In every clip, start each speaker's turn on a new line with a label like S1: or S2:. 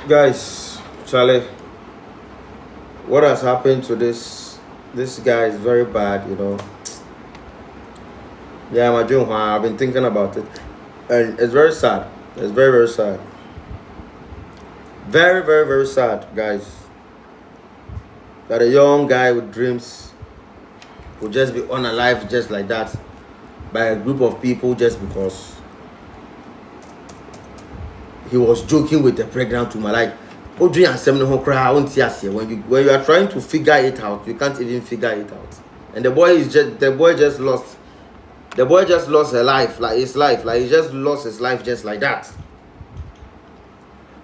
S1: Guys, Charlie, what has happened to this guy is very bad, you know. Yeah, I've been thinking about it, and it's very sad. It's very, very sad. Very, very, very sad, guys. That a young guy with dreams would just be unalive just like that by a group of people just because he was joking with a pregnant woman. Like, when you are trying to figure it out, you can't even figure it out. And the boy just lost her life, like his life, like he just lost his life just like that.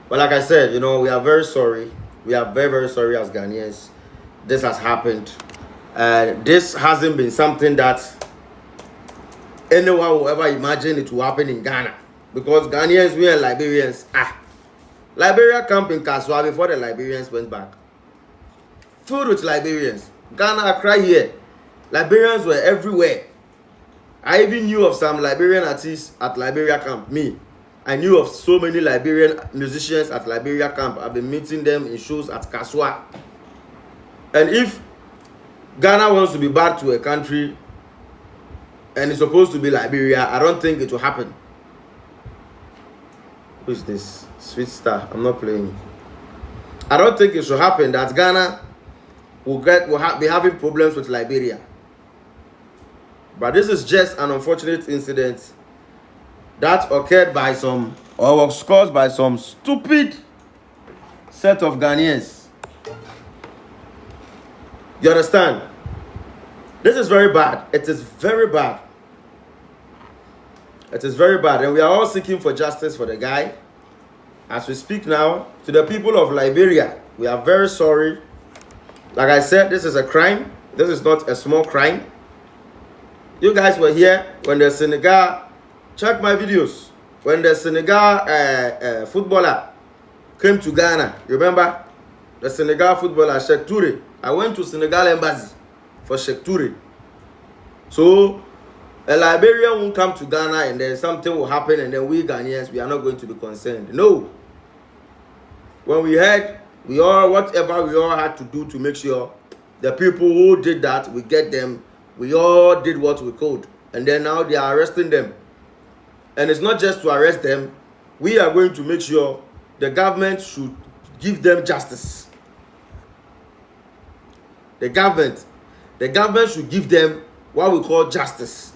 S1: But like I said, you know, we are very sorry. We are very, very sorry as Ghanaians. This has happened. This hasn't been something that anyone will ever imagine it will happen in Ghana. Because Ghanaians, we and Liberians, Liberia camp in Kaswa before the Liberians went back. Filled with Liberians. Ghana, Accra here. Liberians were everywhere. I even knew of some Liberian artists at Liberia camp. Me. I knew of so many Liberian musicians at Liberia camp. I've been meeting them in shows at Kaswa. And if Ghana wants to be bad to a country and it's supposed to be Liberia, I don't think it will happen. Who's this? Sweet Star. I'm not playing. I don't think it should happen that Ghana will be having problems with Liberia. But this is just an unfortunate incident that occurred by some, or was caused by some stupid set of Ghanaians. You understand? This is very bad. It is very bad. It is very bad. And we are all seeking for justice for the guy. As we speak now, to the people of Liberia, we are very sorry. Like I said, this is a crime. This is not a small crime. You guys were here when the Senegal, check my videos, when the Senegal footballer came to Ghana. Remember? The Senegal footballer, Sheikh Toure. I went to Senegal embassy for Sheikh Toure. So, a Liberian won't come to Ghana and then something will happen and then we Ghanaians, we are not going to be concerned. No. When we heard, whatever we all had to do to make sure the people who did that, we get them. We all did what we could. And then now they are arresting them. And it's not just to arrest them. We are going to make sure the government should give them justice. The government should give them what we call justice.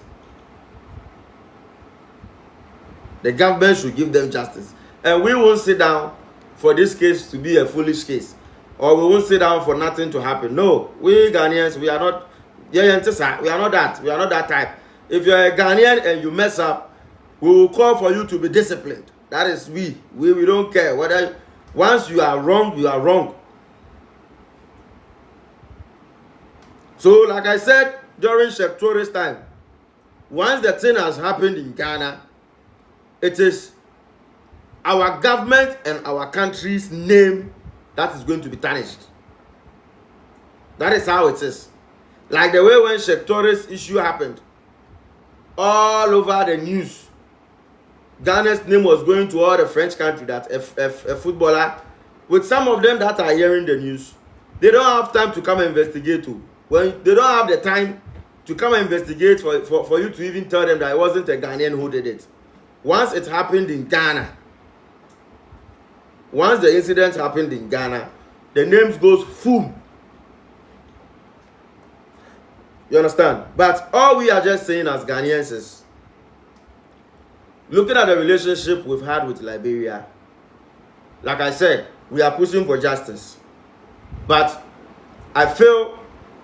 S1: The government should give them justice. And we won't sit down for this case to be a foolish case. Or we won't sit down for nothing to happen. No, we Ghanaians, we are not, we are not that. We are not that type. If you're a Ghanaian and you mess up, we will call for you to be disciplined. That is we. We don't care. Whether once you are wrong, you are wrong. So, like I said, during Sheikh Toure's time, once the thing has happened in Ghana, it is our government and our country's name that is going to be tarnished. That is how it is. Like the way when Sheikh Toure's issue happened, all over the news, Ghana's name was going to all the French country that a footballer, with some of them that are hearing the news, they don't have time to come and investigate too. When they don't have the time to come and investigate for you to even tell them that it wasn't a Ghanaian who did it. Once it happened in Ghana, once the incident happened in Ghana, the names goes boom. You understand? But all we are just saying as Ghanaians is, looking at the relationship we've had with Liberia, like I said, we are pushing for justice. But I feel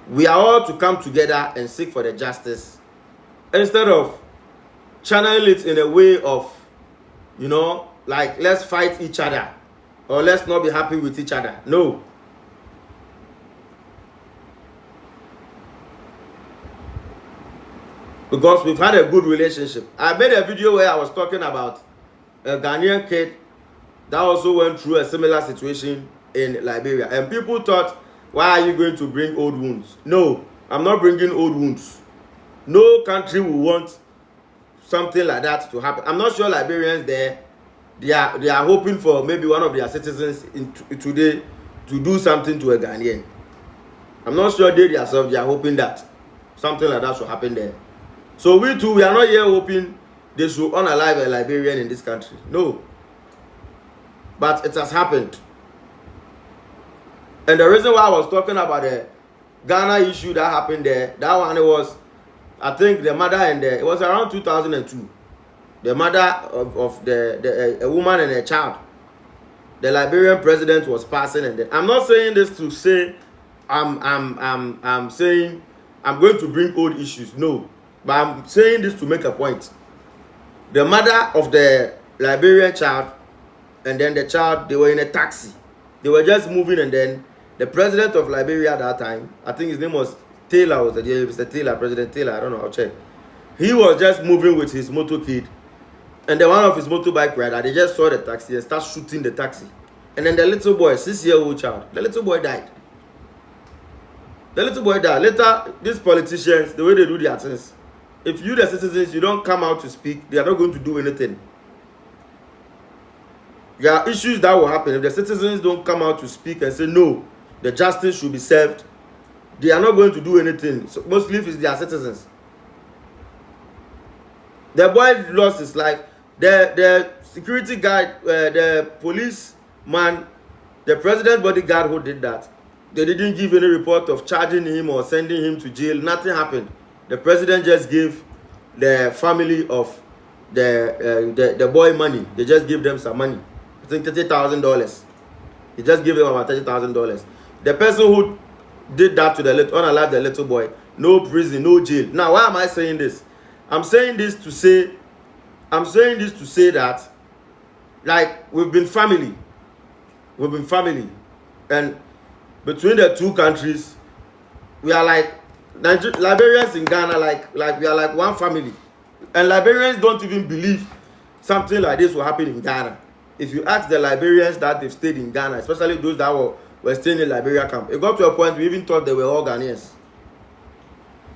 S1: we are all to come together and seek for the justice instead of channeling it in a way of, you know, like let's fight each other or let's not be happy with each other. No. because we've had a good relationship. I made a video where I was talking about a Ghanaian kid that also went through a similar situation in Liberia, and people thought, why are you going to bring old wounds? No, I'm not bringing old wounds. No country will want something like that to happen. I'm not sure Liberians there, they are hoping for maybe one of their citizens today to do something to a Ghanaian. I'm not sure they themselves, they are hoping that something like that should happen there. So we too, we are not here hoping they should unalive a Liberian in this country. No. But it has happened. And the reason why I was talking about the Ghana issue that happened there, that one, it was, I think the mother and it was around 2002. The mother of a woman and a child. The Liberian president was passing, and I'm not saying this to say I'm saying I'm going to bring old issues. No. But I'm saying this to make a point. The mother of the Liberian child and then the child, they were in a taxi. They were just moving, and then the president of Liberia at that time, I think his name was Taylor, was Mr. Taylor, President Taylor, I don't know, I'll check. He was just moving with his motorcade. And then one of his motorbike rider, they just saw the taxi and start shooting the taxi. And then the little boy, 6-year-old child, the little boy died. The little boy died. Later, these politicians, the way they do their things, if you, the citizens, you don't come out to speak, they are not going to do anything. There are issues that will happen. If the citizens don't come out to speak and say, no, the justice should be served, they are not going to do anything. So mostly if it's their citizens. The boy lost his life. The security guard, the policeman, the president bodyguard who did that, they didn't give any report of charging him or sending him to jail. Nothing happened. The president just gave the family of the boy money. They just gave them some money. I think $30,000. He just gave them about $30,000. The person who did that to the unalive the little boy, no prison, no jail. Now, why am I saying this? I'm saying this to say that, like, we've been family. We've been family. And between the two countries, we are like Liberians in Ghana, like we are like one family. And Liberians don't even believe something like this will happen in Ghana. If you ask the Liberians that they've stayed in Ghana, especially those that were staying in Liberia camp, it got to a point we even thought they were all Ghanaians.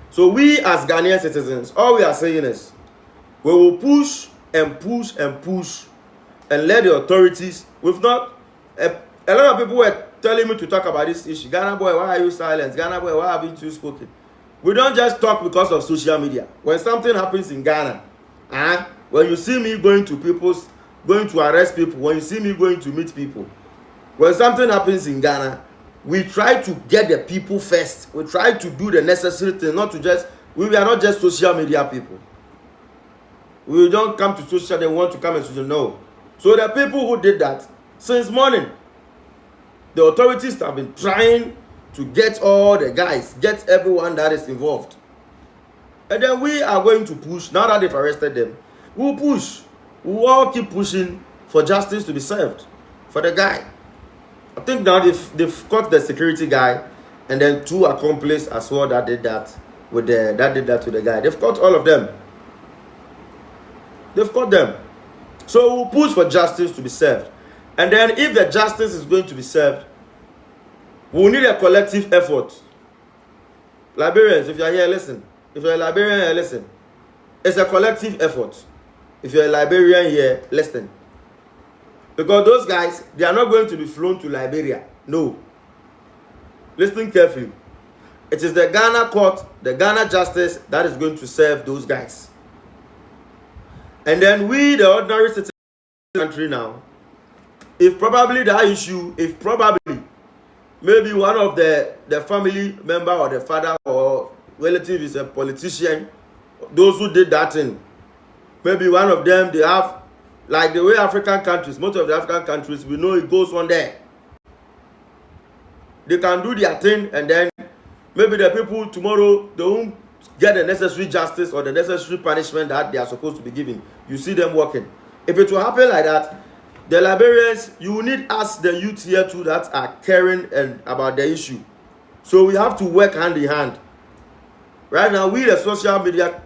S1: So we as Ghanaian citizens, all we are saying is, we will push and push and push and let the authorities, we've not, a lot of people were telling me to talk about this issue. Ghana boy, why are you silent? Ghana boy, why haven't you spoken? We don't just talk because of social media. When something happens in Ghana, when you see me going to arrest people, when you see me going to meet people, when something happens in Ghana, we try to get the people first. We try to do the necessary thing, we are not just social media people. We don't come to social, they want to come and social, no. So the people who did that, since morning, the authorities have been trying to get all the guys, get everyone that is involved. And then we are going to push, now that they've arrested them, we'll push. We'll all keep pushing for justice to be served for the guy. I think now they've caught the security guy and then 2 accomplices as well that did that to the guy. They've caught all of them. They've caught them. So we'll push for justice to be served. And then if the justice is going to be served, we'll need a collective effort. Liberians, if you're here, listen. If you're a Liberian here, listen. It's a collective effort. If you're a Liberian here, listen. Because those guys, they are not going to be flown to Liberia. No. Listen carefully. It is the Ghana court, the Ghana justice that is going to serve those guys. And then we, the ordinary citizens of the country now, if probably maybe one of the family member or the father or relative is a politician, those who did that thing, maybe one of them, they have, like the way African countries, most of the African countries, we know it goes on there. They can do their thing, and then maybe the people tomorrow, they won't get the necessary justice or the necessary punishment that they are supposed to be given. You see them working. If it will happen like that, the Liberians, you will need us, the youth here too, that are caring about the issue. So we have to work hand in hand. Right now, we the social media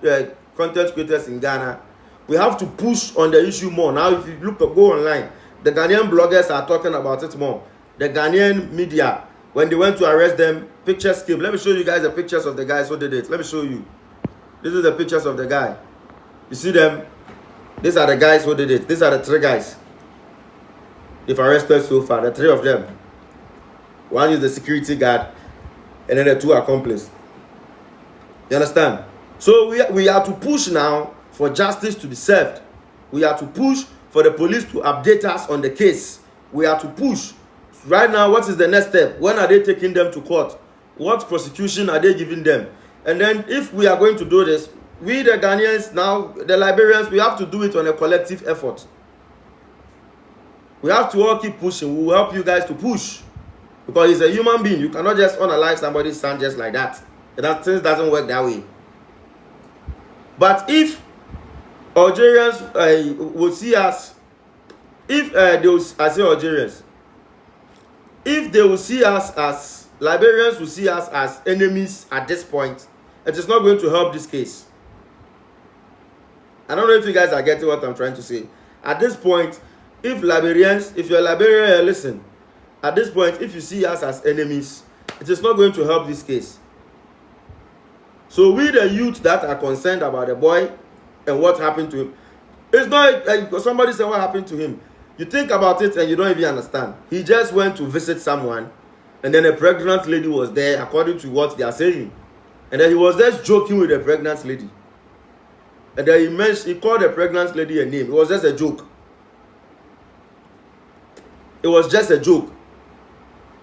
S1: content creators in Ghana, we have to push on the issue more. Now, if you go online, the Ghanaian bloggers are talking about it more. The Ghanaian media, when they went to arrest them, pictures came. Let me show you guys the pictures of the guys who did it. Let me show you. This is the pictures of the guy. You see them? These are the guys who did it. These are the 3 guys they've arrested so far. The 3 of them. One is the security guard, and then the 2 accomplices. You understand? So we have to push now for justice to be served. We have to push for the police to update us on the case. We have to push. Right now, what is the next step? When are they taking them to court? What prosecution are they giving them? And then if we are going to do this, we the Ghanaians now, the Liberians, we have to do it on a collective effort. We have to all keep pushing. We will help you guys to push. Because he's a human being. You cannot just unalive somebody's son just like that. That things doesn't work that way. But if Algerians will see us, if they will, I say Algerians, if they will see us as Liberians will see us as enemies at this point, it is not going to help this case. I don't know if you guys are getting what I'm trying to say. At this point, if Liberians, if you're a Liberian, listen. At this point, if you see us as enemies, it is not going to help this case. So we the youth that are concerned about the boy and what happened to him, it's not like somebody said what happened to him. You think about it and you don't even understand. He just went to visit someone, and then a pregnant lady was there, according to what they are saying. And then he was just joking with the pregnant lady. And then he called the pregnant lady a name. It was just a joke. It was just a joke.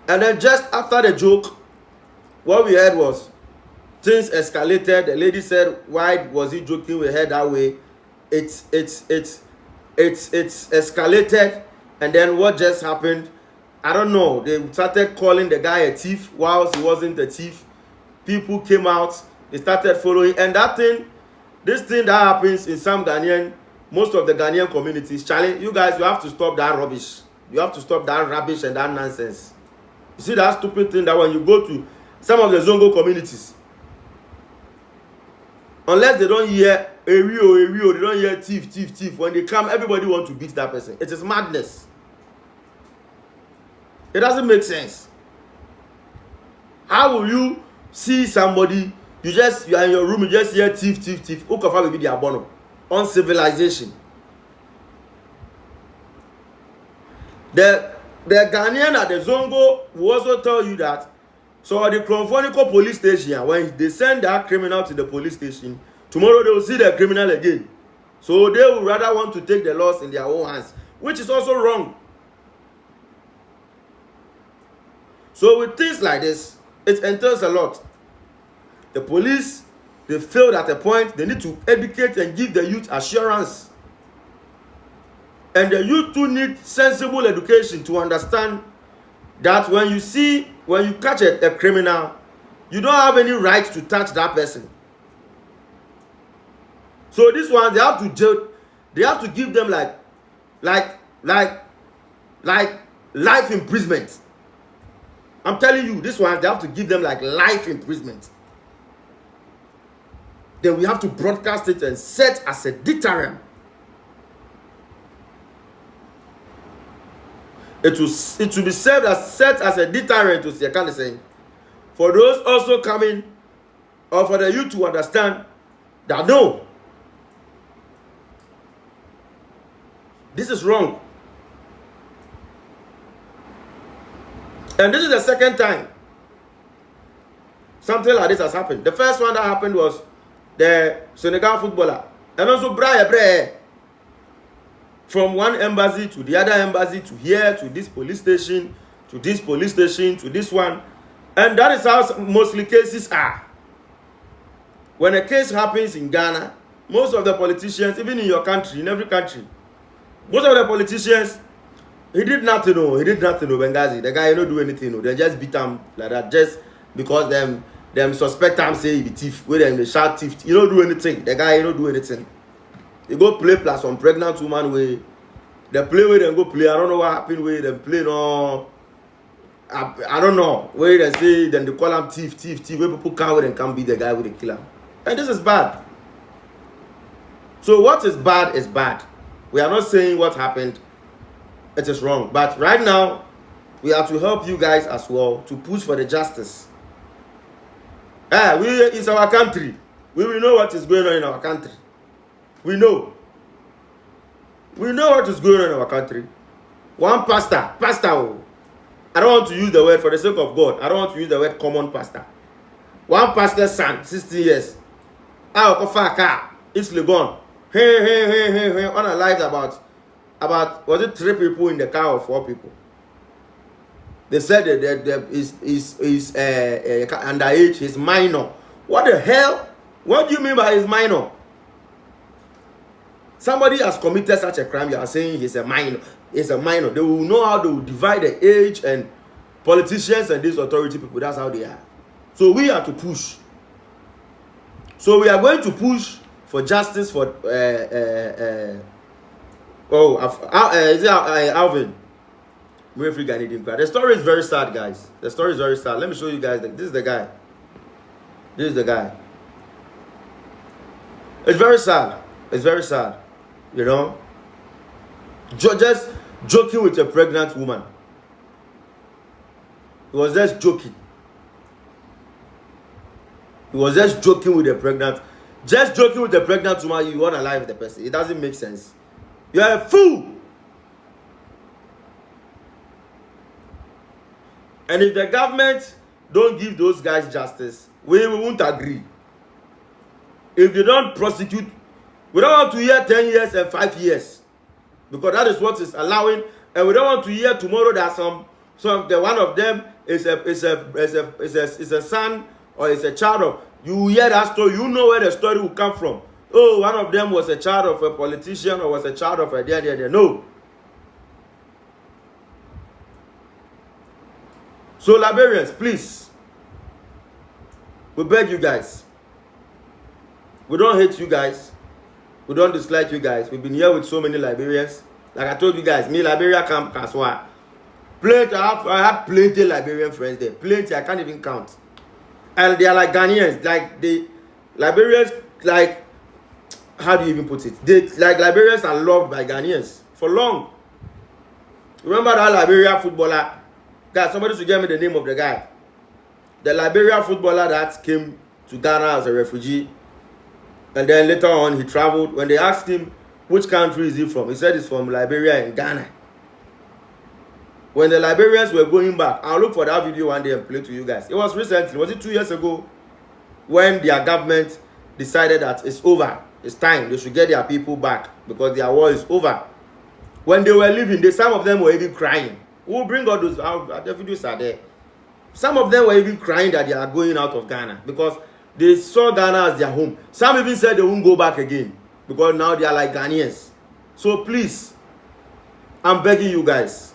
S1: And then just after the joke, what we heard was things escalated. The lady said, "Why was he joking with her that way?" It's escalated. And then what just happened? I don't know. They started calling the guy a thief whilst he wasn't a thief. People came out. They started following. And that thing, this thing that happens in some Ghanaian, most of the Ghanaian communities, Charlie, you guys, you have to stop that rubbish. You have to stop that rubbish and that nonsense. You see that stupid thing that when you go to some of the Zongo communities, unless they don't hear a real, they don't hear thief. When they come, everybody wants to beat that person. It is madness. It doesn't make sense. How will you see somebody, you are in your room, you just hear thief. Who can find the abono? On civilization. The Ghanaian at the Zongo will also tell you that. So at the Cronfonico police station, when they send that criminal to the police station, tomorrow they will see the criminal again. So they will rather want to take the laws in their own hands, which is also wrong. So with things like this, it entails a lot. The police, they failed at a point. They need to educate and give the youth assurance. And the youth too need sensible education to understand that when you catch a criminal, you don't have any right to touch that person. So this one, they have to give them like life imprisonment. I'm telling you, this one, they have to give them like life imprisonment. Then we have to broadcast it and set as a deterrent. It will be set as a deterrent to the kind of saying. For those also coming, or for the youth to understand that no, this is wrong. And this is the second time something like this has happened. The first one that happened was the Senegal footballer. And also Braille. From one embassy to the other embassy, to here, to this police station, to this police station, to this one. And that is how mostly cases are. When a case happens in Ghana, most of the politicians, even in your country, in every country, most of the politicians, he did nothing, Benghazi. The guy don't do anything, they just beat him like that, just because them suspect him say he be thief. Where them they shout thief, he don't do anything. The guy don't do anything. They go play plus some pregnant woman way. They play where they go play. I don't know what happened where they play no. I don't know where they say then they call him thief. Where people come where they can't be the guy with the killer. And this is bad. So what is bad is bad. We are not saying what happened, it is wrong. But right now, we have to help you guys as well to push for the justice. It's our country. We will know what is going on in our country. We know. We know what is going on in our country. One pastor, I don't want to use the word for the sake of God. I don't want to use the word common pastor. One pastor's son, 60 years. It's gone. Hey, unalive about was it 3 people in the car or 4 people? They said that is underage, he's minor. What the hell? What do you mean by he's minor? Somebody has committed such a crime, you are saying he's a minor. He's a minor. They will know how to divide the age, and politicians and these authority people, that's how they are. So we have to push. So we are going to push for justice for is it Alvin? The story is very sad, guys. The story is very sad. Let me show you guys. This is the guy. This is the guy. It's very sad. It's very sad. You know? Just joking with a pregnant woman. He was just joking. He was just joking with a pregnant. Just joking with a pregnant woman, you want to lie with the person. It doesn't make sense. You are a fool. And if the government don't give those guys justice, we won't agree. If they don't prosecute, we don't want to hear 10 years and 5 years. Because that is what is allowing. And we don't want to hear tomorrow that one of them is a son or is a child of. You hear that story, you know where the story will come from. Oh, one of them was a child of a politician or was a child of a No. So Liberians, please, we beg you guys. We don't hate you guys. We don't dislike you guys. We've been here with so many Liberians. Like I told you guys, me Liberia camp Kaswa. Plenty, I have plenty Liberian friends there. Plenty, I can't even count. And they are like Ghanaians. Like the Liberians, like, how do you even put it? Liberians are loved by Ghanaians for long. Remember that Liberia footballer? Guys, somebody should give me the name of the guy. The Liberia footballer that came to Ghana as a refugee. And then later on, he traveled. When they asked him, which country is he from? He said he's from Liberia and Ghana. When the Liberians were going back, I'll look for that video one day and play to you guys. It was recently, was it 2 years ago? When their government decided that it's over. It's time. They should get their people back because their war is over. When they were leaving, some of them were even crying. We'll bring all those out. The videos are there. Some of them were even crying that they are going out of Ghana because they saw Ghana as their home. Some even said they won't go back again because now they are like Ghanaians. So please, I'm begging you guys.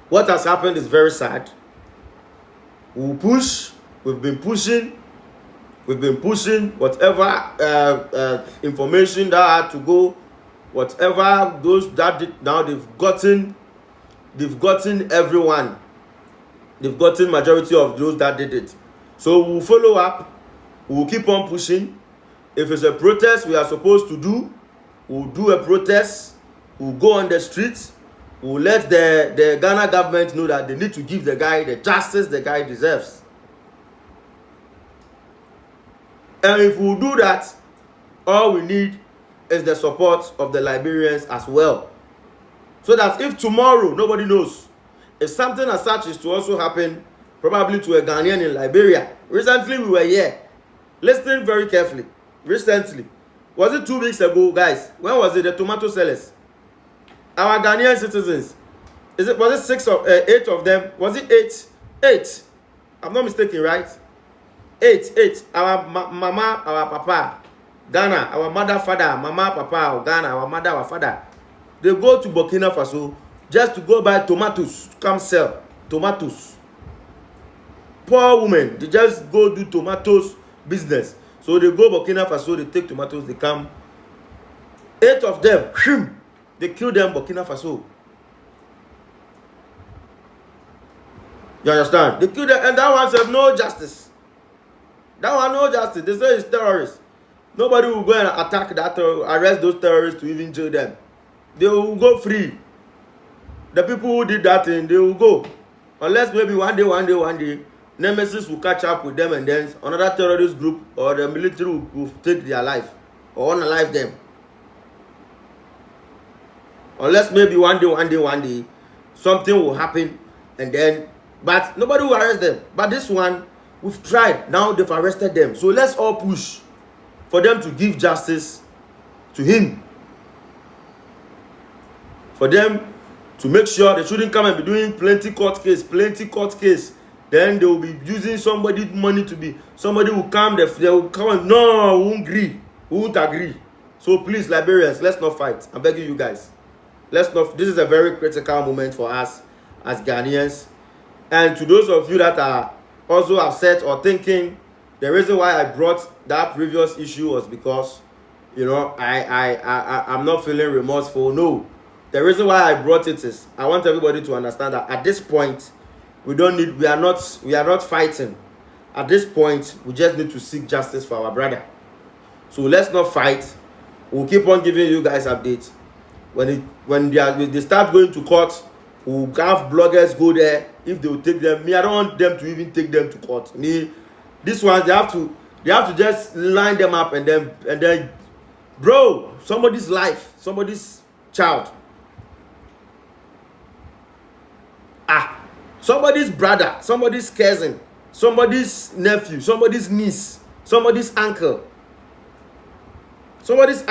S1: What has happened is very sad. We'll push. We've been pushing. We've been pushing whatever information that had to go. Whatever those that did, now they've gotten everyone. They've gotten majority of those that did it. So we'll follow up. We'll keep on pushing. If it's a protest we are supposed to do, we'll do a protest. We'll go on the streets. We'll let the Ghana government know that they need to give the guy the justice the guy deserves. And if we do that, all we need is the support of the Liberians as well. So that if tomorrow, nobody knows, if something as such is to also happen, probably to a Ghanaian in Liberia. Recently, we were here. Listen very carefully. Recently. Was it 2 weeks ago, guys? When was it? The tomato sellers. Our Ghanaian citizens. Was it 6 or 8 of them? Was it 8? 8. I'm not mistaken, right? 8. Our mama, our papa. Ghana, our mother, father. Mama, papa, Ghana, our mother, our father. They go to Burkina Faso just to go buy tomatoes to come sell tomatoes. Poor women, they just go do tomatoes business. So they go Burkina Faso, they take tomatoes, they come. 8 of them, they kill them Burkina Faso. You understand? They kill them, and that one said no justice. That one no justice. They say it's terrorists. Nobody will go and attack that or arrest those terrorists to even jail them. They will go free. The people who did that thing, they will go. Unless maybe one day, Nemesis will catch up with them and then another terrorist group or the military will take their life or unalive them. Unless maybe one day, something will happen and then, but nobody will arrest them. But this one, we've tried. Now they've arrested them. So let's all push for them to give justice to him. For them to make sure they shouldn't come and be doing plenty court case. Then they will be using somebody's money to be, somebody will come, they will come and, no, we won't agree. So please, Liberians, let's not fight. I'm begging you guys. Let's not, this is a very critical moment for us as Ghanaians. And to those of you that are also upset or thinking, the reason why I brought that previous issue was because, you know, I'm not feeling remorseful. No. The reason why I brought it is I want everybody to understand that at this point, we are not fighting. At this point, we just need to seek justice for our brother. So let's not fight. We'll keep on giving you guys updates. When they start going to court, we'll have bloggers go there. If they will take them, I don't want them to even take them to court. This one, they have to just line them up and then bro, somebody's life, somebody's child, somebody's brother, somebody's cousin, somebody's nephew, somebody's niece, somebody's uncle, somebody's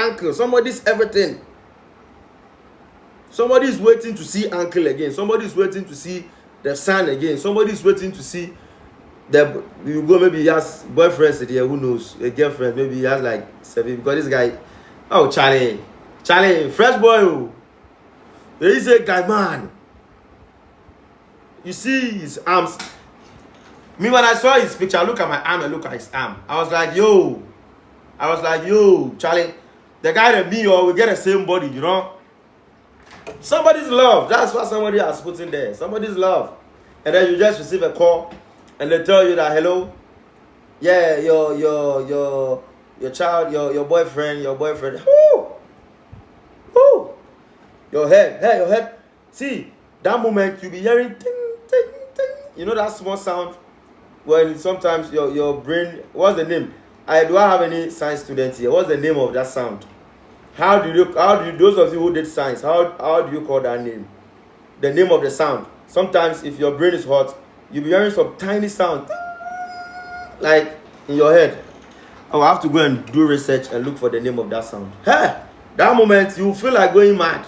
S1: everything. Somebody's waiting to see uncle again. Somebody's waiting to see the son again. Somebody's waiting to see you go, maybe he has boyfriends here, who knows, a girlfriend, maybe he has like 7, because this guy, oh, Charlie, fresh boy, there is a guy, man. You see his arms. Me, when I saw his picture, I look at my arm and look at his arm. I was like, yo, Charlie, the guy that me or we get the same body, you know. Somebody's love. That's what somebody has put in there. Somebody's love. And then you just receive a call and they tell you that, hello, yeah, your child, your boyfriend. Woo! Your head. See, that moment you be hearing ting, ting, ting. You know that small sound when sometimes your brain, what's the name? Do I have any science students here? What's the name of that sound? How do you those of you who did science, how do you call that name? The name of the sound. Sometimes if your brain is hot, you'll be hearing some tiny sound like in your head. I will have to go and do research and look for the name of that sound. Hey, that moment you feel like going mad.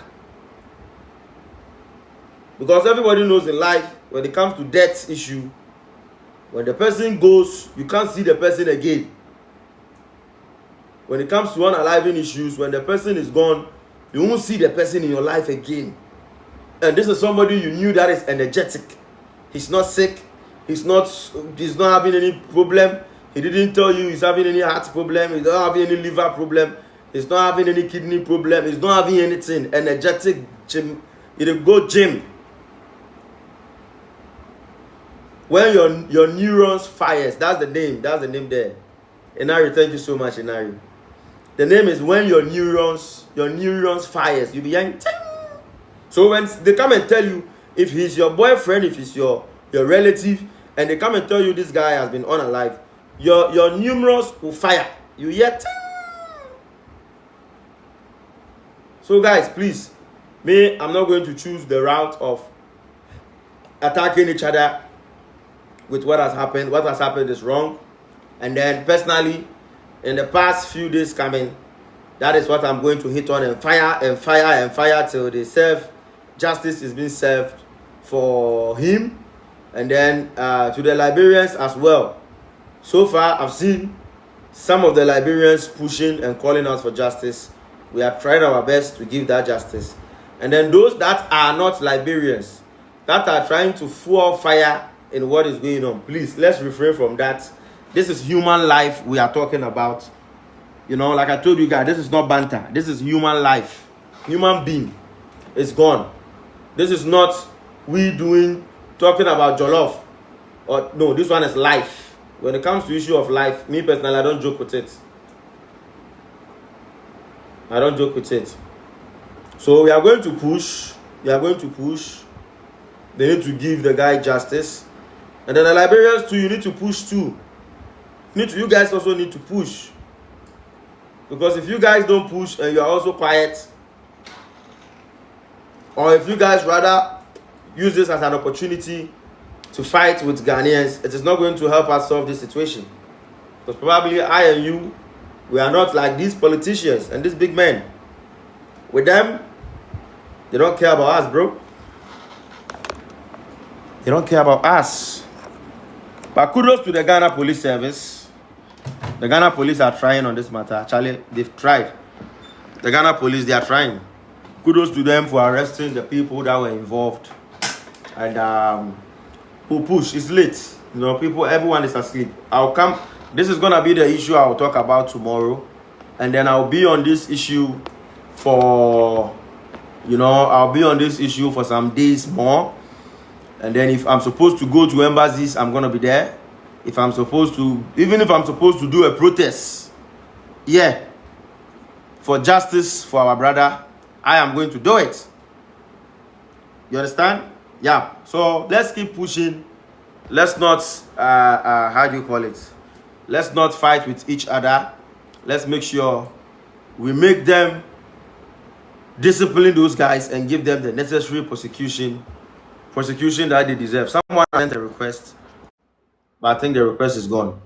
S1: Because everybody knows in life, when it comes to death issue, when the person goes, you can't see the person again. When it comes to unaliving issues, when the person is gone, you won't see the person in your life again. And this is somebody you knew that is energetic. He's not sick. He's not having any problem. He didn't tell you he's having any heart problem. He's not having any liver problem. He's not having any kidney problem. He's not having anything. Energetic gym. He'll go gym. When your neurons fires, that's the name. That's the name there. Inari, thank you so much, Inari. The name is when your neurons fires. You be hearing ting. So when they come and tell you if he's your boyfriend, if he's your relative, and they come and tell you this guy has been unalive, your neurons will fire. You hear ting. So guys, please, I'm not going to choose the route of attacking each other with what has happened. What has happened is wrong. And then personally, in the past few days coming, that is what I'm going to hit on and fire till they serve. Justice is being served for him, and then to the Liberians as well. So far, I've seen some of the Liberians pushing and calling out for justice. We are trying our best to give that justice. And then those that are not Liberians, that are trying to fuel fire in what is going on, please, let's refrain from that. This is human life we are talking about. You know, like I told you guys, this is not banter. This is human life. Human being is gone. This is not talking about jollof. Or no, this one is life. When it comes to issue of life, me personally, I don't joke with it. I don't joke with it. So we are going to push. We are going to push. They need to give the guy justice. And then the Liberians too, you need to push too. You guys also need to push. Because if you guys don't push and you are also quiet, or if you guys rather use this as an opportunity to fight with Ghanaians, it is not going to help us solve this situation. Because probably I and you, we are not like these politicians and these big men. With them, they don't care about us, bro. They don't care about us. But kudos to the Ghana Police Service. The Ghana Police are trying on this matter. Actually, they've tried. The Ghana Police, they are trying. Kudos to them for arresting the people that were involved. And who push. It's late. You know, everyone is asleep. I'll come. This is going to be the issue I'll talk about tomorrow. And then I'll be on this issue for, I'll be on this issue for some days more. And then if I'm supposed to go to embassies, I'm going to be there. Even if I'm supposed to do a protest, for justice for our brother, I am going to do it. You understand? Yeah. So let's keep pushing. Let's not, let's not fight with each other. Let's make sure we make them discipline those guys and give them the necessary prosecution that they deserve. Someone sent a request, but I think the request is gone.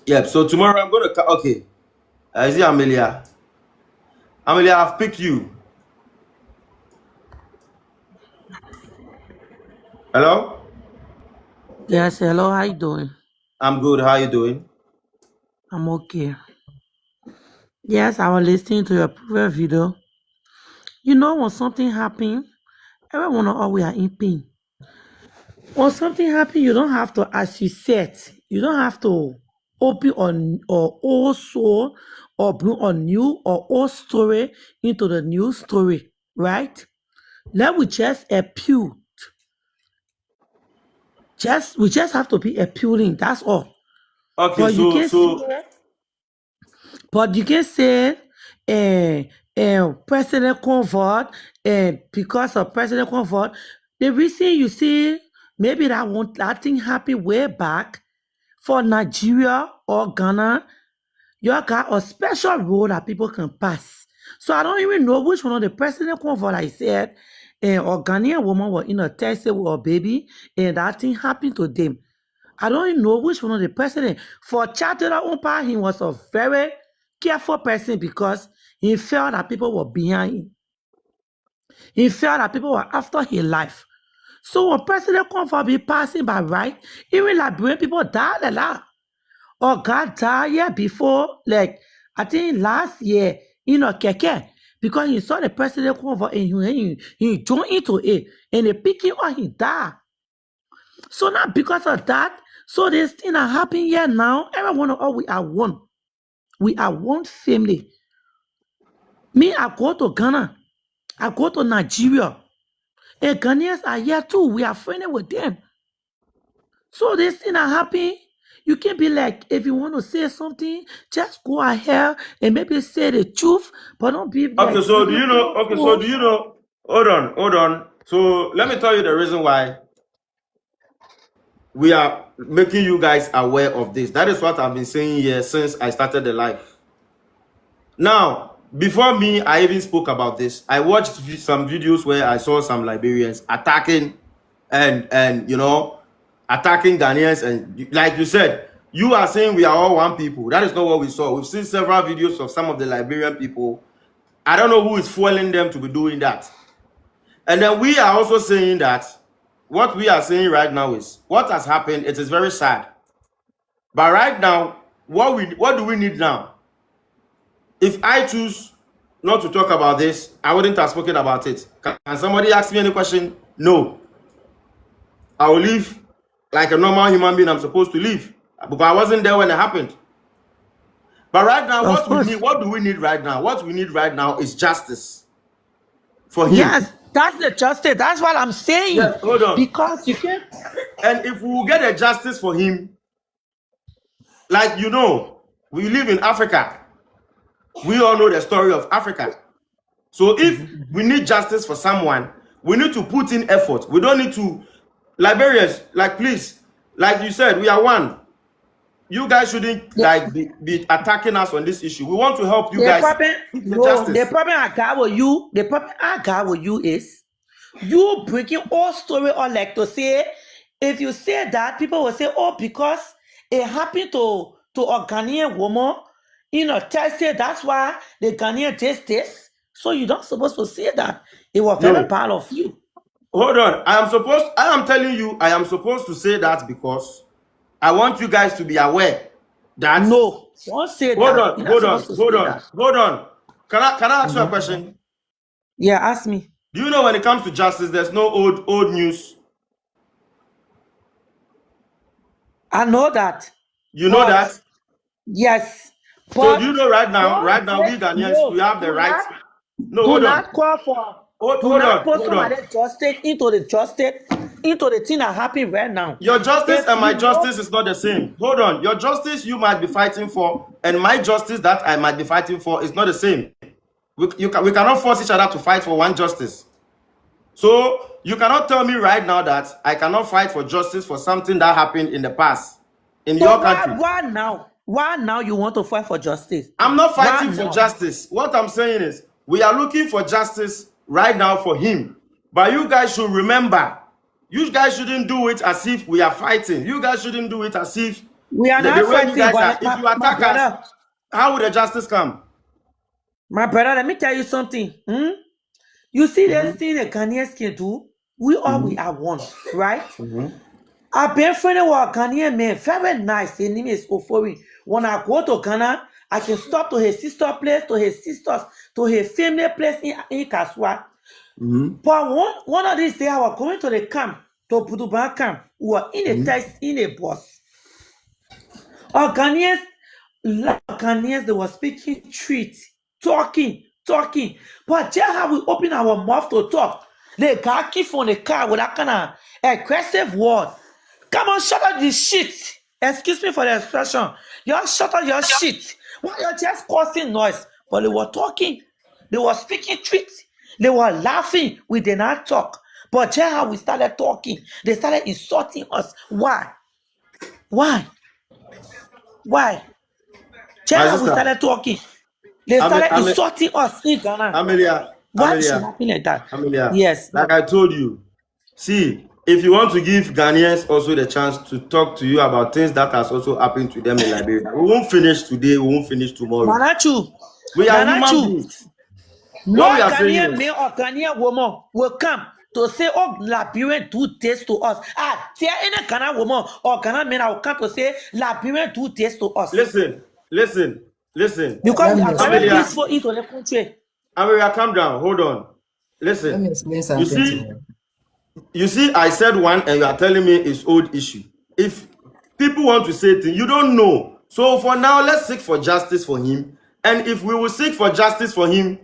S1: Yeah, so tomorrow I'm going to... Okay. Is it Amelia? Amelia, I've picked you. Hello?
S2: Yes, hello, how you doing?
S1: I'm good. How are you doing?
S2: I'm okay. Yes, I was listening to your previous video. You know, when something happen, everyone know we are in pain. When something happen, you don't have to, as you said, you don't have to open on or old soul or bring a new or old story into the new story, right? Let we just appeal. We just have to be appealing, that's all.
S1: Okay,
S2: But you
S1: so
S2: can say But you can say President Convert, because of President Convert, the reason you see maybe that thing happened way back for Nigeria or Ghana, you got a special rule that people can pass. So I don't even know which one of the President Convert I said, or Ghanaian woman was in a test with a baby, and that thing happened to them. I don't even know which one of the president. For Chatera Umpa, he was a very careful person because he felt that people were behind him. He felt that people were after his life. So when President Comfort be passing by right, even Liberian people died a lot. Or God died year before, like I think last year, Keke. Because he saw the President Comfort and he joined into it. And they pick him up, he died. So now because of that, so this thing that happen here now, everyone of us, we are one. We are one family. Me, I go to Ghana. I go to Nigeria. And Ghanaians are here too. We are friendly with them. So this thing that happen, you can be like, if you want to say something, just go ahead and maybe say the truth, but don't be like...
S1: Okay, so do you know? Hold on. So let me tell you the reason why we are making you guys aware of this. That is what I've been saying here since I started the live. Now, before me, I even spoke about this. I watched some videos where I saw some Liberians attacking and attacking Ghanaians, and like you said, you are saying we are all one people. That is not what we saw. We've seen several videos of some of the Liberian people. I don't know who is fueling them to be doing that. And then we are also saying that what we are saying right now is what has happened. It is very sad. But right now, what do we need now? If I choose not to talk about this, I wouldn't have spoken about it. Can somebody ask me any question? No. I will live like a normal human being I'm supposed to live. Because I wasn't there when it happened. But right now, what do we need right now? What we need right now is justice for him.
S2: Yes, that's the justice. That's what I'm saying.
S1: Yes, hold on.
S2: Because you can't...
S1: And if we will get a justice for him, like, you know, we live in Africa. We all know the story of Africa. So if we need justice for someone, we need to put in effort. We don't need to, Liberians, like, please, like you said, we are one. You guys shouldn't like be attacking us on this issue. We want to help you
S2: The
S1: guys
S2: problem,
S1: seek the
S2: no, the
S1: justice.
S2: problem I got with you, the problem I got with you is you breaking all story or like to say, if you say that, people will say, oh, because it happened to a Ghanaian woman, you know, say that's why the Ghanaian did this. So you're not supposed to say that. It was very
S1: No,
S2: bad of you.
S1: hold on. I am telling you, I am supposed to say that because I want you guys to be aware that.
S2: No, don't say
S1: Hold
S2: that.
S1: on,
S2: You're not
S1: hold on,
S2: supposed to
S1: hold
S2: say
S1: on,
S2: that.
S1: hold on. Can I ask you a question?
S2: Yeah, ask me.
S1: Do you know when it comes to justice, there's no old news?
S2: I know that.
S1: You know
S2: But
S1: that?
S2: yes,
S1: So do
S2: but
S1: you know right now,
S2: don't
S1: we
S2: break.
S1: Ghanaians, we
S2: No,
S1: have the right. No,
S2: do
S1: hold on.
S2: not call for. Do
S1: Hold
S2: not
S1: on,
S2: put
S1: hold on.
S2: somebody justice into the thing that happened right now.
S1: Your justice
S2: If
S1: and my
S2: you know,
S1: justice is not the same. Hold on. Your justice you might be fighting for, and my justice that I might be fighting for is not the same. We cannot force each other to fight for one justice. So you cannot tell me right now that I cannot fight for justice for something that happened in the past in
S2: so
S1: your country.
S2: why now? Why now you want to fight for justice?
S1: I'm not
S2: Why
S1: fighting for
S2: now?
S1: justice. What I'm saying is we are looking for justice right now for him. But you guys should remember, you guys shouldn't do it as if we are fighting. You guys shouldn't do it as if
S2: We are
S1: the
S2: not
S1: way you
S2: fighting,
S1: guys are.
S2: but
S1: If you
S2: my
S1: attack us,
S2: brother,
S1: how will the justice come?
S2: let me tell you something. You see this
S1: Mhm,
S2: thing the Ghanaians can do? We
S1: mhm,
S2: are one, right?
S1: mhm,
S2: I've been friendly with a Ghanaian man, very nice. His name is Ofori. When I go to Ghana, I can stop to his sister place, to his sisters, to his family place in Kaswa.
S1: mhm,
S2: But one of these days, I was going to the camp, to Buduban camp. We were in a
S1: mhm.
S2: taxi, in a bus. Our Ghanaians, lot of Ghanaians, they were speaking truth, talking. But just how we open our mouth to talk, they got kicked from the car with that kind of aggressive word. Come on, shut up this shit. Excuse me for the expression. You shut up your shit. Why you're just causing noise? But they were talking. They were speaking truth. They were laughing. We did not talk. But just how we started talking, they started insulting us. Why? Why? Why?
S1: My
S2: Just how we
S1: sister,
S2: started talking, they started
S1: Ame-
S2: insulting us in Ghana.
S1: Amelia,
S2: Why should
S1: Amelia,
S2: happen like that?
S1: Amelia,
S2: Yes.
S1: like I told you, see, if you want to give Ghanaians also the chance to talk to you about things that has also happened to them in Liberia, we won't finish today, we won't finish tomorrow.
S2: Nanachu,
S1: We are human
S2: Nanachu,
S1: beings.
S2: no
S1: What we are saying
S2: Ghanaian
S1: is,
S2: man or Ghanaian woman will come to say, oh, Liberian do this to us. There any Ghana woman or Ghana man that will come to say, Liberian do this to us.
S1: listen, listen, listen.
S2: Because
S3: Let
S2: we
S3: me
S2: are very
S3: explain.
S1: Amelia,
S2: peaceful into the country.
S1: Amelia, calm down, hold on.
S3: Let me
S1: Listen,
S3: explain
S1: you
S3: something to
S1: see,
S3: her.
S1: I said one and you are telling me it's old issue. If people want to say things, you don't know. So for now, let's seek for justice for him. And if we will seek for justice for him,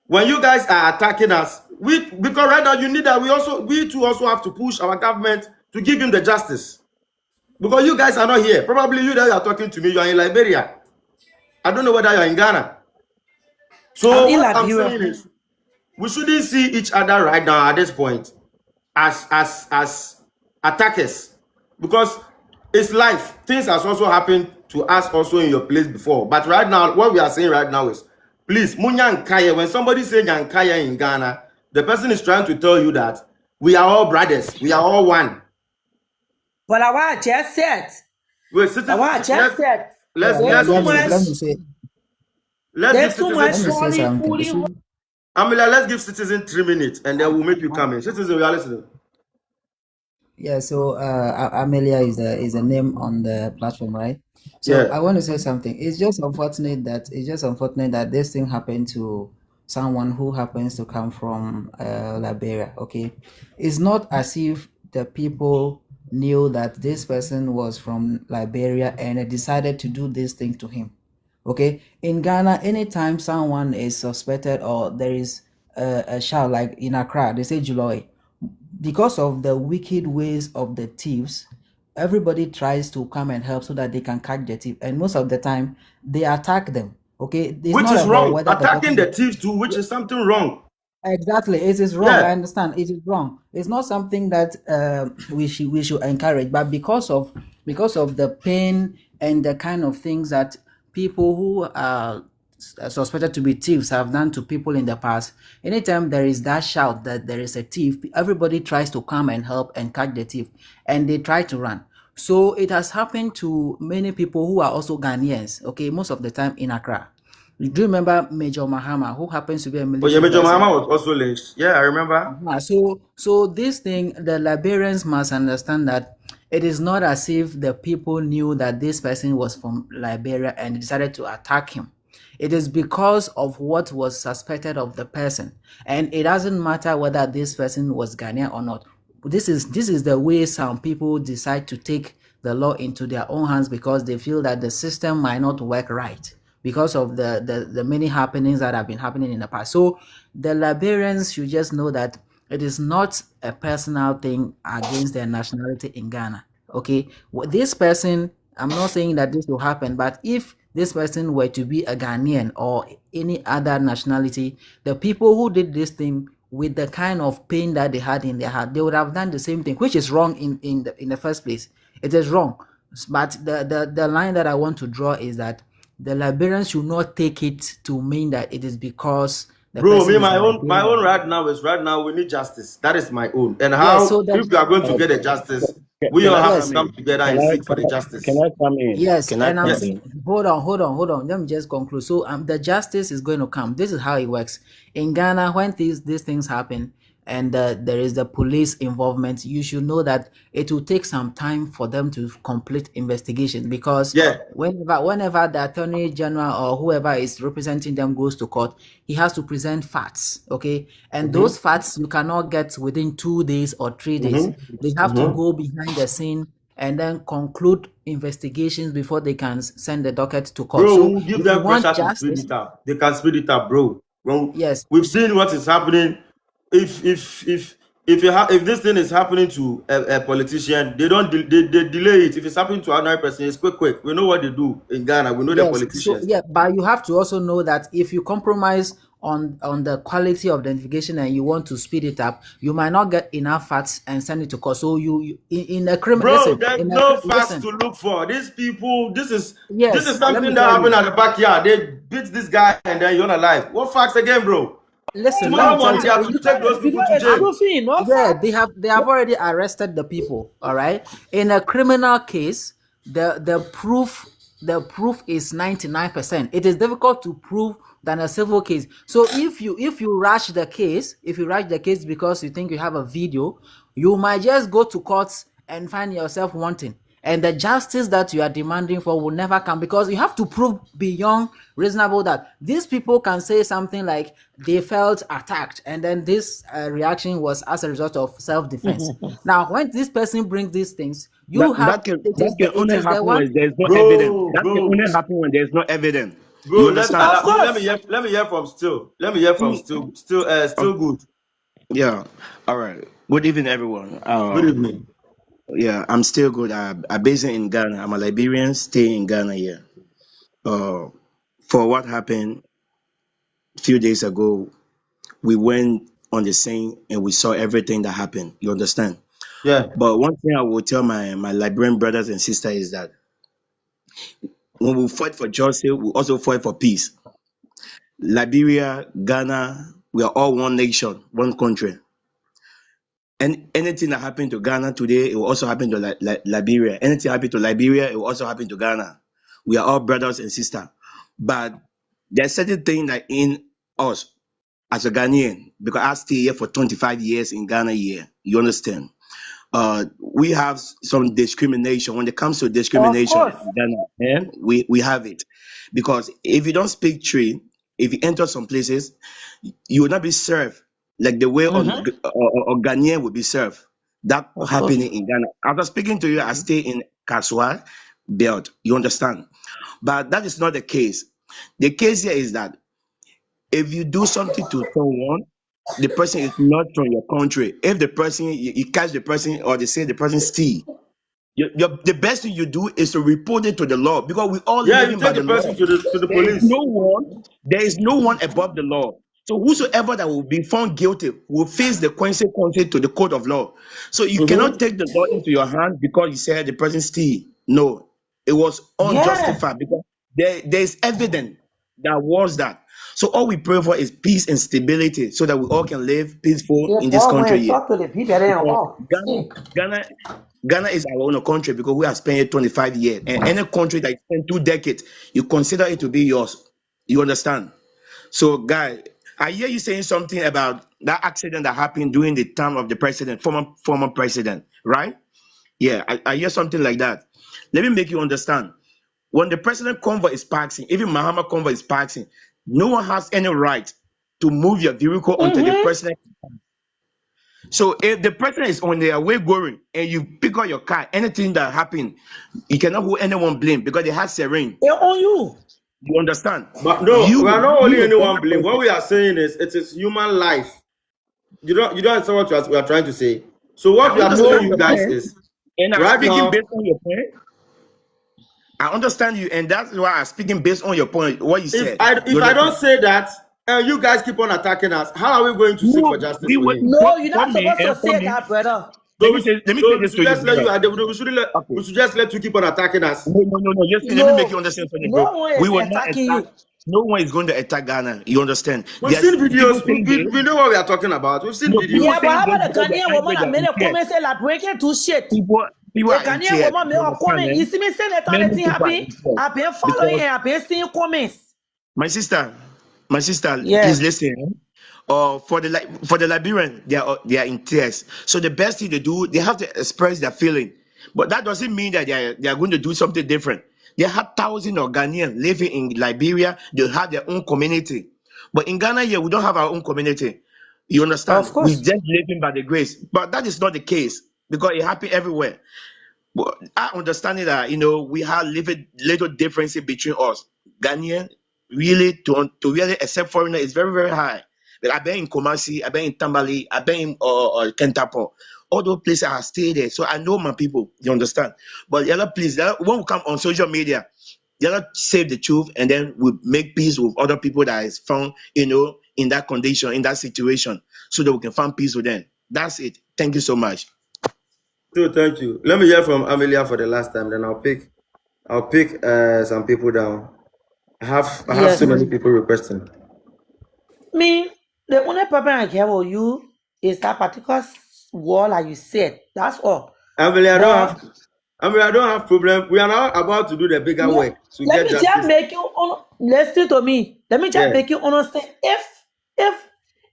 S1: when you guys are attacking us, because right now you need that we too also have to push our government to give him the justice. Because you guys are not here. Probably you that you are talking to me, you are in Liberia. I don't know whether you are in Ghana.
S2: I'm
S1: So
S2: in
S1: what I'm
S2: Liberia.
S1: saying is we shouldn't see each other right now at this point as attackers, because it's life. Things has also happened to us also in your place before. But right now, what we are saying right now is, please, Munyankaya, when somebody say Nyankaya in Ghana, the person is trying to tell you that we are all brothers, we are all one.
S2: But I just said,
S1: Wait,
S2: I just said,
S3: Yeah,
S2: there's too
S3: let
S2: much,
S3: me say
S1: let's give
S2: there's too much
S3: let
S1: citizen
S3: me say
S2: sorry,
S3: something. You
S2: pulling.
S3: see,
S1: Amila, let's give citizen 3 minutes and then we'll make you come in. Citizen, we are listening.
S3: yeah. So Amelia is the name on the platform, right? So
S1: Yeah.
S3: I want to say something. It's just unfortunate that this thing happened to someone who happens to come from Liberia. Okay, it's not as if the people knew that this person was from Liberia and they decided to do this thing to him. Okay, in Ghana, anytime someone is suspected or there is a shout like in Accra, they say July, because of the wicked ways of the thieves, everybody tries to come and help so that they can catch the thief, and most of the time they attack them. Okay, it's
S1: Which
S3: not
S1: is
S3: about
S1: wrong.
S3: whether the
S1: Attacking the
S3: person.
S1: thief too, which is something wrong.
S3: Exactly, it is wrong. I
S1: Yeah.
S3: understand it is wrong. It's not something that we should encourage, but because of the pain and the kind of things that people who are suspected to be thieves have done to people in the past. Anytime there is that shout that there is a thief, everybody tries to come and help and catch the thief, and they try to run. So it has happened to many people who are also Ghanaians. Okay, most of the time in Accra. Do you remember Major Mahama, who happens to be a
S1: Oh yeah,
S3: military
S1: Major
S3: person?
S1: Mahama was also lynched. Yeah, I remember.
S3: So this thing, the Liberians must understand that it is not as if the people knew that this person was from Liberia and decided to attack him. It is because of what was suspected of the person, and it doesn't matter whether this person was Ghanaian or not. This is the way some people decide to take the law into their own hands because they feel that the system might not work right because of the many happenings that have been happening in the past. So the Liberians should just know that it is not a personal thing against their nationality in Ghana. Okay, this person, I'm not saying that this will happen, but if this person were to be a Ghanaian or any other nationality, the people who did this thing with the kind of pain that they had in their heart, they would have done the same thing, which is wrong in the first place. It is wrong. But the line that I want to draw is that the Liberians should not take it to mean that it is because the
S1: Bro, me
S3: person is
S1: my own
S3: Liberian.
S1: right now we need justice. That is my own. And
S3: Yes, so
S1: how
S3: that
S1: if we are going to
S4: Uh,
S1: get a justice, we
S4: can
S1: all
S4: I
S1: have
S4: come
S1: to
S3: yes,
S1: come
S4: in?
S1: together
S4: Can
S1: and
S4: I
S1: seek for the
S4: can
S1: justice.
S4: I come in?
S3: yes,
S4: Can I
S3: and
S4: come
S1: Yes.
S4: in?
S3: hold on. Let me just conclude. So the justice is going to come. This is how it works in Ghana. When these things happen, and there is the police involvement, you should know that it will take some time for them to complete investigation because
S1: Yeah.
S3: whenever the attorney general or whoever is representing them goes to court, he has to present facts. Okay, and those facts you cannot get within 2 days or 3 days. They have to go behind the scene and then conclude investigations before they can send the docket to court.
S1: Bro,
S3: So
S1: we'll give
S3: if you
S1: them
S3: want
S1: pressure to speed
S3: justice,
S1: it up. They can speed it up, bro. Bro,
S3: yes,
S1: we've seen what is happening. If this thing is happening to a politician, they don't they delay it. If it's happening to another person, it's quick. We know what they do in Ghana. We know the
S3: yes. So
S1: politicians.
S3: yeah, but you have to also know that if you compromise on the quality of the investigation and you want to speed it up, you might not get enough facts and send it to court. So you in a criminal
S1: Bro,
S3: listen,
S1: there's
S3: in a
S1: no facts
S3: listen,
S1: to look for. These people, this is
S3: yes, let
S1: something
S3: me
S1: that
S3: tell
S1: happened
S3: you.
S1: at the backyard. They beat this guy and then you're alive. What facts again, bro?
S3: Listen, let me
S1: Tomorrow
S3: tell
S1: morning they have
S3: you.
S1: to take those
S2: Did
S1: people
S2: not
S1: to jail.
S2: expose no
S3: Yeah,
S2: fact.
S3: they have already arrested the people. All right. In a criminal case, the proof is 99%. It is difficult to prove than a civil case. So if you rush the case, because you think you have a video, you might just go to courts and find yourself wanting. And the justice that you are demanding for will never come because you have to prove beyond reasonable that these people can say something like they felt attacked and then this reaction was as a result of self-defense. Now when this person brings these things, you have
S4: That can
S3: it
S4: only
S3: is the
S4: happen
S3: one.
S4: when there's no evidence.
S1: Bro,
S4: That can
S1: bro,
S4: only happen when there's no evidence. You
S1: bro.
S4: understand?
S2: Of
S1: Let
S2: course.
S1: me hear from Still. Let me hear from Still.
S4: Um,
S1: Still good.
S4: yeah. All right. Good evening, everyone.
S1: Good evening.
S4: Yeah, I'm still good. I'm based in Ghana. I'm a Liberian, staying in Ghana here. Uh, for what happened a few days ago, we went on the scene and we saw everything that happened. You understand?
S1: Yeah.
S4: But one thing I will tell my Liberian brothers and sisters is that when we fight for justice, we also fight for peace. Liberia, Ghana, we are all one nation, one country. And anything that happened to Ghana today, it will also happen to Liberia. Anything happened to Liberia, it will also happen to Ghana. We are all brothers and sisters. But there's certain thing that in us as a Ghanaian, because I stay here for 25 years in Ghana here. You understand? We have some discrimination when it comes to
S2: Of
S4: discrimination
S2: course.
S4: in Ghana. We have it because if you don't speak tree, if you enter some places, you will not be served like the way a Ghanaian would be served. That
S2: Of course.
S4: happening in Ghana. After speaking to you, I stay in Kaswa Belt. You understand? But that is not the case. The case here is that if you do something to someone, the person is not from your country. If the person you catch the person or they say the person steal, The best thing you do is to report it to the law, because we all
S1: Yeah, you
S4: living by
S1: take
S4: the
S1: the person
S4: law.
S1: to the
S4: There is
S1: police.
S4: no one, there is no one above the law. So whosoever that will be found guilty will face the consequences to the court of law. So you cannot take the law into your hand because you said the person steal. No, it was
S2: Yeah.
S4: unjustified, because there is evidence that was that. So all we pray for is peace and stability, so that we all can live peaceful
S2: Yeah,
S4: in this
S2: boy, when
S4: country
S2: I
S4: here.
S2: talk to the people, they don't
S4: Because
S2: oh,
S4: Ghana, Ghana, Ghana is our own country, because we have spent here 25 years. And any country that you spend 2 decades, you consider it to be yours. You understand? So, guy, I hear you saying something about that accident that happened during the time of the president, former president, right? Yeah, I hear something like that. Let me make you understand. When the president convoy is passing, even Mahama convoy is passing, no one has any right to move your vehicle until the
S2: Mm-hmm.
S4: president. So if the president is on their way going and you pick up your car, anything that happened, you cannot hold anyone blame, because they have serene.
S2: They're on you.
S4: You understand?
S1: But no, we are not holding
S4: You
S1: anyone
S4: former
S1: blame. What
S4: president.
S1: we are saying is it is human life. You don't understand what we are trying to say. So what
S4: I
S1: we are telling
S4: understand
S2: No.
S1: you
S4: your
S1: guys
S4: point,
S1: is
S4: and I'm
S1: right
S4: speaking
S1: now.
S4: based on your point. I understand you, and that's why I'm speaking based on your point, what you
S1: If
S4: said.
S1: I
S4: You
S1: if I don't
S4: understand?
S1: say that and you guys keep on attacking us, how are we going to seek for
S4: No,
S1: justice
S4: we
S1: for
S4: will
S1: him?
S2: No, you're
S4: for
S2: not
S4: me
S2: supposed
S4: and
S2: to
S4: for
S2: say
S4: me.
S2: that, brother.
S4: Let me say
S1: So we
S4: this
S1: should
S4: to you,
S1: just let you.
S4: brother.
S1: We
S4: Okay.
S1: should just let you keep on attacking us.
S4: No. Listen, let me make you
S2: No.
S4: understand something, bro.
S2: No one
S4: We
S2: is
S4: will not
S2: attacking
S4: attack.
S2: you.
S4: No one is going to attack Ghana. You understand?
S1: We've
S4: There's
S1: seen
S4: people
S1: videos.
S4: saying this.
S1: We know what we are talking about. We've seen
S4: No, people
S2: Yeah,
S1: videos.
S2: but
S4: saying
S2: how
S4: this
S2: about the
S4: because they're
S2: Ghanaian woman
S4: angry,
S2: that
S4: they're
S2: made a
S4: impaired.
S2: comment say like breaking to shit?
S4: People
S2: A
S4: are
S2: Ghanaian
S4: impaired.
S2: woman made
S4: You
S2: a
S4: understand,
S2: comment. You
S4: man?
S2: see me saying that
S4: Many
S2: anything
S4: people are
S2: happen?
S4: impaired.
S2: I've been following
S4: Because
S2: and I've been seeing comments.
S4: my sister,
S2: Yeah.
S4: please listen. For the Liberian, they are in tears. So the best thing they do, they have to express their feeling. But that doesn't mean that they are going to do something different. They have thousands of Ghanaians living in Liberia. They have their own community. But in Ghana here, we don't have our own community. You
S2: Of
S4: understand? We
S2: course.
S4: just living by the grace. But that is not the case, because it happens everywhere. But I understand that we have little differences between us. Ghanaian really to really accept foreigner is very very high. But I've been in Kumasi, I've been in Tamale, I've been in Kentapo. All those places I have stayed there, so I know my people. You understand? But the other place, when we come on social media, the other say the truth, and then we make peace with other people that is found, in that condition, in that situation, so that we can find peace with them. That's it. Thank you so much.
S1: So thank you. Let me hear from Amelia for the last time. Then I'll pick some people down. I have so
S2: Yes.
S1: many people requesting.
S2: Me, the only problem I have with you is that particular wall like you said. That's all.
S1: Amelia,
S2: But
S1: I don't have problem. We are now about to do the bigger
S2: let,
S1: work to
S2: let
S1: get
S2: me just
S1: justice.
S2: make you listen to me. Let me just
S1: Yeah,
S2: make you understand. If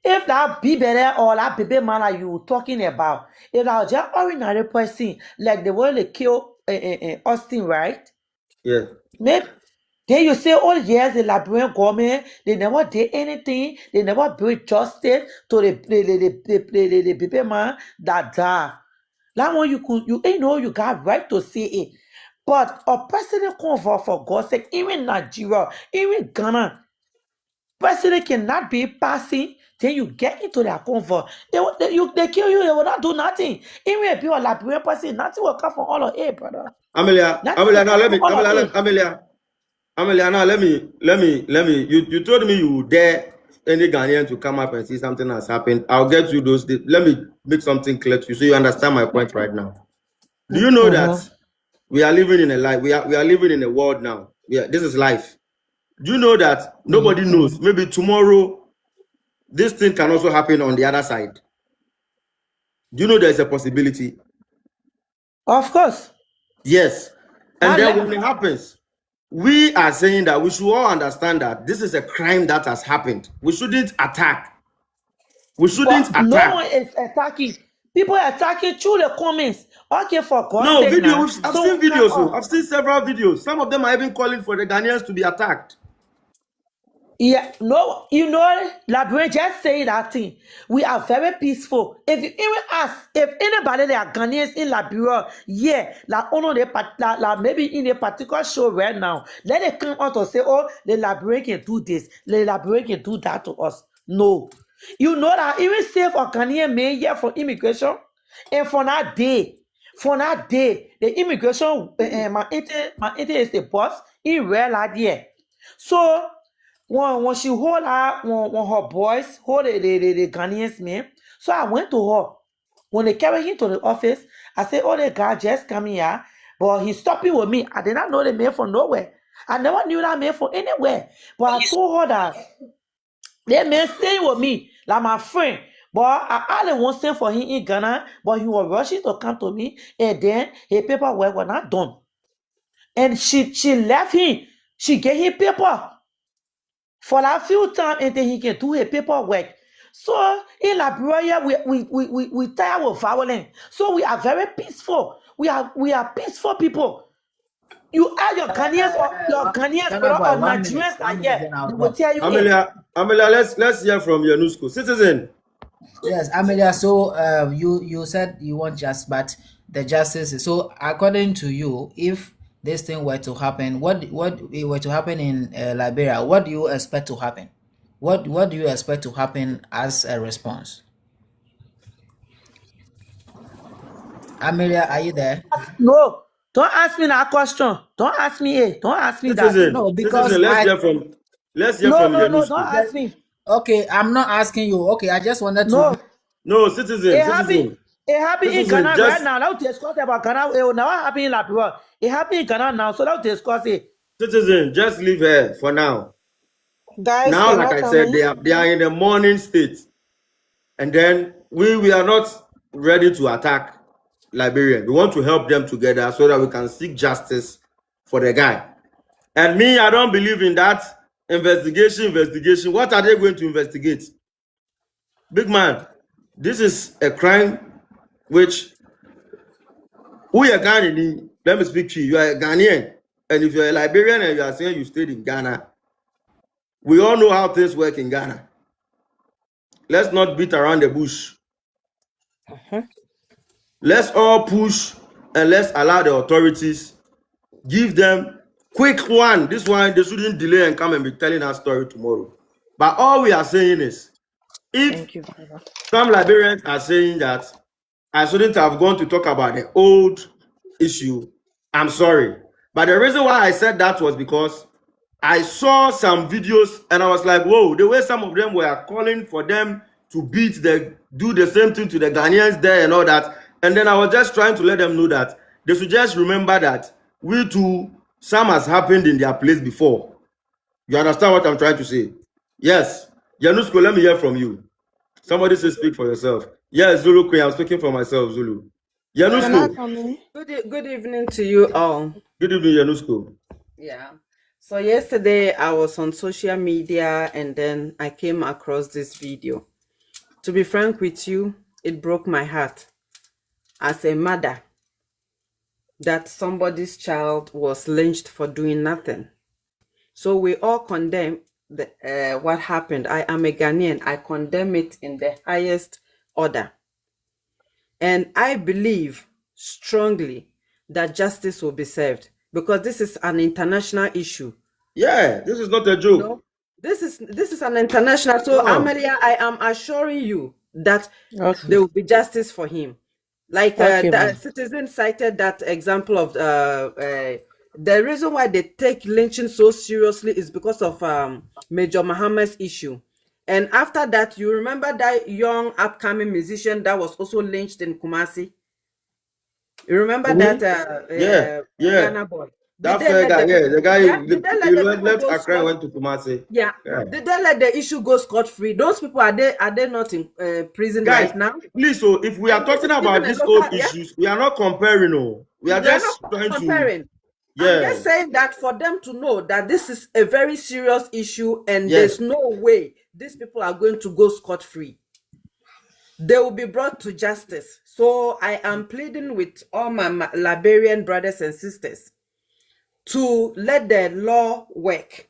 S2: if that better or that baby man that you talking about, if that was just ordinary person like the one they kill Austin, right?
S1: yeah.
S2: Maybe then you say, oh yes, the Liberian government, they never did anything, they never bring justice to the baby man that died. That one you got right to say it. But a president convert for God's sake, even Nigeria, even Ghana, president cannot be passing. Then you get into their convert. They kill you, they will not do nothing. Even if you are Liberian person, nothing will come from all of it, brother. Nothing will
S1: Now
S2: come
S1: let
S2: from
S1: me,
S2: all of it.
S1: Amelia, now let me. You told me you would dare any Ghanaian to come up and see something has happened. I'll get you those. Let me make something clear to you so you understand my point right now. Do you know
S2: Mhm.
S1: that we are living in a life? We are living in a world now. This is life. Do you know that nobody knows? Maybe tomorrow this thing can also happen on the other side. Do you know there's a possibility?
S2: Of course.
S1: Yes. And
S2: Now
S1: then
S2: let
S1: when it happens, we are saying that we should all understand that this is a crime that has happened. We shouldn't attack. We shouldn't
S2: but no
S1: attack.
S2: one is attacking. People are attacking through the comments. Okay, for God's
S1: No,
S2: sake now.
S1: I've
S2: So
S1: seen
S2: come
S1: videos. So
S2: on.
S1: I've seen several videos. Some of them are even calling for the Ghanaians to be attacked.
S2: Yeah, no, Labrador just say that thing. We are very peaceful. If you even ask, if anybody they are Ghanaians in Liberia, yeah, like on like maybe in a particular show right now, let it come out and say, oh, the Liberian can do this, the Liberian can do that to us. No. You know that even say for Ghanaian men here for immigration, and for that day, For that day, the immigration, my auntie is the boss. He realized there. So when she hold her, when her boys hold the Ghanaians man. So I went to her. When they carry him to the office, I said, "Oh, the guy just come here, but he's stopping with me. I did not know the man from nowhere. I never knew that man from anywhere. But I told her that that man staying with me like my friend. But I only want send for him in Ghana, but he was rushing to come to me, and then his paperwork was not done. And she left him. She gave him paper for that few time until he can do his paperwork. So in Liberia, we tired of violence. So we are very peaceful. We are peaceful people. You ask your Ghanaians
S3: Ghana
S2: brother,
S3: boy,
S2: or
S3: 1 minute,
S2: Nigerians
S3: 1
S2: are
S3: minute,
S2: here.
S3: then I'll
S2: They will
S3: go.
S2: tell you,
S1: Amelia, let's hear from Yanusco. Citizen.
S3: Yes, Amelia. So you said you want just, but the justice. So according to you, if this thing were to happen, what it were to happen in Liberia, what do you expect to happen? What do you expect to happen as a response? Amelia, are you there?
S2: no, don't ask me that question. Don't ask me it. Don't ask me that.
S1: Citizen.
S3: No, because
S1: Citizen, let's hear
S2: No,
S1: from
S2: no, no, don't
S1: Yanusco.
S2: ask me.
S3: okay, I'm not asking you. Okay, I just wanted to.
S2: No,
S1: No, citizen.
S2: it happened in
S1: Citizen,
S2: Ghana right
S1: just
S2: now. Let's discuss about Ghana. It will never happen in Liberia. It happened in Ghana now, so let's discuss it.
S1: citizen, just leave her for now.
S2: Guys,
S1: Now,
S2: can
S1: like
S2: I
S1: I
S2: come
S1: said,
S2: in?
S1: they are in the morning state. And then we are not ready to attack Liberian. We want to help them together so that we can seek justice for the guy. And me, I don't believe in that investigation. What are they going to investigate? Big man, this is a crime which we are Ghanaian. Let me speak to you. You are a Ghanaian. And if you're a Liberian and you are saying you stayed in Ghana, we all know how things work in Ghana. Let's not beat around the bush. Let's all push and let's allow the authorities, give them quick one. This one, they shouldn't delay and come and be telling our story tomorrow. But all we are saying is, if some Liberians are saying that I shouldn't have gone to talk about the old issue, I'm sorry. But the reason why I said that was because I saw some videos and I was like, whoa, the way some of them were calling for them to do the same thing to the Ghanaians there and all that. And then I was just trying to let them know that they should just remember that we too, some has happened in their place before. You understand what I'm trying to say? Yes. Yanusco, let me hear from you. Somebody say speak for yourself. Yes, Zulu Queen, I'm speaking for myself, Zulu.
S5: Can I
S1: Yanusco.
S5: come in? Good evening to you all.
S1: Good evening, Yanusco.
S5: Yeah. So yesterday I was on social media and then I came across this video. To be frank with you, it broke my heart as a mother that somebody's child was lynched for doing nothing. So we all condemn what happened. I am a Ghanaian. I condemn it in the highest order. And I believe strongly that justice will be served because this is an international issue.
S1: Yeah, this is not a joke.
S5: No, this is an international. So Amelia, I am assuring you that there will be justice for him. Like the citizen cited that example of the reason why they take lynching so seriously is because of Major Muhammad's issue. And after that, you remember that young upcoming musician that was also lynched in Kumasi? You remember that Ghana boy?
S1: That fair guy, the guy he left Accra and went to Kumasi.
S5: Yeah. Did they let the issue go scot-free? Those people, are they not in prison right now?
S1: Please, so if we are talking about these old issues, we are not comparing, no. We are just trying
S5: comparing.
S1: Yeah.
S5: I'm just saying that for them to know that this is a very serious issue and there's no way these people are going to go scot-free. They will be brought to justice. So I am pleading with all my Liberian brothers and sisters to let the law work.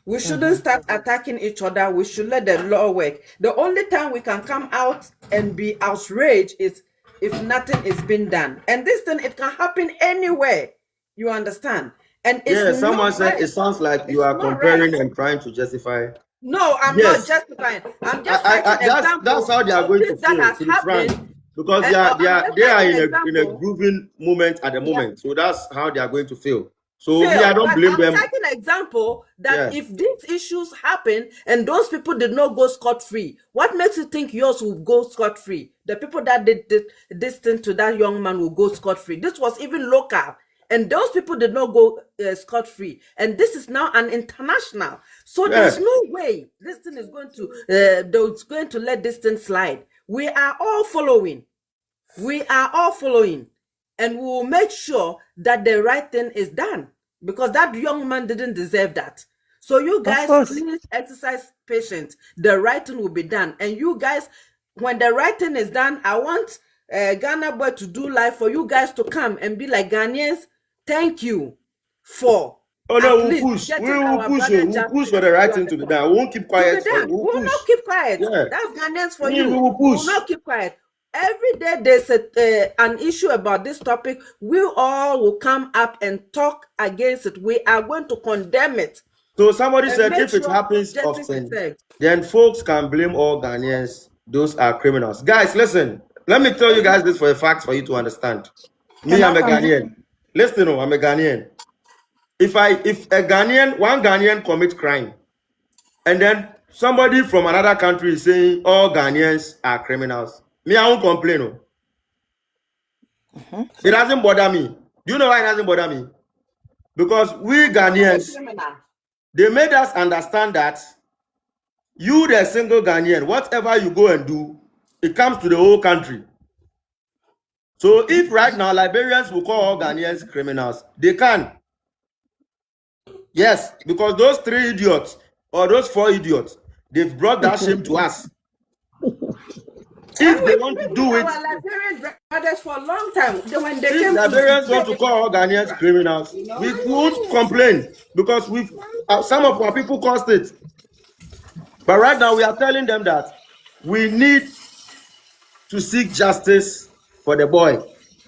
S5: We shouldn't start attacking each other. We should let the law work. The only time we can come out and be outraged is if nothing is being done. And this thing, it can happen anywhere. You understand? And it's
S1: someone said it sounds like you are comparing and trying to justify.
S5: No, I'm not justifying. I'm just citing examples.
S1: That's how they are going to feel.
S5: That has happened
S1: Because
S5: Let's
S1: they
S5: take
S1: are
S5: an
S1: in a
S5: example.
S1: grooving moment at the
S5: Yeah.
S1: moment. So that's how they are going to feel. So me, I
S5: Fail.
S1: don't
S5: But
S1: blame
S5: I'm
S1: them.
S5: taking an example that
S1: Yeah.
S5: if these issues happen and those people did not go scot-free, what makes you think yours will go scot-free? The people that did this thing to that young man will go scot-free. This was even local. And those people did not go scot-free. And this is now an international. So there's
S1: Yeah.
S5: no way this thing is going to, they're going to let this thing slide. We are all following. We are all following. And we will make sure that the right thing is done. Because that young man didn't deserve that. So you guys,
S2: course.
S5: please exercise patience. The right thing will be done. And you guys, when the right thing is done, I want Ghana Boy to do live for you guys to come and be like, Ghanaians, thank you for
S1: Oh no,
S5: at
S1: we'll
S5: least
S1: push.
S5: getting
S1: We'll
S5: our
S1: push.
S5: brother
S1: We'll push
S5: justice.
S1: for the right
S5: You
S1: thing to be
S5: understand?
S1: done. We won't keep
S5: To be
S1: quiet.
S5: done. We
S1: We'll
S5: will
S1: push.
S5: not keep quiet.
S1: Yeah.
S5: That's Ghanaians for
S1: We
S5: you.
S1: will
S5: We will
S1: push.
S5: not keep quiet. Every day there's an issue about this topic, we all will come up and talk against it. We are going to condemn it.
S1: So somebody
S5: And
S1: said
S5: make
S1: if it
S5: sure
S1: happens
S5: justice is
S1: often,
S5: served.
S1: then folks can blame all Ghanaians. Those are criminals. Guys, listen. Let me tell you guys this for a fact for you to understand. Me, I'm a Ghanaian. Listen, I'm a Ghanaian. If one Ghanaian commit crime, and then somebody from another country is saying all Ghanaians are criminals, me, I won't complain. It doesn't bother me. Do you know why it doesn't bother me? Because we Ghanaians, they made us understand that you, the single Ghanaian, whatever you go and do, it comes to the whole country. So if right now Liberians will call all Ghanaians criminals, they can. Yes, because those 3 idiots or those 4 idiots, they've brought that shame to us. If they want to do it,
S5: our Liberian brothers for a long time. When they
S1: if
S5: came
S1: Liberians want to call all Ghanaians criminals, we won't complain because some of our people caused it. But right now we are telling them that we need to seek justice for the boy.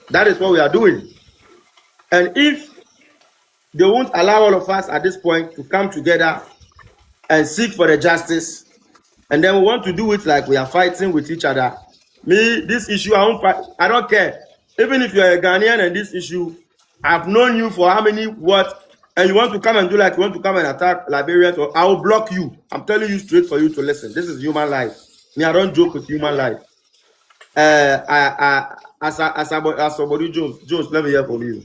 S1: That is what we are doing. And if they won't allow all of us at this point to come together and seek for the justice, and then we want to do it like we are fighting with each other. Me, this issue, I don't care. Even if you're a Ghanaian and this issue, I've known you for how many what, and you want to come and do like you want to come and attack Liberians, or I will block you. I'm telling you straight for you to listen. This is human life. Me, I don't joke with human life. As somebody Jones, let me hear from you.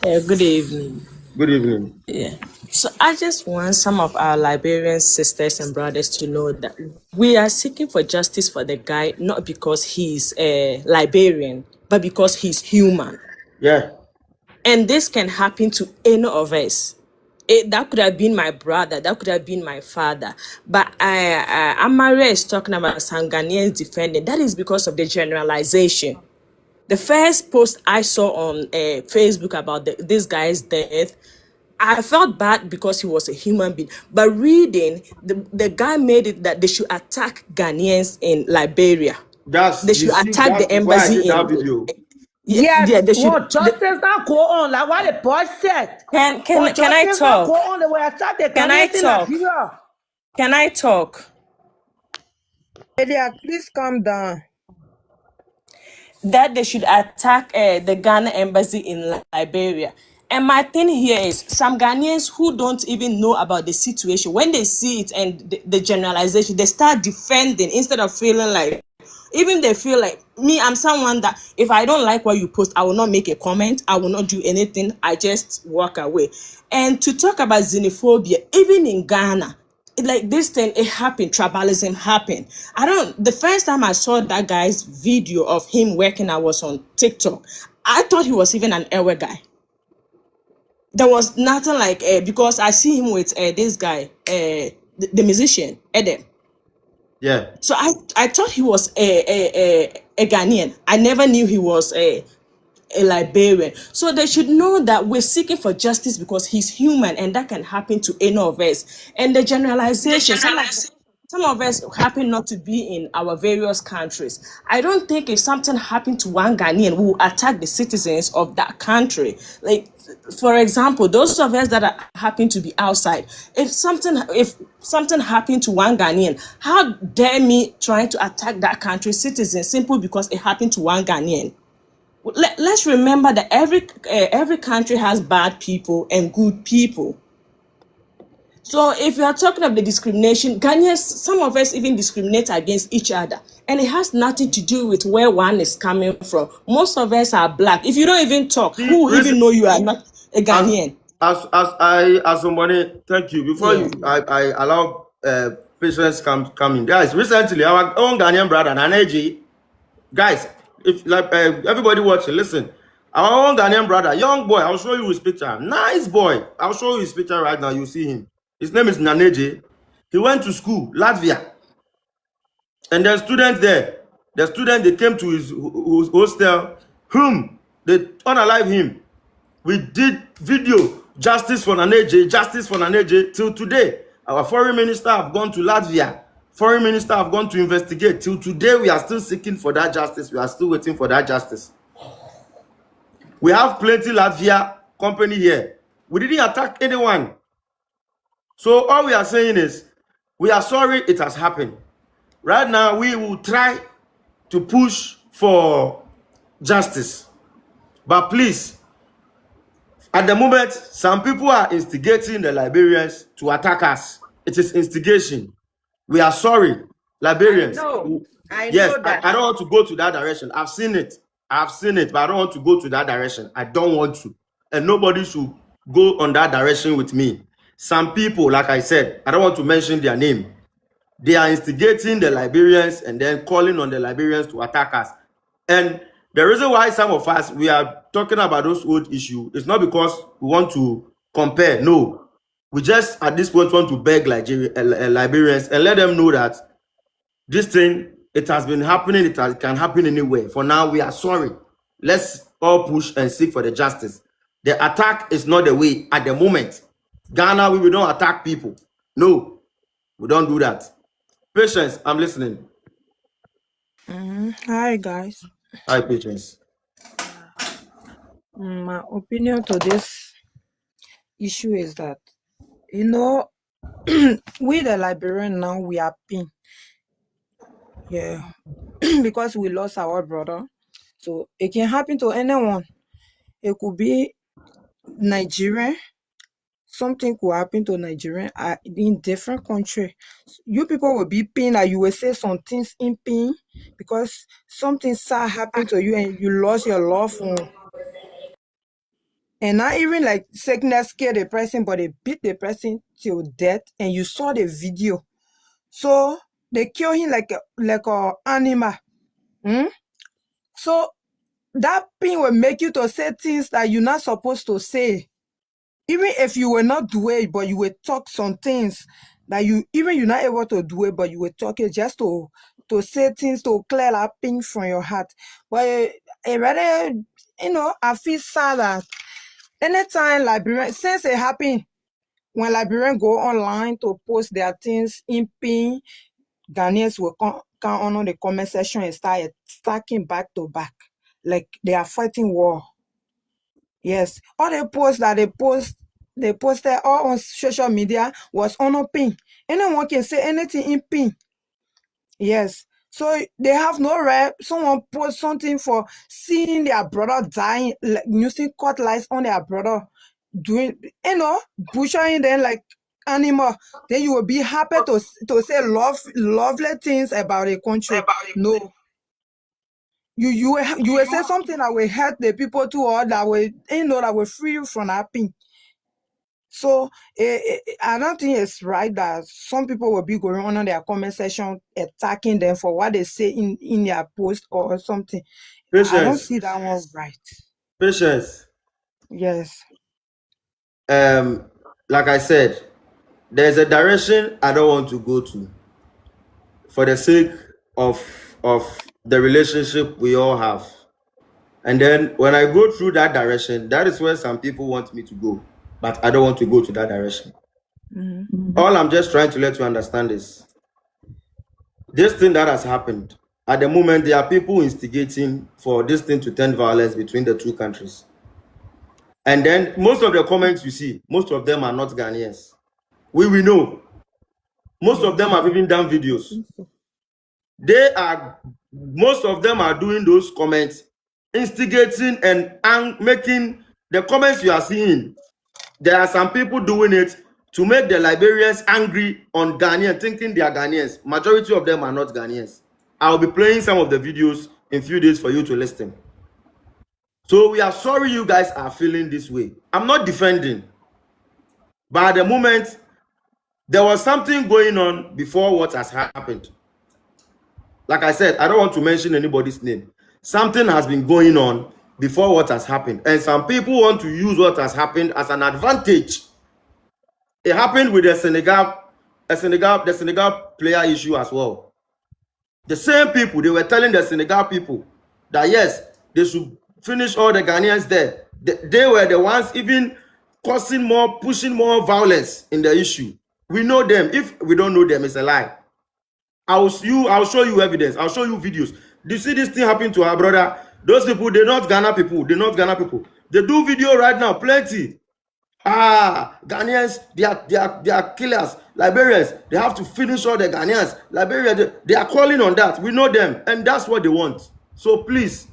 S6: Good evening.
S1: Good evening.
S6: Yeah. So I just want some of our Liberian sisters and brothers to know that we are seeking for justice for the guy, not because he's a Liberian, but because he's human.
S1: Yeah.
S6: And this can happen to any of us. That could have been my brother, that could have been my father. But Amaria is talking about some Ghanaians defending. That is because of the generalization. The first post I saw on Facebook about this guy's death, I felt bad because he was a human being. But reading, the guy made it that they should attack Ghanaians in Liberia. They should attack the
S1: why I
S6: embassy
S1: did that
S6: in.
S1: video.
S6: Yeah, they should.
S2: Well, justice not go on. Like what the boy said.
S6: Can I
S2: Justice not go
S6: talk?
S2: on. They will attack the
S6: Can I
S2: Ghanaians in
S6: talk?
S2: Liberia.
S6: Can I talk?
S7: Elia, please calm down.
S6: That they should attack the Ghana embassy in Liberia. And my thing here is some Ghanaians who don't even know about the situation, when they see it and the generalization, they start defending instead of feeling like, even they feel like, me, I'm someone that if I don't like what you post, I will not make a comment. I will not do anything. I just walk away. And to talk about xenophobia, even in Ghana, like this thing, it happened. Tribalism happened. The first time I saw that guy's video of him working, I was on TikTok. I thought he was even an Ewe guy. There was nothing like, because I see him with this guy, the musician, Edem.
S1: Yeah.
S6: So I thought he was a Ghanaian. I never knew he was a Liberian. So they should know that we're seeking for justice because he's human and that can happen to any of us. And the generalization, some of us happen not to be in our various countries. I don't think if something happened to one Ghanaian, we will attack the citizens of that country. Like, for example, those of us that happen to be outside, if something happened to one Ghanaian, how dare me trying to attack that country's citizens simply because it happened to one Ghanaian? Let's remember that every country has bad people and good people. So if you are talking about the discrimination, Ghanaians, some of us even discriminate against each other. And it has nothing to do with where one is coming from. Most of us are black. If you don't even talk, who will even know you are not a Ghanaian?
S1: As somebody, thank you. Before I allow patients come in. Guys, recently our own Ghanaian brother, Naneji, guys, if like everybody watching, listen. Our own Ghanaian brother, young boy, I'll show you his picture. Nice boy. I'll show you his picture right now. You see him. His name is Naneji. He went to school, Latvia. And there's students there. The student, they came to his hostel. They unalive him. We did video, justice for Naneji, till today. Our foreign minister have gone to Latvia. Foreign minister have gone to investigate. Till today, we are still seeking for that justice. We are still waiting for that justice. We have plenty Latvia company here. We didn't attack anyone. So all we are saying is, we are sorry it has happened. Right now, we will try to push for justice. But please, at the moment, some people are instigating the Liberians to attack us. It is instigation. We are sorry, Liberians.
S5: I
S1: Yes,
S5: know that.
S1: I don't want to go to that direction. I've seen it, but I don't want to go to that direction. I don't want to. And nobody should go on that direction with me. Some people, like I said, I don't want to mention their name. They are instigating the Liberians and then calling on the Liberians to attack us. And the reason why some of us, we are talking about those old issues, is not because we want to compare. No. We just, at this point, want to beg Liberians and let them know that this thing, it has been happening. It can happen anywhere. For now, we are sorry. Let's all push and seek for the justice. The attack is not the way at the moment. Ghana, we don't attack people. No, we don't do that. Patience, I'm listening.
S7: Hi guys.
S1: Hi, Patience.
S7: My opinion to this issue is that, you know, we the Liberian now, we are pain. Yeah. Because we lost our brother. So it can happen to anyone. It could be Nigerian. Something could happen to Nigerian in different country. You people will be pain, that you will say some things in pain because something sad happened to you and you lost your loved one. And not even like sickness scare the person, but they beat the person till death, and you saw the video. So they kill him like a animal. So that pain will make you to say things that you're not supposed to say. Even if you will not do it, but you will talk some things that you're not able to do it, but you will talk it just to say things to clear that pain from your heart. But rather, I feel sad that anytime Liberian, since it happened, when Liberian go online to post their things in pain, Ghanaians will come on the comment section and start stacking back to back, like they are fighting war. Yes, all the posts that they posted all on social media was on pain. Anyone can say anything in pain. Yes. So they have no right. Someone post something for seeing their brother dying, like using cutlass on their brother, doing, butchering them like animal. Then you will be happy to say lovely things about a country. No. You will say something that will hurt the people too, or that will, that will free you from that pain. So I don't think it's right that some people will be going on their comment section attacking them for what they say in their post or something.
S1: Patience.
S7: I don't see that one right.
S1: Patience.
S7: Yes.
S1: Like I said, there's a direction I don't want to go to for the sake of the relationship we all have. And then when I go through that direction, that is where some people want me to go, but I don't want to go to that direction. All I'm just trying to let you understand is this thing that has happened, at the moment, there are people instigating for this thing to turn violence between the two countries. And then most of the comments you see, most of them are not Ghanaians. We know. Most of them have even done videos. Most of them are doing those comments, instigating and making the comments you are seeing. There are some people doing it to make the Liberians angry on Ghanaians, thinking they are Ghanaians. Majority of them are not Ghanaians. I'll be playing some of the videos in a few days for you to listen. So we are sorry you guys are feeling this way. I'm not defending. But at the moment, there was something going on before what has happened. Like I said, I don't want to mention anybody's name. Something has been going on before what has happened. And some people want to use what has happened as an advantage. It happened with the Senegal player issue as well. The same people, they were telling the Senegal people that yes, they should finish all the Ghanaians there. They were the ones even pushing more violence in the issue. We know them. If we don't know them, it's a lie. I'll show you evidence. I'll show you videos. Do you see this thing happen to our brother? Those people, they're not Ghana people. They're not Ghana people. They do video right now, plenty. Ghanaians, they are killers. Liberians, they have to finish all the Ghanaians. Liberia, they are calling on that. We know them, and that's what they want. So please,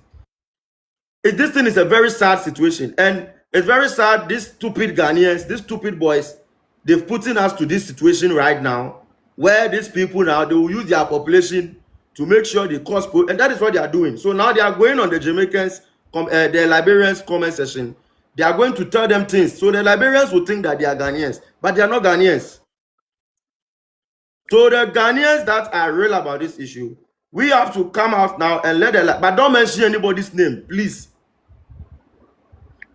S1: this thing is a very sad situation, and it's very sad. These stupid Ghanaians, these stupid boys, they've put us to this situation right now, where these people now, they will use their population to make sure they cause, and that is what they are doing. So now they are going on the Jamaicans, the Liberians comment section. They are going to tell them things. So the Liberians will think that they are Ghanaians, but they are not Ghanaians. So the Ghanaians that are real about this issue, we have to come out now and but don't mention anybody's name, please.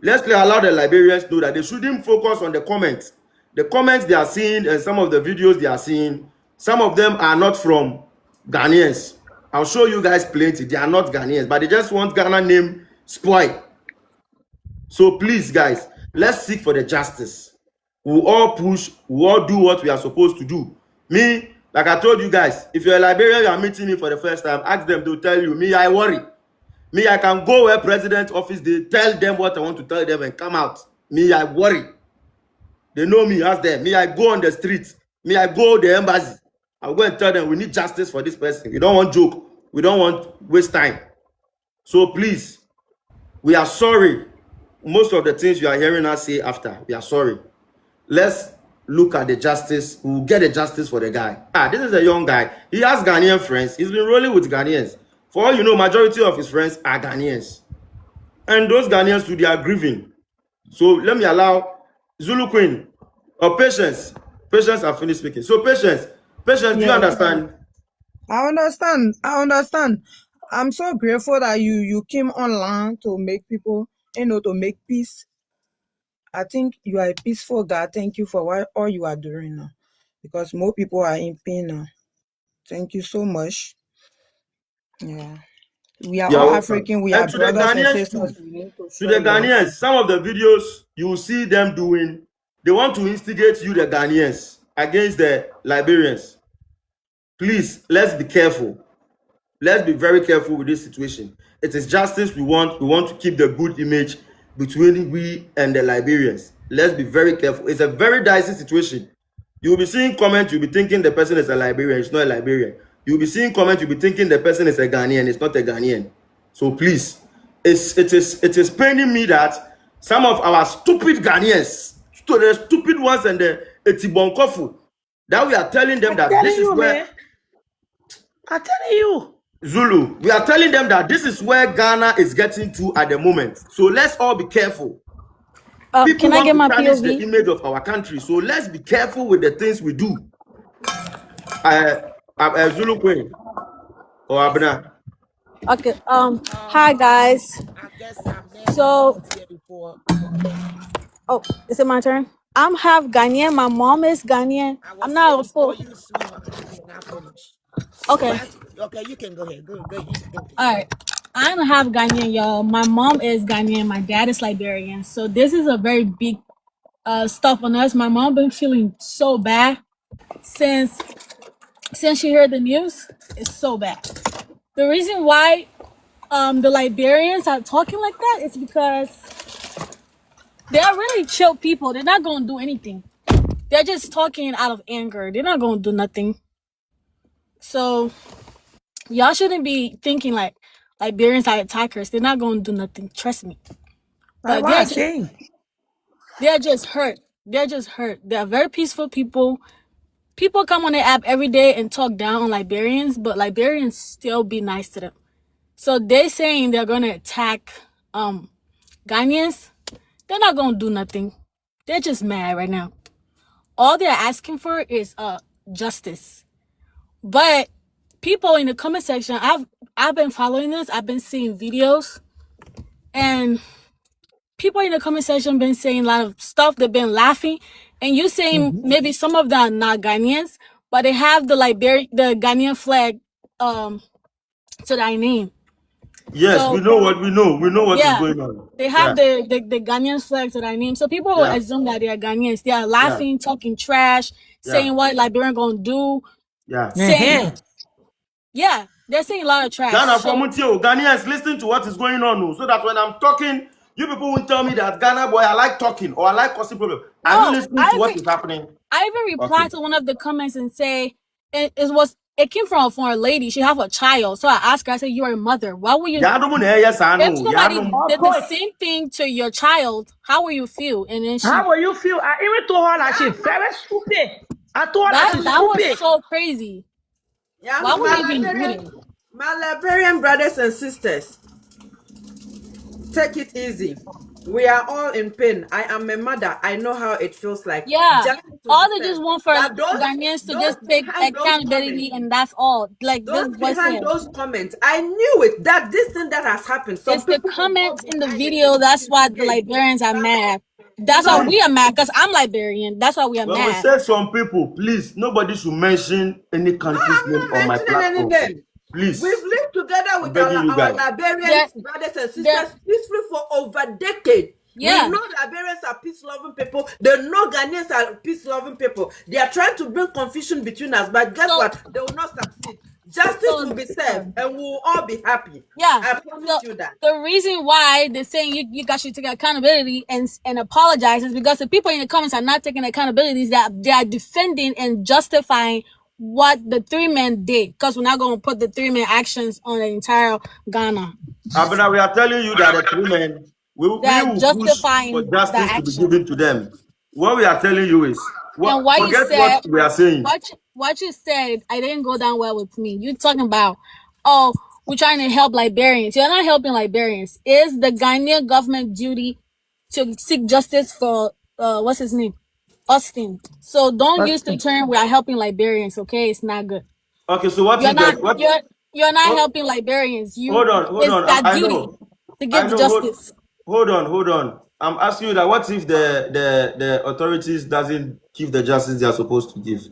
S1: Let's allow the Liberians know that they shouldn't focus on the comments. The comments they are seeing and some of the videos they are seeing, some of them are not from Ghanaians. I'll show you guys plenty. They are not Ghanaians, but they just want Ghana name spoiled. So please, guys, let's seek for the justice. We'll all push, we'll all do what we are supposed to do. Me, like I told you guys, if you're a Liberian, you are meeting me for the first time, ask them to tell you. Me, I worry. Me, I can go where president's office, they tell them what I want to tell them and come out. Me, I worry. They know me, ask them. Me, I go on the streets. Me, I go to the embassy. I'll go and tell them we need justice for this person. We don't want joke. We don't want waste time. So please, we are sorry. Most of the things you are hearing us say after, we are sorry. Let's look at the justice. We'll get the justice for the guy. This is a young guy. He has Ghanaian friends. He's been rolling with Ghanaians. For all you know, majority of his friends are Ghanaians. And those Ghanaians too, they are grieving. So let me allow Zulu Queen or Patience. Patience, I've finished speaking. So Patience, do you understand?
S7: I understand. I'm so grateful that you came online to make people, to make peace. I think you are a peaceful guy. Thank you for all you are doing now, because more people are in pain now. Thank you so much. Yeah, we are all African. We are brothers and sisters.
S1: To the Ghanaians, some of the videos you will see them doing, they want to instigate you, the Ghanaians, against the Liberians. Please, let's be careful. Let's be very careful with this situation. It is justice we want. We want to keep the good image between we and the Liberians. Let's be very careful. It's a very dicey situation. You'll be seeing comments, you'll be thinking the person is a Liberian. It's not a Liberian. You'll be seeing comments, you'll be thinking the person is a Ghanaian. It's not a Ghanaian. So please, it is paining me that some of our stupid Ghanaians, the stupid ones and the Etibonkofu, that we are telling them that this is where...
S2: I'm telling you.
S1: Zulu, we are telling them that this is where Ghana is getting to at the moment. So let's all be careful. People
S8: can I get my
S1: tarnish
S8: POV?
S1: the image of our country. So let's be careful with the things we do. Zulu Queen or Abna.
S8: Okay. Hi guys. So, is it my turn? I'm half Ghanaian. My mom is Ghanaian. I'm not a full. Okay.
S9: Okay, you can go ahead. Go.
S8: All right. I'm half Ghanaian, y'all. My mom is Ghanaian. My dad is Liberian. So this is a very big stuff on us. My mom been feeling so bad since since you heard the news, it's so bad. The reason why the Liberians are talking like that is because they are really chill people. They're not gonna do anything. They're just talking out of anger. They're not gonna do nothing. So y'all shouldn't be thinking like Liberians are attackers. They're not gonna do nothing. Trust me. But they're just hurt. They're just hurt. They're very peaceful people. People come on the app every day and talk down on Liberians, but Liberians still be nice to them. So they saying they're gonna attack Ghanaians. They're not gonna do nothing. They're just mad right now. All they're asking for is justice. But people in the comment section, I've been following this. I've been seeing videos, and people in the comment section been saying a lot of stuff. They've been laughing, and you saying maybe some of them are not Ghanaians, but they have the Ghanaian flag to their name.
S1: Yes,
S8: So,
S1: we know what we know. We know what is going on.
S8: They have the Ghanaian flag to their name. So people will assume that they are Ghanaians. They are laughing, talking trash, saying what Liberian gonna do. Saying, they're saying a lot of trash.
S1: Ghanaians, listen to what is going on, so that when I'm talking, you people won't tell me that Ghana boy, I like talking or I like causing problem. Are you listening to what is happening?
S8: I even replied to one of the comments and say it came from a foreign lady. She have a child. So I asked her, I said, you're a mother. Why would you if somebody did the same thing to your child, how will you feel? And then
S2: how will you feel? I even told her that she's very stupid. I told her that she's stupid.
S8: Was so crazy. Why would you even do it?
S5: My Liberian brothers and sisters, take it easy. We are all in pain. I am a mother. I know how it feels like.
S8: All they just want for Ghanaians to just take accountability, and that's all. Like
S5: those behind those comments, I knew it. That this thing that has happened.
S8: It's the comments in the video. That's why the Liberians are mad. That's why we are mad. Because I'm Liberian. That's why we are mad.
S1: We said some people, please. Nobody should mention any country's name on my platform. Please.
S5: We've lived together with our Liberian brothers and sisters peacefully for over decades. We know Liberians are peace-loving people. They know Ghanaians are peace-loving people. They are trying to bring confusion between us, but guess what? They will not succeed. Justice will be served, and we will all be happy. I promise you that.
S8: The reason why they're saying you guys should take accountability and apologize is because the people in the comments are not taking accountability. That they are defending and justifying what the 3 men did, because we're not going to put the 3 men actions on the entire Ghana.
S1: Abena, we are telling you that the 3 men we will justifying push for justice to be given to them. What we are telling you is what we are saying.
S8: What you said, I didn't go down well with me. You're talking about, we're trying to help Liberians. You're not helping Liberians. It's the Ghanaian government duty to seek justice for what's his name? Austin. So don't use the term we are helping Liberians, okay? It's not good.
S1: Okay, so you're
S8: not helping Liberians.
S1: Hold on.
S8: That duty to give justice.
S1: Hold on. I'm asking you that what if the authorities doesn't give the justice they are supposed to give?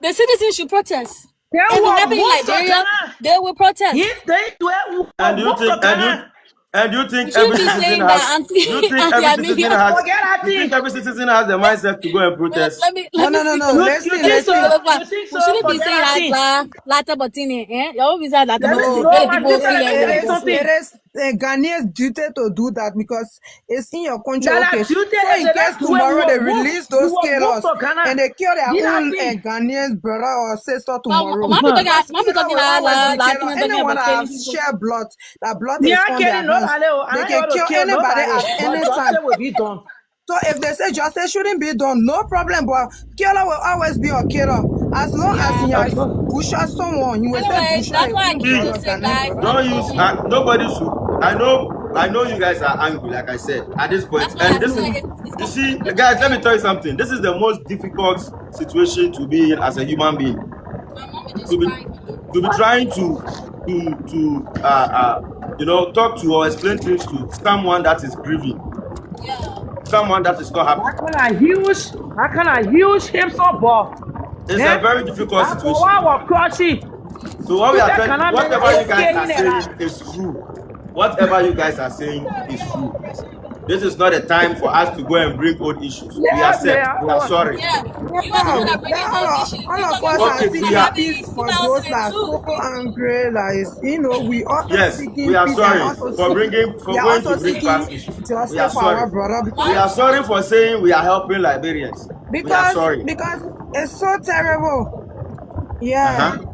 S8: The citizens should protest. If it happened in Liberia, they will protest.
S1: And you think every citizen has the mindset to go and protest?
S7: No. Listen.
S8: We shouldn't be saying
S7: it is Ghanaians' duty to do that because it's in your country. Okay, so in case tomorrow they release those killers and they kill their own Ghanaian brother or sister tomorrow. Anyone that share blood, that blood is on their hands. They can kill anybody at any time. So if they say justice shouldn't be done, no problem, but killer will always be a killer. As long as you butcher someone, you will say butcher.
S8: That's why I keep saying, guys.
S1: Don't use, nobody should. I know you guys are angry, like I said, at this point. And this is, you see, guys, let me tell you something. This is the most difficult situation to be in as a human being. To be trying to talk to or explain things to someone that is grieving. Someone that is not happy.
S2: How can I use him so bad?
S1: It's a very difficult situation. So what we are telling, whatever you guys are saying is true. Whatever you guys are saying is true. This is not a time for us to go and bring old issues. We accept. We are sorry.
S8: Yeah, you are the one that bringing all issues.
S7: All of
S8: Because
S7: us are
S1: Okay, we
S7: seeking
S1: are.
S7: peace for those that are so
S8: 2002.
S7: angry. That is, we all
S1: Yes, we
S7: seeking
S1: are
S7: peace and
S1: sorry
S7: also
S1: for
S7: seeking. We are
S1: going to
S7: also
S1: bring
S7: seeking
S1: past issues. We are
S7: justice for our
S1: sorry.
S7: brother
S1: We are sorry for saying we are helping Liberians. We are
S7: because
S1: sorry.
S7: it's so terrible. Yeah,
S1: Uh-huh.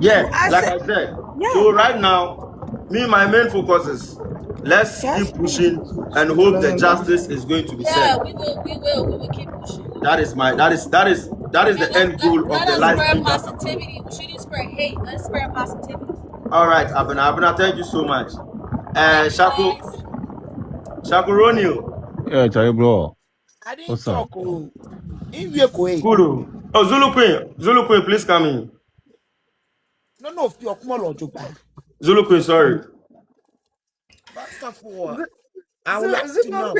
S1: Yeah,
S7: I
S1: like
S7: said,
S1: I said.
S7: yeah,
S1: So right now, my main focus is let's
S7: yes.
S1: keep pushing and hope the justice is going to be
S8: Yeah,
S1: served.
S8: we will keep pushing.
S1: That is the end goal of
S8: Let
S1: the
S8: us
S1: live
S8: spread
S1: stream that I'm doing.
S8: positivity. We shouldn't spread hate. Let's spread positivity.
S1: All right, Abena, thank you so much.
S8: Thank you
S1: Shako
S8: guys.
S1: Ronio.
S10: Yeah, tell you, bro.
S9: I didn't
S10: What's up?
S9: talk. Oh, in your way.
S1: Kudu. Oh, Zulu Queen, please come in.
S9: No, if you're small Juba.
S1: Zulu Queen, sorry.
S9: First of all, I would like to know.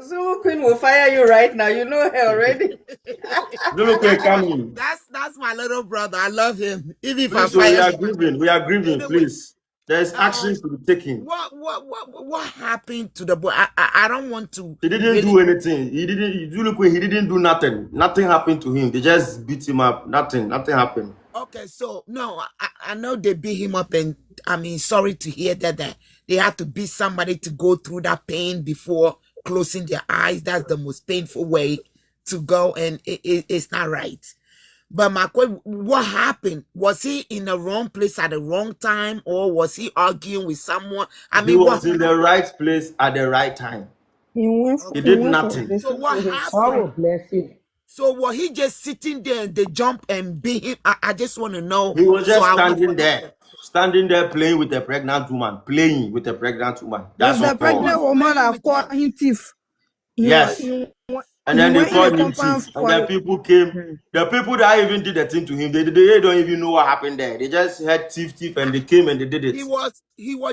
S5: Zulu Queen will fire you right now. You know her already.
S1: Zulu Queen, come in.
S9: That's my little brother. I love him. Even if I
S1: Please, so we
S9: fire
S1: are
S9: him.
S1: grieving. We are grieving,
S9: Anyway,
S1: please. There's actions to be taken.
S9: What happened to the boy? I don't want to.
S1: He didn't do anything. He didn't do nothing. Nothing happened to him. They just beat him up. Nothing happened.
S9: Okay, so no, I know they beat him up, and I mean, sorry to hear that they had to beat somebody to go through that pain before closing their eyes. That's the most painful way to go, and it's not right. But my question, what happened? Was he in the wrong place at the wrong time, or was he arguing with someone? I mean,
S1: He was in the right place at the right time. He did nothing.
S9: So what
S2: God
S9: happened?
S2: will bless you.
S9: So was he just sitting there and they jump and beat him? I just want to know.
S1: He was just
S9: So
S1: standing there playing with a pregnant woman. That's
S7: It's the
S1: all.
S7: pregnant woman that called him thief.
S1: Yes. And then they called him thief. And then people came.
S7: Hmm.
S1: The people that even did the thing to him, they don't even know what happened there. They just heard thief, and they came and they did it.
S9: he was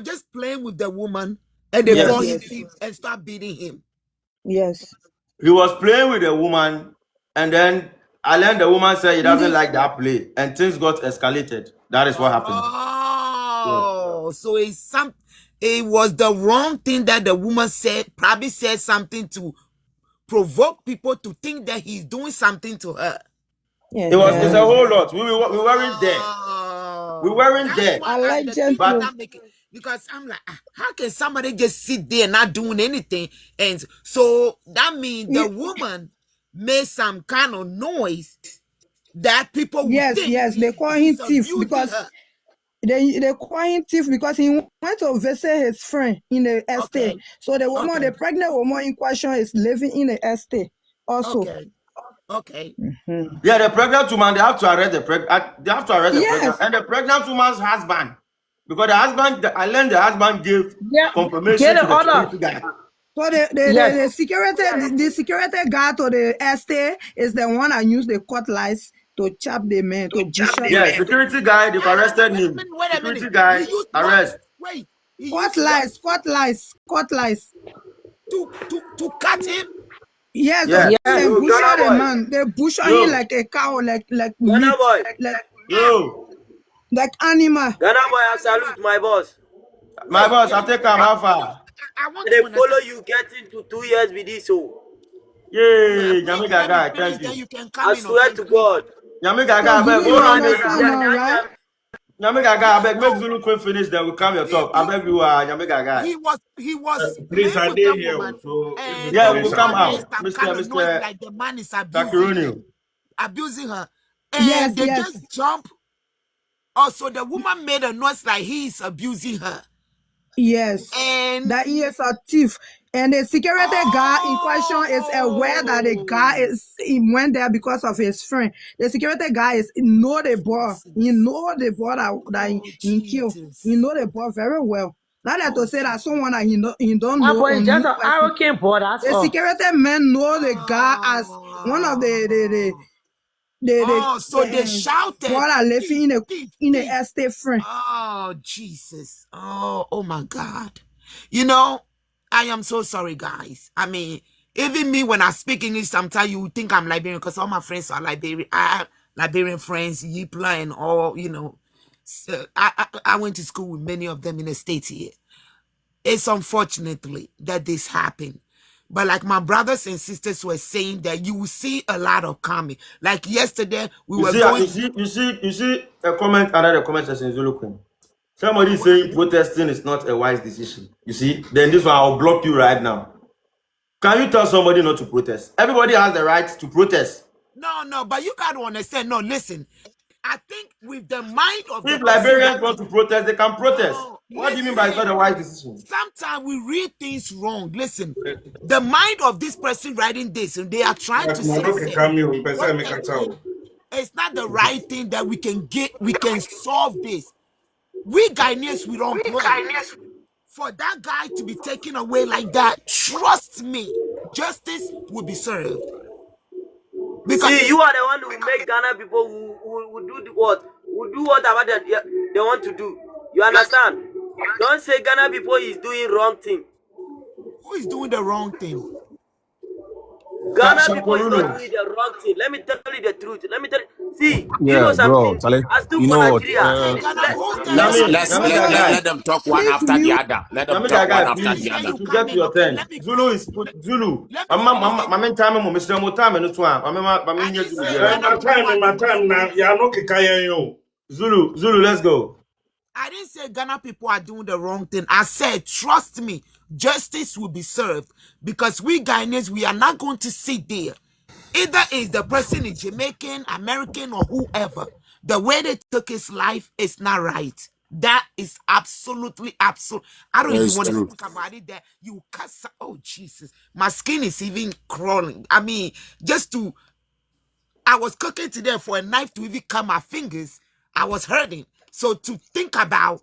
S9: just playing with the woman, and they
S1: Yes.
S9: called him thief and start beating him.
S7: Yes.
S1: He was playing with a woman, and then I learned the woman said he doesn't like that play, and things got escalated. That is what happened.
S9: Oh, so it was the wrong thing that the woman said, probably said something to provoke people to think that he's doing something to her.
S7: Yeah.
S1: It's a whole lot. We weren't there. We weren't there.
S9: Because I'm like, how can somebody just sit there not doing anything? And so that means the woman made some kind of noise that people would think.
S7: Yes, they call him thief because they call him thief because he went to visit his friend in the estate.
S9: Okay.
S7: So the woman, the pregnant woman in question, is living in the estate also.
S9: Okay.
S7: Mm-hmm.
S1: Yeah, the pregnant woman, they have to arrest the pregnant. And the pregnant woman's husband, because I learned the husband gave confirmation to the security guy.
S7: So the security guard to the estate is the one that used the cutlass to chop the man, to butcher.
S1: Yeah, security guy, they've arrested him.
S9: Wait a minute.
S1: Security guy, arrest.
S9: Wait.
S7: Cutlass.
S9: To cut him?
S7: Yes,
S1: Yeah.
S7: they butcher the man. They butcher him like a cow, like meat, like animal.
S11: Ghana boy, I salute my boss.
S1: My boss, I'll take him how far.
S9: I want
S11: They
S9: to
S11: follow you get into 2 years with this. So
S1: Yay, Yami Gaga, thank you.
S11: I swear to God.
S1: Yami Gaga, I beg,
S7: You understand, right?
S1: Yami Gaga, I beg, make Zulu Queen finish, then we come your top. I beg you, Yami Gaga.
S9: He was
S12: Please, I
S9: with
S12: did
S9: the
S12: hear.
S9: woman,
S12: So
S9: and
S1: Yeah,
S9: the
S1: we will
S9: woman
S1: come
S9: made
S1: out.
S9: some
S1: Mr.
S9: kind of noise
S1: Mr.
S9: like the man is
S1: Takiruni.
S9: abusing her. And they just jump. Also, the woman made a noise like he is abusing her.
S7: Yes,
S9: and
S7: that he is a thief. And the security guard in question is aware that the guy he went there because of his friend. The security guy know the boy. He know the boy that he killed. He know the boy very well. Not that to say that someone that he don't know.
S2: Boy, just an arrogant boy, that's
S7: the
S2: all.
S7: security men know the guy as one of
S9: so they shouted.
S7: What are living in the estate friend.
S9: Oh Jesus! Oh my God! You know, I am so sorry, guys. I mean, even me when I speak English, sometimes you think I'm Liberian because all my friends are Liberian. I have Liberian friends, Yipla and all. You know, so I went to school with many of them in the States here. It's unfortunately that this happened. But like my brothers and sisters were saying, that you will see a lot of coming. Like yesterday, we
S1: You
S9: were
S1: see,
S9: going.
S1: you see a comment under the comment section in Zulu Queen. Somebody saying protesting is not a wise decision. You see, then this one I'll block you right now. Can you tell somebody not to protest? Everybody has the right to protest.
S9: No, but you got to understand. No, listen. I think with the mind of the
S1: If
S9: person
S1: Liberians
S9: that
S1: want to protest, they can protest.
S9: no,
S1: What do you mean by it's not a wise decision?
S9: sometimes we read things wrong. Listen, the mind of this person writing this, and they are trying to say, it's not the right thing that we can solve this. We Ghanaians, we don't play. For that guy to be taken away like that, trust me, justice will be served.
S11: Because see, you are the one who make Ghana people who do what? Who do whatever they want to do. You understand? Don't say Ghana people is doing wrong thing.
S9: Who is doing the wrong thing?
S11: Ghana people is not doing the wrong thing. Let me tell you the truth. Let me tell you. See, you know
S10: bro,
S11: something?
S10: Charlie,
S11: I still
S10: you
S11: for
S10: know what?
S11: Nigeria.
S10: Let them talk one after the other. Let them talk one after the other.
S1: To get your turn. Zulu is Zulu. I'm time, Mr. Motam, and
S12: my time now. Yeah, no kikayo.
S1: Zulu, let's go.
S9: I didn't say Ghana people are doing the wrong thing. I said, trust me, justice will be served. Because we Ghanaians, we are not going to sit there. Either is the person is Jamaican, American, or whoever. The way they took his life is not right. That is absolutely absolute. I don't even want to think about it. That you cuss. Oh Jesus, my skin is even crawling. I mean, I was cooking today for a knife to even cut my fingers. I was hurting. So to think about,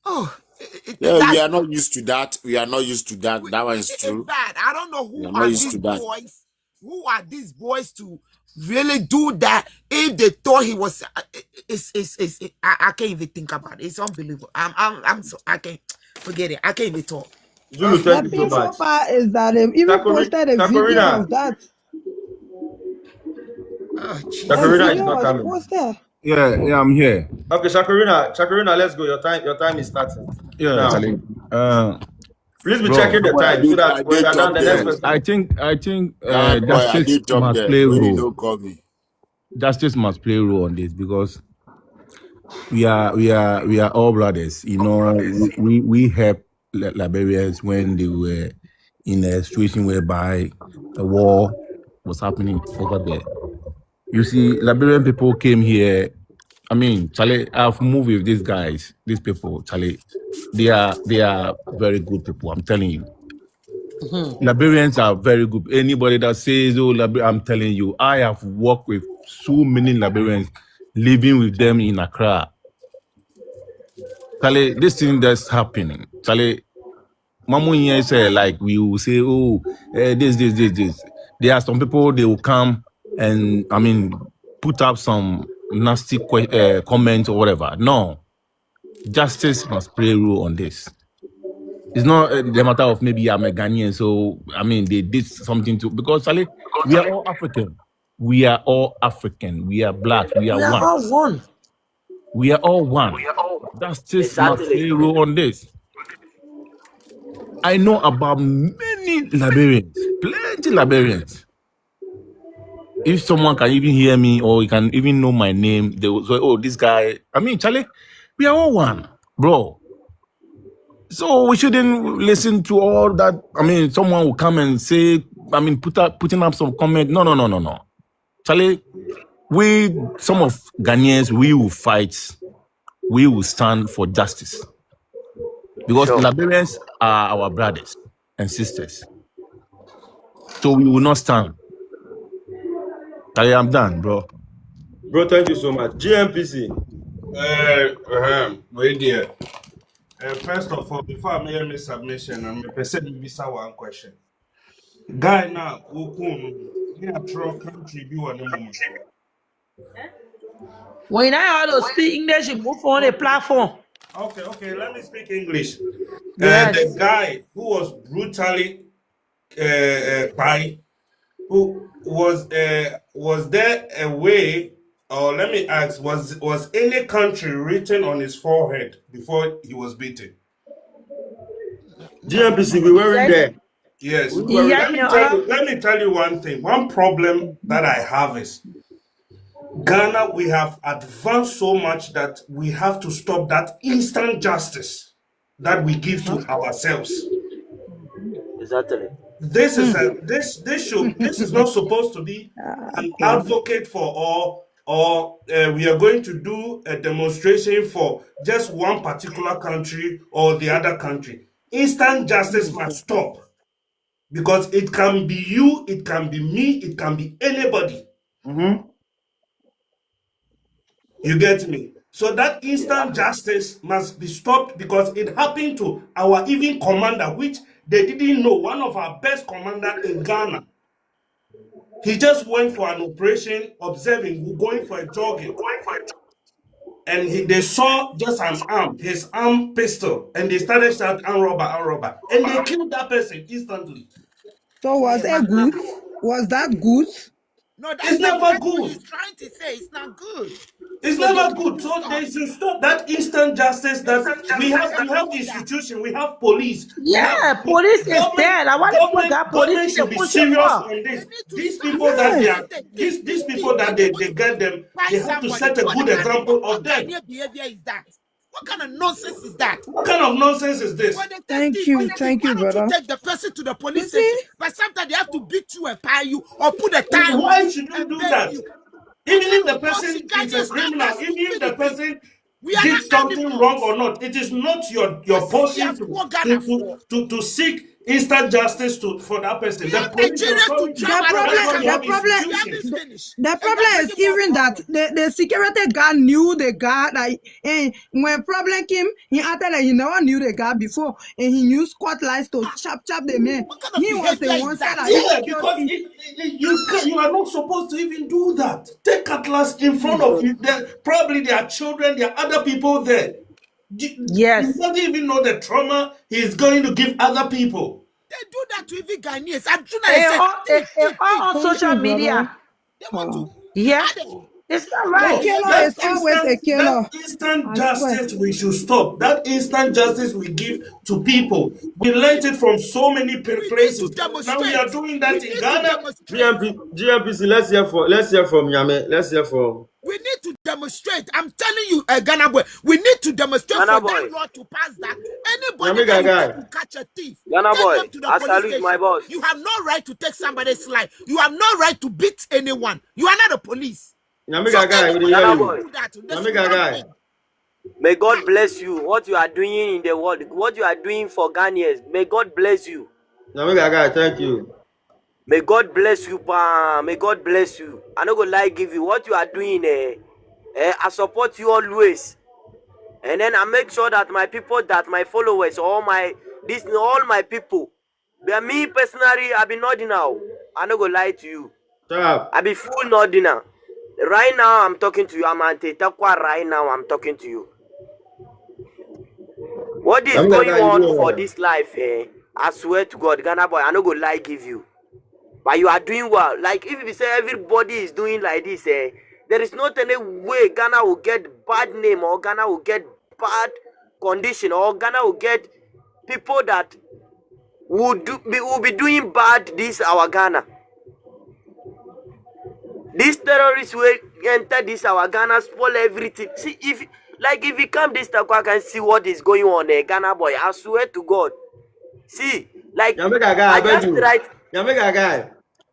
S10: we are not used to that. We are not used to that. That one is true.
S9: Bad. I don't know who are these boys. Who are these boys to really do that? If they thought he was, I can't even think about it. It's unbelievable. I'm so I can't forget it. I can't even talk.
S1: Zulu, thank you so much.
S7: Is that even posted a video of that?
S1: Shakarina is not coming.
S7: Posted.
S10: Yeah, I'm here.
S1: Okay, Shakarina, let's go. Your time is starting.
S10: Yeah, Charlie.
S1: Please be checking the time so that when we are done, the next person.
S10: I think justice must play a role. Justice must play a role on this because we are all brothers. You know, we help Liberians when they were in a situation whereby a war was happening over there. You see, Liberian people came here. I mean, Charlie, I've moved with these guys, these people, Charlie. They are very good people, I'm telling you. Liberians are very good. Anybody that says, I'm telling you, I have worked with so many Liberians living with them in Accra. Charlie, this thing that's happening, Charlie, Mamu here say, like, we will say, this. There are some people, they will come and, I mean, put up some nasty comments or whatever. No. Justice must play a role on this. It's not the matter of maybe I'm a Ghanaian, so I mean they did something to because Charlie, we are all African. We are all African. We are black. We are one.
S2: All one.
S10: We are all one. Justice must play a role on this. I know about many Liberians, plenty Liberians. If someone can even hear me or you can even know my name, they will say, "Oh, this guy." I mean, Charlie, we are all one, bro. So we shouldn't listen to all that. I mean, someone will come and say, I mean, putting up some comment. No. Charlie, some of Ghanaians, we will fight. We will stand for justice. Because Liberians are our brothers and sisters. So we will not stand. Charlie, I'm done, bro.
S1: Bro, thank you so much. GMPC.
S12: Wait there. First of all, before I make my submission, I'm going to visa one question. Guy now, country view on the moment.
S2: When I ought to speak English, you move on a platform.
S12: Okay, let me speak English.
S2: Yes.
S12: The guy who was brutally who was there a way, or let me ask, was any country written on his forehead before he was beaten?
S1: GMPC, we weren't there.
S12: Yes.
S1: We weren't
S12: Let me tell you one thing. One problem that I have is Ghana, we have advanced so much that we have to stop that instant justice that we give to ourselves.
S11: Exactly.
S12: This is this is not supposed to be an advocate for or we are going to do a demonstration for just one particular country or the other country. Instant justice must stop, because it can be you, it can be me, it can be anybody. You get me? So that instant justice must be stopped, because it happened to our even commander, which they didn't know, one of our best commander in Ghana. He just went for an operation, observing, going for a jogging. And they saw just an arm, his arm pistol, and they started shouting, arm robber. And they killed that person instantly.
S7: So was it good? Was that good?
S9: No, that's
S12: It's never
S9: what
S12: good.
S9: he's trying to say. It's not good.
S12: It's never good. So they should stop that instant justice that we have institution, we have police.
S2: Yeah, police is there. I want to got police
S12: Government
S2: in
S12: should
S2: the
S12: be
S2: pushing
S12: serious
S2: for.
S12: on this. These people that they are, these people that they get them, they have to set a good example of them.
S9: What behavior is that? What kind of nonsense is that?
S12: What kind of nonsense is this?
S7: Thank you, brother.
S9: Take the person to the police station, but sometimes they have to beat you and pie you or put a tie on.
S12: Why should you do that? Even if the person is a criminal, even if the person did something wrong or not, it is not your portion to seek instant justice for that person. The
S7: problem is even that the security guard knew the guy. Like, and when problem came, he acted like he never knew the guy before, and he used spotlights to chop the man. He was the one that
S12: because you are not supposed to even do that. Take Atlas in front of you. Probably there are children, there are other people there.
S2: Yes.
S12: You don't even know the trauma he is going to give other people.
S9: They do that to even Ghanaians.
S2: On social media.
S9: They want to.
S2: Yeah. It's not right.
S7: The killer is always a killer.
S12: That instant justice we should stop. That instant justice we give to people. We learned it from so many places. Now we are doing that in Ghana.
S1: GMPC, let's hear from Yame. Let's hear from.
S9: We need to demonstrate. I'm telling you, Ghana boy, we need to demonstrate
S11: Ghana
S9: for
S11: boy.
S9: that law to pass that anybody that will catch a thief,
S11: Ghana
S9: take
S11: boy,
S9: them to the
S11: I
S9: police
S11: salute
S9: station.
S11: my boss.
S9: You have no right to take somebody's life. You have no right to beat anyone. You are not the police.
S11: Ghana boy.
S9: Guy.
S11: May God bless you. What you are doing in the world, what you are doing for Ghanaians, may God bless you.
S1: Thank you.
S11: May God bless you, pa. May God bless you. I not gonna lie, give you what you are doing. I support you always, and then I make sure that my people, that my followers, all my people. But me personally, I be nodding now. I not gonna lie to you.
S1: Stop.
S11: I be full nodding now. Right now, I'm talking to you. I'm Antetakwa. Right now, I'm talking to you. What is going on for this life? I swear to God, Ghana boy, I not gonna lie, give you. But you are doing well. Like if you say everybody is doing like this, there is not any way Ghana will get bad name, or Ghana will get bad condition, or Ghana will get people that will be doing bad this our Ghana. These terrorists will enter this our Ghana, spoil everything. See, if you come this time, I can see what is going on there, Ghana boy. I swear to God. See, like I just tried.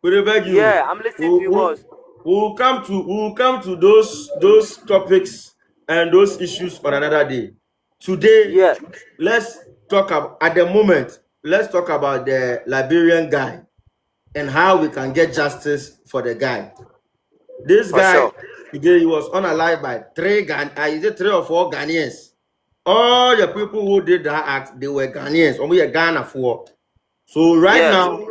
S1: We beg you.
S11: Yeah, I'm listening to you, boss.
S1: We'll come to those topics and those issues on another day. Today,
S11: yeah,
S1: let's talk about the Liberian guy and how we can get justice for the guy. This guy today, he was unalived by three or four Ghanaians. All the people who did that act, they were Ghanaians. Only a Ghana for. So right now,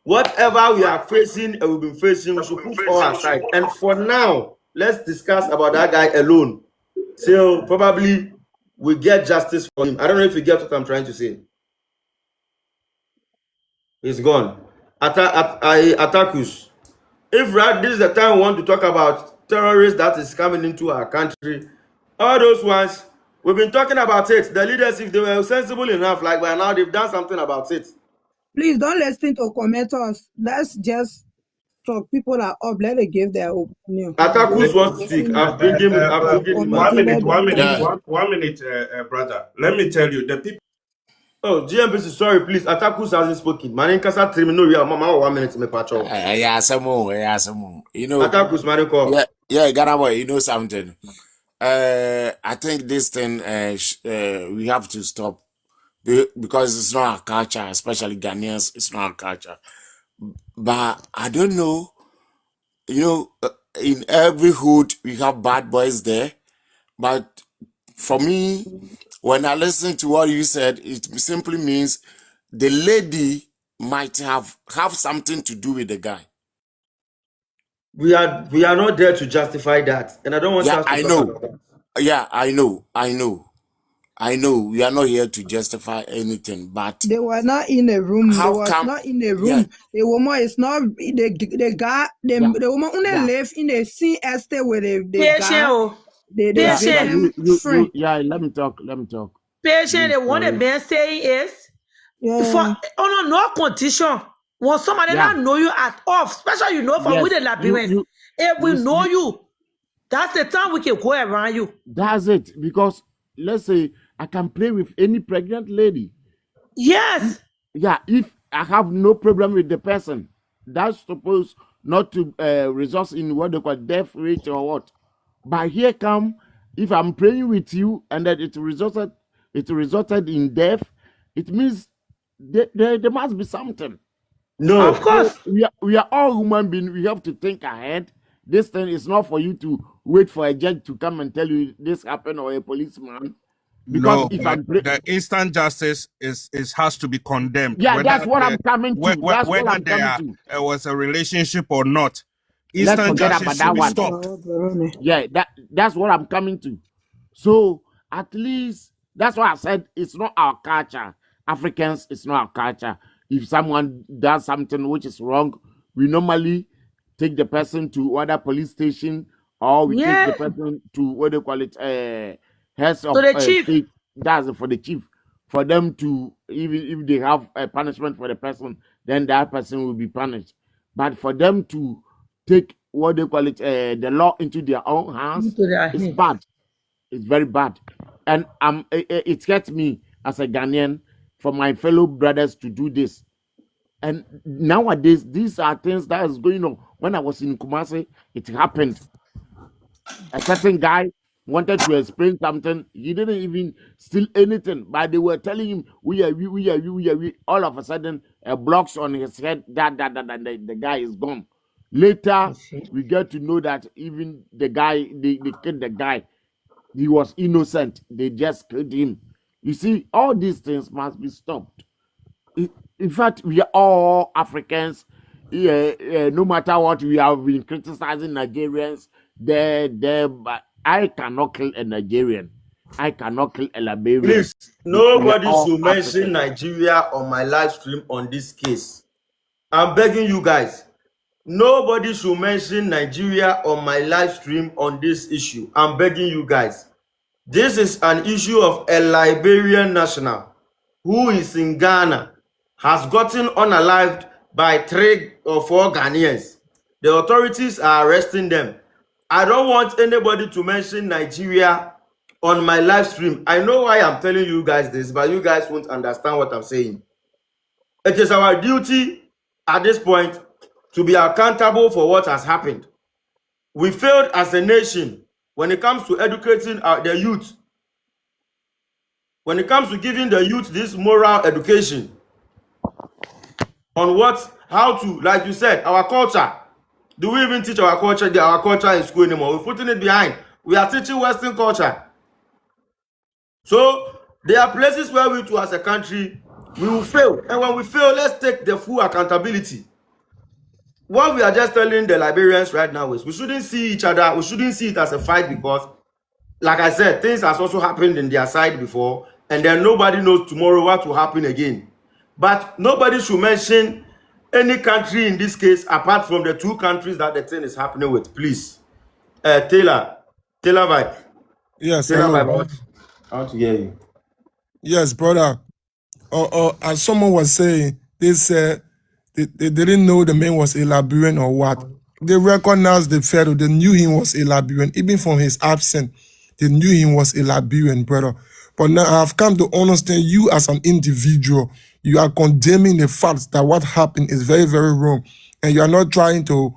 S1: whatever we are facing and we've been facing, we should put all aside. And for now, let's discuss about that guy alone. So probably we get justice for him. I don't know if you get what I'm trying to say. He's gone. Attackus. If this is the time we want to talk about terrorists that is coming into our country, all those ones, We've been talking about it. The leaders, if they were sensible enough, like by now, they've done something about it.
S7: Please don't listen to commenters. Let's just talk. People are up. Let them give their opinion.
S1: Atakus wants to speak. I've bring him.
S12: 1 minute, brother. Let me tell you, the people.
S1: Oh, GMBC, sorry, please. Atakus hasn't spoken. Manin kasa 3 minutes. Mama, 1 minute. Me pacho.
S13: Yeah, some more. You know.
S1: Atakus, Mariko.
S13: Yeah, Ghana boy. You know something. I think this thing. We have to stop because it's not our culture, especially Ghanaians. It's not our culture. But I don't know. You know, in every hood we have bad boys there. But for me, when I listen to what you said, it simply means the lady might have something to do with the guy.
S1: We are not there to justify that, and I don't want us to
S13: I know. About that. Yeah, I know. We are not here to justify anything, but
S7: they were not in a room. Not in a room. Yeah. The woman is not the guy. The woman only live in a scene estate where the guy.
S13: Let me talk.
S2: Patient, what the man saying is, for on no condition, when somebody not know you at all, especially you know from with the Liberians, if we know you, that's the time we can go around you.
S13: That's it, because let's say I can play with any pregnant lady.
S2: Yes.
S13: Yeah, if I have no problem with the person, that's supposed not to result in what they call death rate or what. But here come, if I'm praying with you and that it resulted in death, it means there must be something.
S1: No,
S2: of course.
S13: We are all human beings. We have to think ahead. This thing is not for you to wait for a judge to come and tell you this happened or a policeman. Because
S12: the instant justice has to be condemned.
S13: Yeah, that's what I'm coming to. That's what I'm coming to.
S12: It was a relationship or not.
S13: Let's forget about that one.
S12: Stopped.
S13: Yeah, that's what I'm coming to. So at least that's why I said it's not our culture. Africans, it's not our culture. If someone does something which is wrong, we normally take the person to other police station, or we take the person to what they call it, heads of state. That's for the chief. For them to, even if they have a punishment for the person, then that person will be punished. But for them to take what they call it, the law into their own hands, it's bad. It's very bad. And it gets me as a Ghanaian for my fellow brothers to do this. And nowadays, these are things that is going on. When I was in Kumasi, it happened. A certain guy wanted to explain something. He didn't even steal anything, but they were telling him, we are. All of a sudden, a blocks on his head, that, the guy is gone. Later, we get to know that even the guy, they killed the guy. He was innocent. They just killed him. You see, all these things must be stopped. In fact, we are all Africans. No matter what, we have been criticizing Nigerians. But I cannot kill a Nigerian. I cannot kill a Liberian.
S1: Please, nobody should mention Nigeria on my live stream on this case. I'm begging you guys. Nobody should mention Nigeria on my live stream on this issue. I'm begging you guys. This is an issue of a Liberian national who is in Ghana, has gotten unalived by 3 or 4 Ghanaians. The authorities are arresting them. I don't want anybody to mention Nigeria on my live stream. I know why I'm telling you guys this, but you guys won't understand what I'm saying. It is our duty at this point to be accountable for what has happened. We failed as a nation when it comes to educating the youth. When it comes to giving the youth this moral education on how to, like you said, our culture. Do we even teach our culture in school anymore? We're putting it behind. We are teaching Western culture. So there are places where we too as a country, we will fail. And when we fail, let's take the full accountability. What we are just telling the Liberians right now is we shouldn't see each other. We shouldn't see it as a fight because, like I said, things has also happened in their side before. And then nobody knows tomorrow what will happen again. But nobody should mention any country in this case apart from the 2 countries that the thing is happening with. Please. Taylor Vibe.
S12: Yes,
S1: Taylor Vibe. I want to hear you.
S14: Yes, brother. As someone was saying, they said they didn't know the man was a Liberian or what. They recognized the fellow. They knew he was a Liberian. Even from his accent, they knew he was a Liberian, brother. But now I've come to understand you as an individual. You are condemning the fact that what happened is very, very wrong. And you are not trying to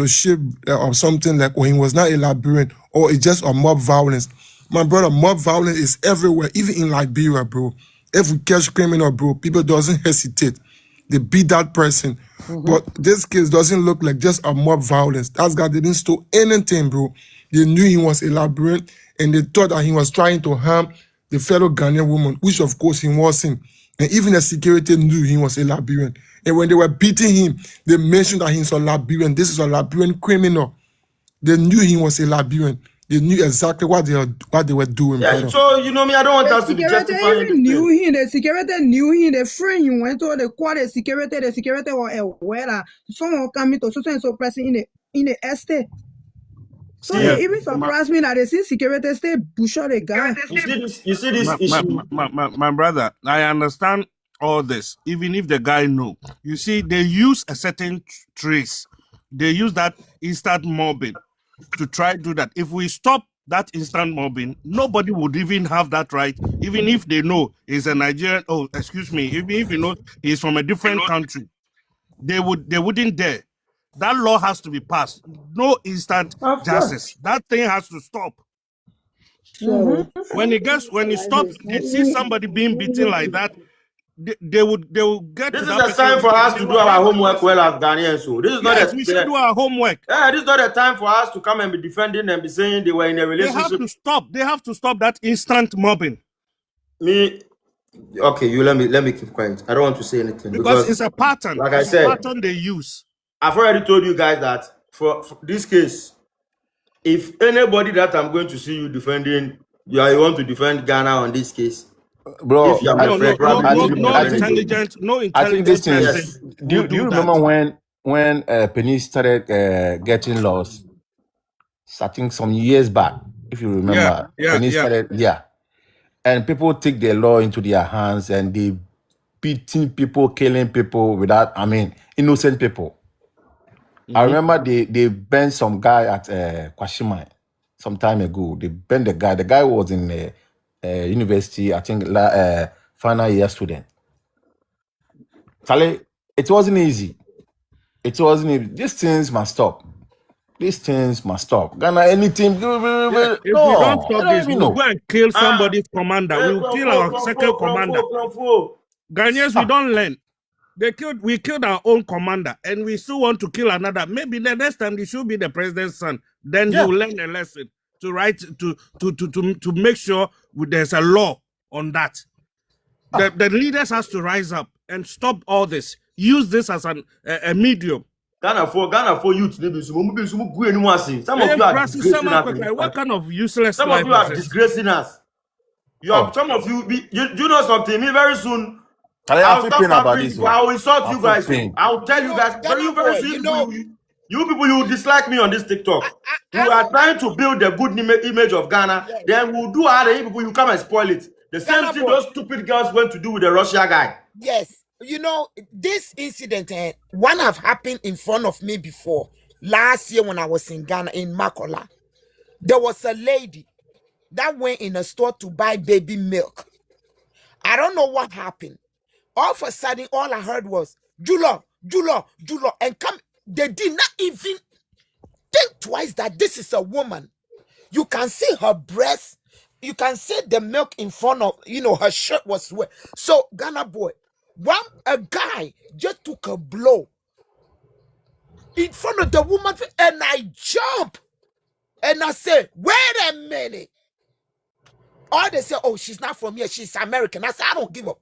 S14: shape or something like, oh, he was not a Liberian or it's just a mob violence. My brother, mob violence is everywhere, even in Liberia, bro. If we catch criminal, bro, people doesn't hesitate. They beat that person. But this case doesn't look like just a mob violence. That guy didn't steal anything, bro. They knew he was a Liberian and they thought that he was trying to harm the fellow Ghanaian woman, which of course he wasn't. And even the security knew he was a Liberian. And when they were beating him, they mentioned that he's a Liberian. This is a Liberian criminal. They knew he was a Liberian. They knew exactly what they were doing.
S1: Yeah,
S14: brother.
S1: so you know me, I don't want us to be
S7: Security
S1: justifying
S7: even knew
S1: this thing.
S7: him. The security knew him. The friend he went to the court. The security was aware that someone coming to so and so person in the estate. So
S12: Yeah.
S7: it even surprised me that they see security stay bush out the guy.
S1: You see this issue.
S12: My brother, I understand all this, even if the guy know. You see, they use a certain trace. They use that instant mobbing to try to do that. If we stop that instant mobbing, nobody would even have that right, even if they know he's a Nigerian, even if you know he's from a different country, they wouldn't dare. That law has to be passed. No instant
S2: Of
S12: justice. That thing has to stop.
S7: So
S12: When it stops, they see somebody being beaten like that, they will get
S1: This
S12: to
S1: is
S12: that
S1: a sign
S12: person
S1: for us
S12: and
S1: to
S12: they
S1: do
S12: will
S1: our
S12: arrest the
S1: homework
S12: person.
S1: well as Ghanaians. So this is not
S12: Yes, we should do our homework.
S1: this is not a time for us to come and be defending and be saying they were in a
S12: They
S1: relationship.
S12: have to stop that instant mobbing.
S1: Okay, you let me keep quiet. I don't want to say anything
S12: Because it's a pattern.
S1: like
S12: It's
S1: I said,
S12: a pattern they use.
S1: I've already told you guys that for this case, if anybody that I'm going to see you defending, you want to defend Ghana on this case,
S10: Bro,
S1: if you're my friend, probably
S10: I
S1: you
S10: think,
S1: will
S10: I
S1: defend
S10: think,
S1: it.
S12: No
S10: I think this
S12: intelligent
S10: thing
S12: person
S10: is.
S1: Yes.
S10: Do
S12: will
S10: you
S12: do
S10: remember
S12: that.
S10: when Penny started getting lost? I think some years back, if you remember, Penny started, and people take the law into their hands and they beating people, killing people without, innocent people. I remember they burned some guy at Kwashima some time ago. They burned the guy. The guy was in university, I think, final year student. Charlie, it wasn't easy. It wasn't easy. These things must stop. These things must stop. Ghana, anything?
S12: Yeah, if we don't
S10: No, I
S12: stop
S10: don't
S12: this,
S10: even
S12: we'll
S10: know.
S12: go and kill somebody's commander.
S1: Hey,
S12: We'll kill our second commander.
S1: Kronfo.
S12: Ghanaians, we don't learn. We killed our own commander, and we still want to kill another. Maybe the next time he should be the president's son. Then he will learn a lesson to make sure there's a law on that. The leaders has to rise up and stop all this. Use this as a medium.
S1: Ghana for youth. Some of you are disgracing us.
S12: What kind of useless
S1: Some
S12: life
S1: of you are
S12: is this?
S1: disgracing us. Some of you, you know something. Me very soon.
S10: I feel pain about this.
S1: I will insult you guys.
S10: Pain.
S1: I will tell you guys. Very soon. You people, you dislike me on this TikTok. We are trying to build a good image of Ghana.
S9: Yes.
S1: Then we'll do other people. You come and spoil it. The same
S9: Ghana
S1: thing
S9: boy.
S1: those stupid girls went to do with the Russia guy.
S9: Yes. This incident, one have happened in front of me before. Last year when I was in Ghana, in Makola, there was a lady that went in a store to buy baby milk. I don't know what happened. All of a sudden, all I heard was, Julo, Julo, Julo. And they did not even think twice that this is a woman. You can see her breast. You can see the milk in front of, her shirt was wet. So, Ghana boy, a guy just took a blow in front of the woman, and I jump and I say, wait a minute. Or they say, oh, she's not from here, she's American. I said, I don't give a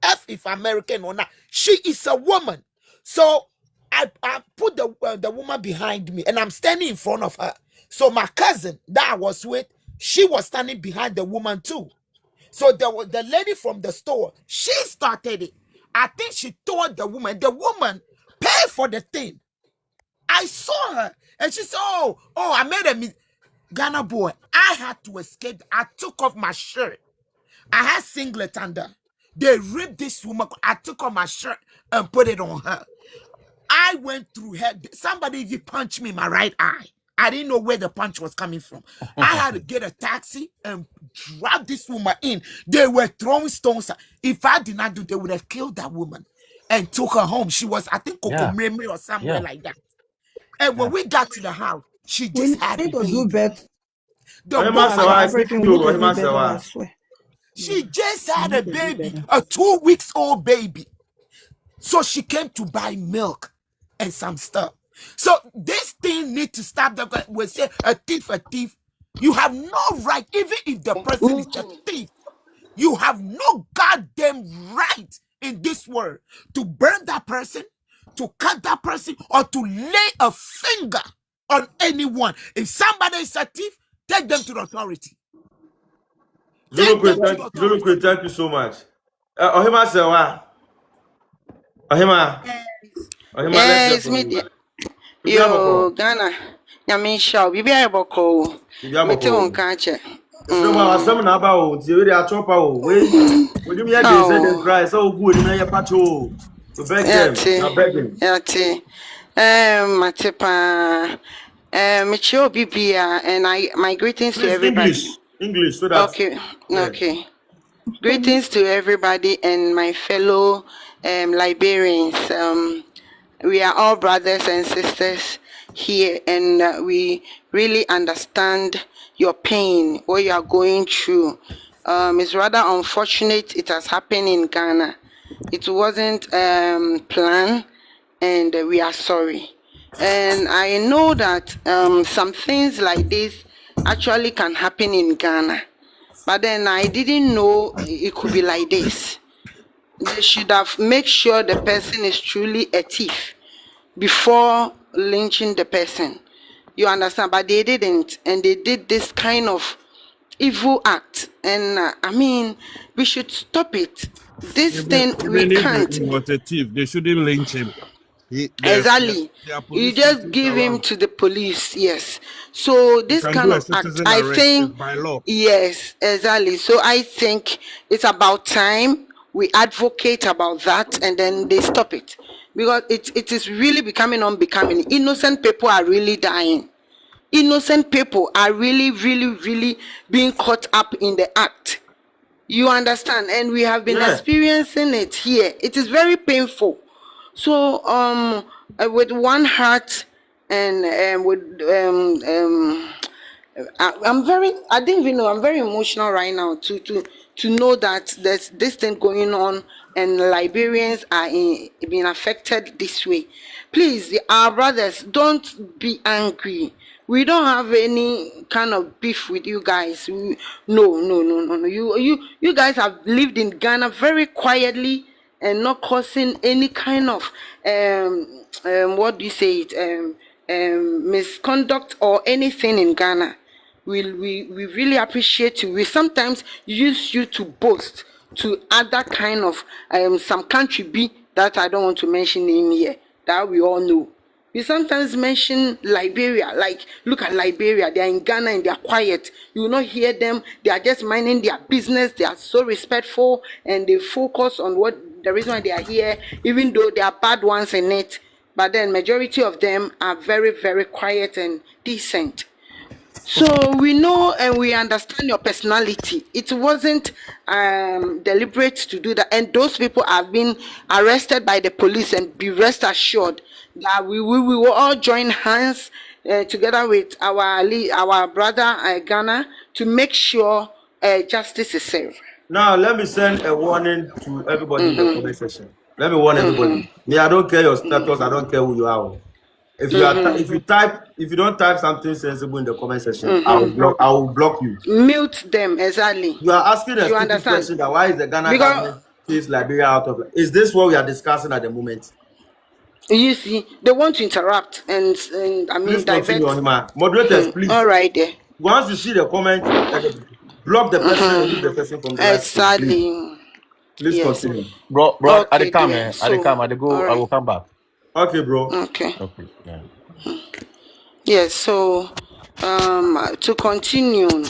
S9: F if American or not. She is a woman. So I put the woman behind me and I'm standing in front of her. So my cousin that I was with, she was standing behind the woman too. So the lady from the store, she started it. I think she told the woman paid for the thing. I saw her and she said, oh, I made a mistake. Ghana boy, I had to escape. I took off my shirt I had singlet under. They ripped this woman. I took off my shirt and put it on her. I went through her. Somebody even punched me in my right eye. I didn't know where the punch was coming from. I had to get a taxi and drag this woman in. They were throwing stones. If I did not do, they would have killed that woman and took her home. She was, I think, Kokomeme or somewhere like that. And when we got to the house, she just had a
S7: need to
S9: baby.
S7: do better.
S9: The
S7: As
S9: woman,
S7: African, we need to do better, I swear.
S9: she just had a baby, a 2 weeks old baby. So she came to buy milk and some stuff. So this thing need to stop. We say a thief. You have no right, even if the person is a thief, you have no goddamn right in this world to burn that person, to cut that person, or to lay a finger on anyone. If somebody is a thief, take them to the authority.
S1: Zulu, thank you so much. Ohima Sewa. Ohima,
S15: Yes, media. Yo, Ghana. Yamin Shaw, Bibi Aboko. Mete on catcher.
S1: Some number, the Atropa, wait. Would you hear this and cry so good in your patrol? To beg them, begging.
S15: Yate. Matepa. Michio Bibia, and my greetings to everybody.
S1: English, so that.
S15: Okay. Greetings to everybody and my fellow Liberians. We are all brothers and sisters here, and we really understand your pain, what you are going through. It's rather unfortunate it has happened in Ghana. It wasn't planned, and we are sorry. And I know that some things like this actually can happen in Ghana. But then I didn't know it could be like this. They should have made sure the person is truly a thief before lynching the person. You understand? But they didn't. And they did this kind of evil act. And I mean, we should stop it. This thing, we can't.
S16: He was a thief. They shouldn't lynch him.
S15: Exactly. You just give him to the police, yes. So this kind of act, I think,
S16: by law.
S15: yes, exactly. So I think it's about time we advocate about that and then they stop it. Because it is really becoming unbecoming. Innocent people are really dying. Innocent people are really being caught up in the act. You understand? And we have been experiencing it here. It is very painful. So with one heart and with I'm very emotional right now to know that there's this thing going on and Liberians are being affected this way. Please, our brothers, don't be angry. We don't have any kind of beef with you guys. No. You guys have lived in Ghana very quietly and not causing any kind of what do you say it misconduct or anything in Ghana. We really appreciate you. We sometimes use you to boast to other kind of some country B that I don't want to mention in here that we all know. We sometimes mention Liberia, like look at Liberia, they are in Ghana and they are quiet. You will not hear them, they are just minding their business, they are so respectful and they focus on what the reason why they are here, even though there are bad ones in it. But then majority of them are very, very quiet and decent. So we know and we understand your personality. It wasn't deliberate to do that. And those people have been arrested by the police, and be rest assured that we will all join hands together with our brother Ghana to make sure justice is served.
S1: Now, let me send a warning to everybody in the comment section. Let me warn everybody. Me, I don't care your status. I don't care who you are. If you don't type something sensible in the comment section, I will block you.
S15: Mute them, exactly.
S1: You are asking a stupid question that why is the Ghana government takes Liberia out of it? Is this what we are discussing at the moment?
S15: You see, they want to interrupt and I mean
S1: please divert. Moderators, please.
S15: All right, there.
S1: Once you see the comment, block the person and leave the person from the
S15: exactly.
S1: Please continue.
S10: Bro, okay, at the time, I will come back.
S1: Okay, bro.
S15: Okay.
S10: Yeah.
S15: Yes, so to continue,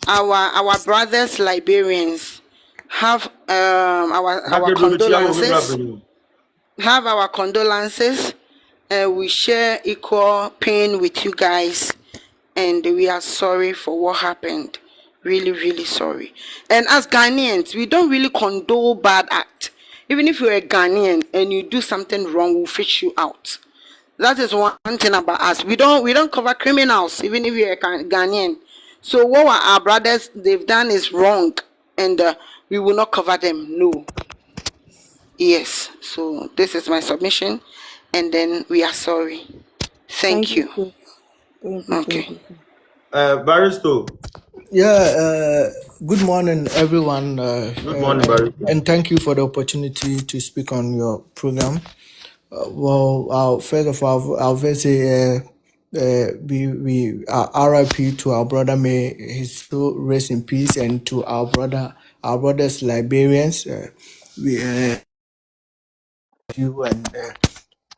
S15: our brothers Liberians, have our condolences. Have our condolences. We share equal pain with you guys, and we are sorry for what happened. Really, really sorry. And as Ghanaians, we don't really condone bad act. Even if you're a Ghanaian and you do something wrong, we'll fish you out. That is one thing about us. We don't cover criminals, even if you're a Ghanaian. So what our brothers they've done is wrong, and we will not cover them. No. Yes. So this is my submission, and then we are sorry. Thank you.
S7: Sis. Thank you.
S15: Okay.
S1: Baristo.
S17: Yeah, good morning, everyone.
S1: Good morning, Baristo.
S17: And thank you for the opportunity to speak on your program. First of all, I'll first say we RIP to our brother. May his soul rest in peace, and to our brothers Liberians. We you and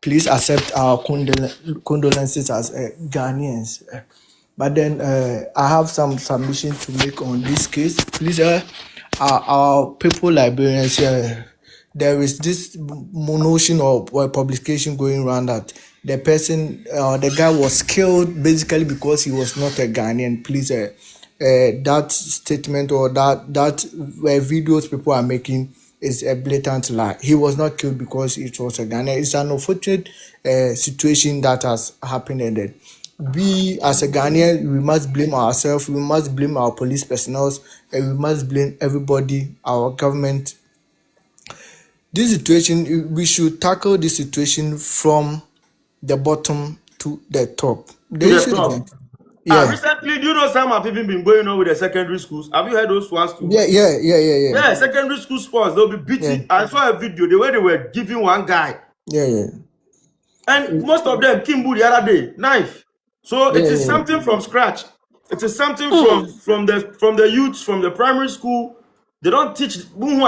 S17: please accept our condolences as Ghanaians. But then I have some submission to make on this case. Please, our people Liberians, there is this notion or publication going around that the person, the guy was killed basically because he was not a Ghanaian. Please, that statement or that videos people are making is a blatant lie. He was not killed because it was a Ghanaian. It's an unfortunate situation that has happened, and then we as a Ghanaian, we must blame ourselves, we must blame our police personnel, and we must blame everybody, our government. This situation, we should tackle this situation from the bottom to the top.
S1: Recently, do you know some have even been going on with the secondary schools? Have you heard those ones too?
S17: Yeah.
S1: Yeah, secondary school sports, they'll be beating. Yeah. I saw a video, the way they were giving one guy.
S17: Yeah.
S1: And most of them, Kimbu the other day, knife. So it is something from scratch. It is something from the youths, from the primary school. They don't teach school.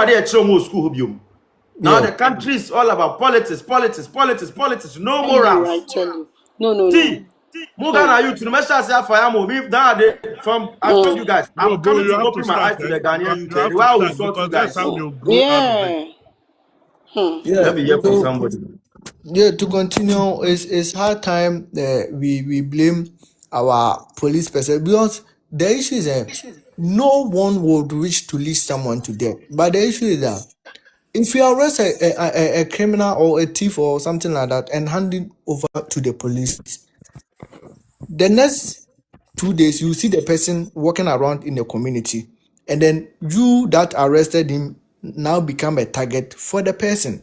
S1: Now the country is all about politics. No morals.
S15: I tell you. No.
S1: Mugana youth, no matter say I told you guys, I'm coming to open my eyes to the Ghanaian youth. Why we sort you guys? Let me hear from somebody.
S17: Yeah, to continue, it's hard time we blame our police person, because the issue is no one would wish to lead someone to death. But the issue is that if you arrest a criminal or a thief or something like that and hand it over to the police, the next 2 days you see the person walking around in the community, and then you that arrested him now become a target for the person.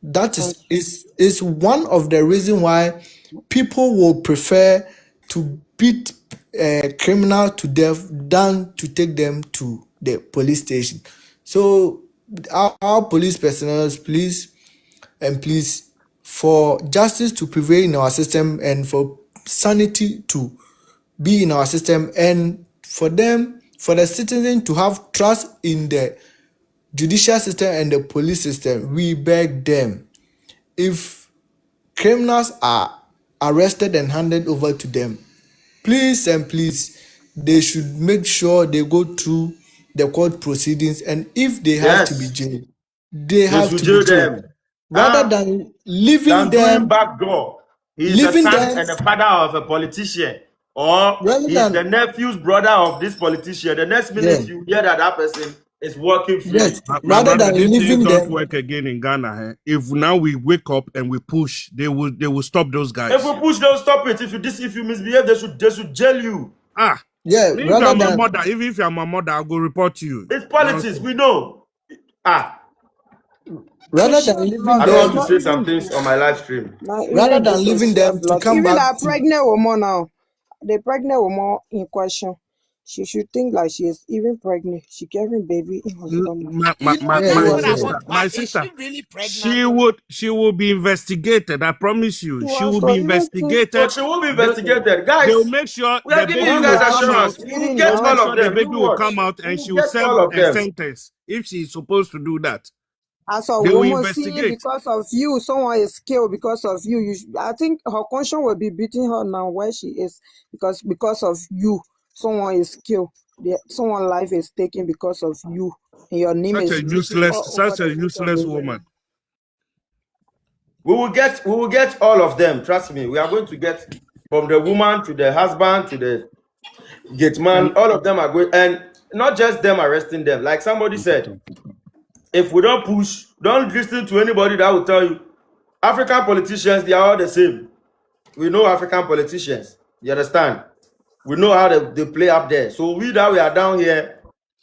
S17: That is one of the reasons why people will prefer to beat a criminal to death than to take them to the police station. So our police personnel, please, for justice to prevail in our system and for sanity to be in our system, and for the citizen to have trust in the judicial system and the police system, we beg them, if criminals are arrested and handed over to them, please, they should make sure they go through the court proceedings, and if they have to be jailed, they have to be jailed. Rather than leaving them
S1: back door. He is a son and a father of a politician, or he is the nephew's brother of this politician. The next minute you hear that person is working free.
S17: Yes. Rather than leaving them,
S16: work again in Ghana. If now we wake up and we push, they will stop those guys.
S1: If we push, they'll stop it. If you misbehave, they should jail you.
S17: Yeah.
S16: If you're my mother, even if you're my mother, I'll go report you.
S1: It's politics. We know.
S17: Rather than leaving them,
S1: I don't want to say some things on my live stream.
S17: Rather than leaving them to come
S7: even
S17: back.
S7: that pregnant woman now, the pregnant woman in question, she should think like she is even pregnant. She carrying baby in her stomach.
S16: My sister,
S9: is she really pregnant?
S16: She will be investigated. I promise you, she will be investigated.
S1: But she will be investigated, guys.
S16: They will make sure
S1: we are giving you guys assurance. We get all of them.
S16: The baby will come out and she will serve a sentence if she is supposed to do that.
S7: As a woman seeing because of you, someone is killed because of you. I think her conscience will be beating her now where she is because of you. someone is killed, someone's life is taken because of you, and your name is written all over
S16: Such a
S7: the social
S16: useless
S7: media.
S16: woman.
S1: We will get all of them. Trust me. We are going to get from the woman to the husband to the gate man. All of them are going, and not just them arresting them. Like somebody said, if we don't push, don't listen to anybody that will tell you African politicians, they are all the same. We know African politicians. You understand? We know how they play up there. So we are down here,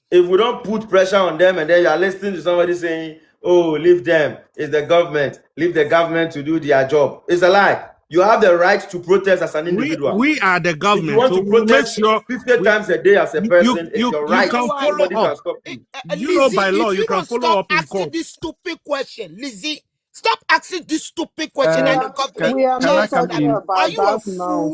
S1: if we don't put pressure on them and then you are listening to somebody saying, oh, leave them, it's the government, leave the government to do their job. It's a lie. You have the right to protest as an individual.
S16: We are the government.
S1: If you want
S16: so
S1: to protest 50 times a day as a person, it's your right. Nobody can stop you.
S16: You know, by law,
S9: if
S16: you can
S9: don't
S16: follow
S9: stop
S16: up in
S9: asking
S16: court.
S9: this stupid question, Lizzie. Stop asking this stupid question and the government.
S7: We are not talking
S9: Are
S7: about
S9: you a
S7: that
S9: fool?
S7: now.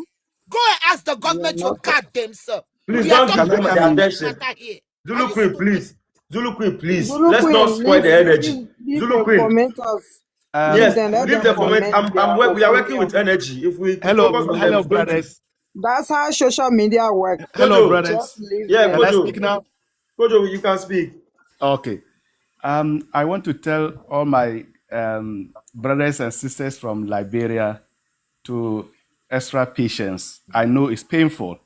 S9: Go and ask the government your goddamn self.
S1: Please
S9: We are
S1: don't give
S9: talking
S1: them
S9: about
S1: the
S9: this
S1: attention.
S9: matter here.
S1: Zulu Queen, please. Zulu Queen, please.
S7: Zulu
S1: Let's not
S7: Queen,
S1: spoil the energy.
S7: leave
S1: Zulu
S7: the
S1: Queen.
S7: commenters.
S1: Yes,
S7: Let
S1: leave
S7: them
S1: the comment.
S7: comment their
S1: We are working with
S7: opinion.
S1: energy. If we
S18: Hello,
S1: focus on them,
S18: hello,
S1: it's going to.
S18: brothers.
S7: That's how social media work.
S18: Hello,
S1: Kojo,
S18: brothers.
S7: Just leave
S1: yeah,
S7: them.
S18: Can I
S1: Kojo.
S18: speak now?
S1: Kojo, you can speak.
S18: Okay. I want to tell all my brothers and sisters from Liberia to extra patience. I know it's painful.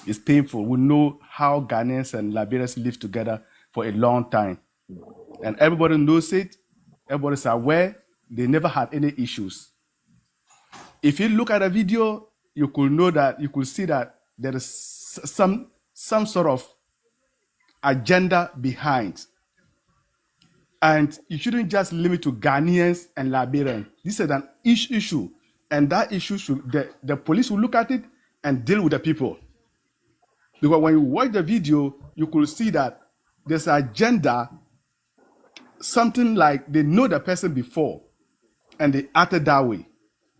S18: It's painful. We know how Ghanaians and Liberians live together for a long time. And everybody knows it. Everybody's aware. They never had any issues. If you look at a video, you could see that there is some sort of agenda behind. And you shouldn't just limit to Ghanaians and Liberians. This is an issue. And that issue the police will look at it and deal with the people. Because when you watch the video, you could see that there's an agenda, something like they know the person before and they acted that way.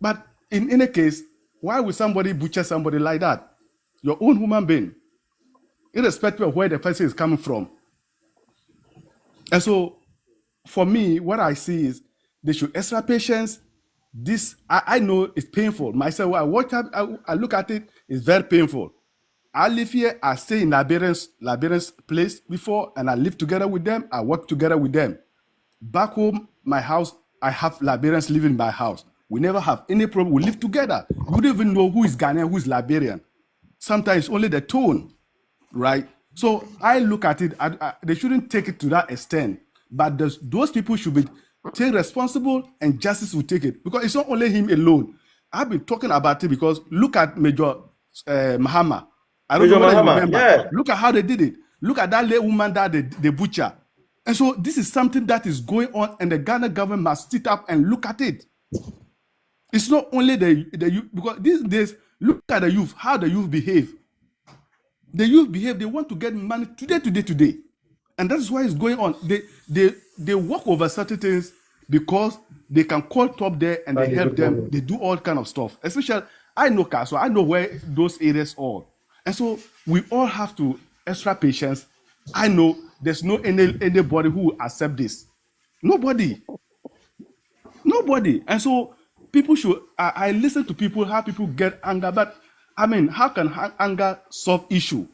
S18: But in any case, why would somebody butcher somebody like that? Your own human being, irrespective of where the person is coming from. And so, for me, what I see is they should extra patience. This, I know it's painful. Myself, when I watch it, I look at it, it's very painful. I live here, I stay in Liberians place before, and I live together with them, I work together with them. Back home, my house, I have Liberians living in my house. We never have any problem, we live together. You don't even know who is Ghanaian, who is Liberian. Sometimes only the tone, right? So I look at it, they shouldn't take it to that extent, but those people should be take responsible and justice will take it. Because it's not only him alone. I've been talking about it because look at Major Mahama. I don't know whether you remember.
S1: Yeah.
S18: Look at how they did it. Look at that late woman that they butcher. And so this is something that is going on, and the Ghana government must sit up and look at it. It's not only the youth, because these days, look at the youth, how the youth behave. The youth behave, they want to get money today. And that's why it's going on. They walk over certain things because they can call top there and they help them. They do all kind of stuff. Especially, I know Kaso, I know where those areas are. And so we all have to extra patience. I know there's no anybody who will accept this. Nobody. And so people should, I listen to people, how people get anger, but I mean, how can anger solve issue?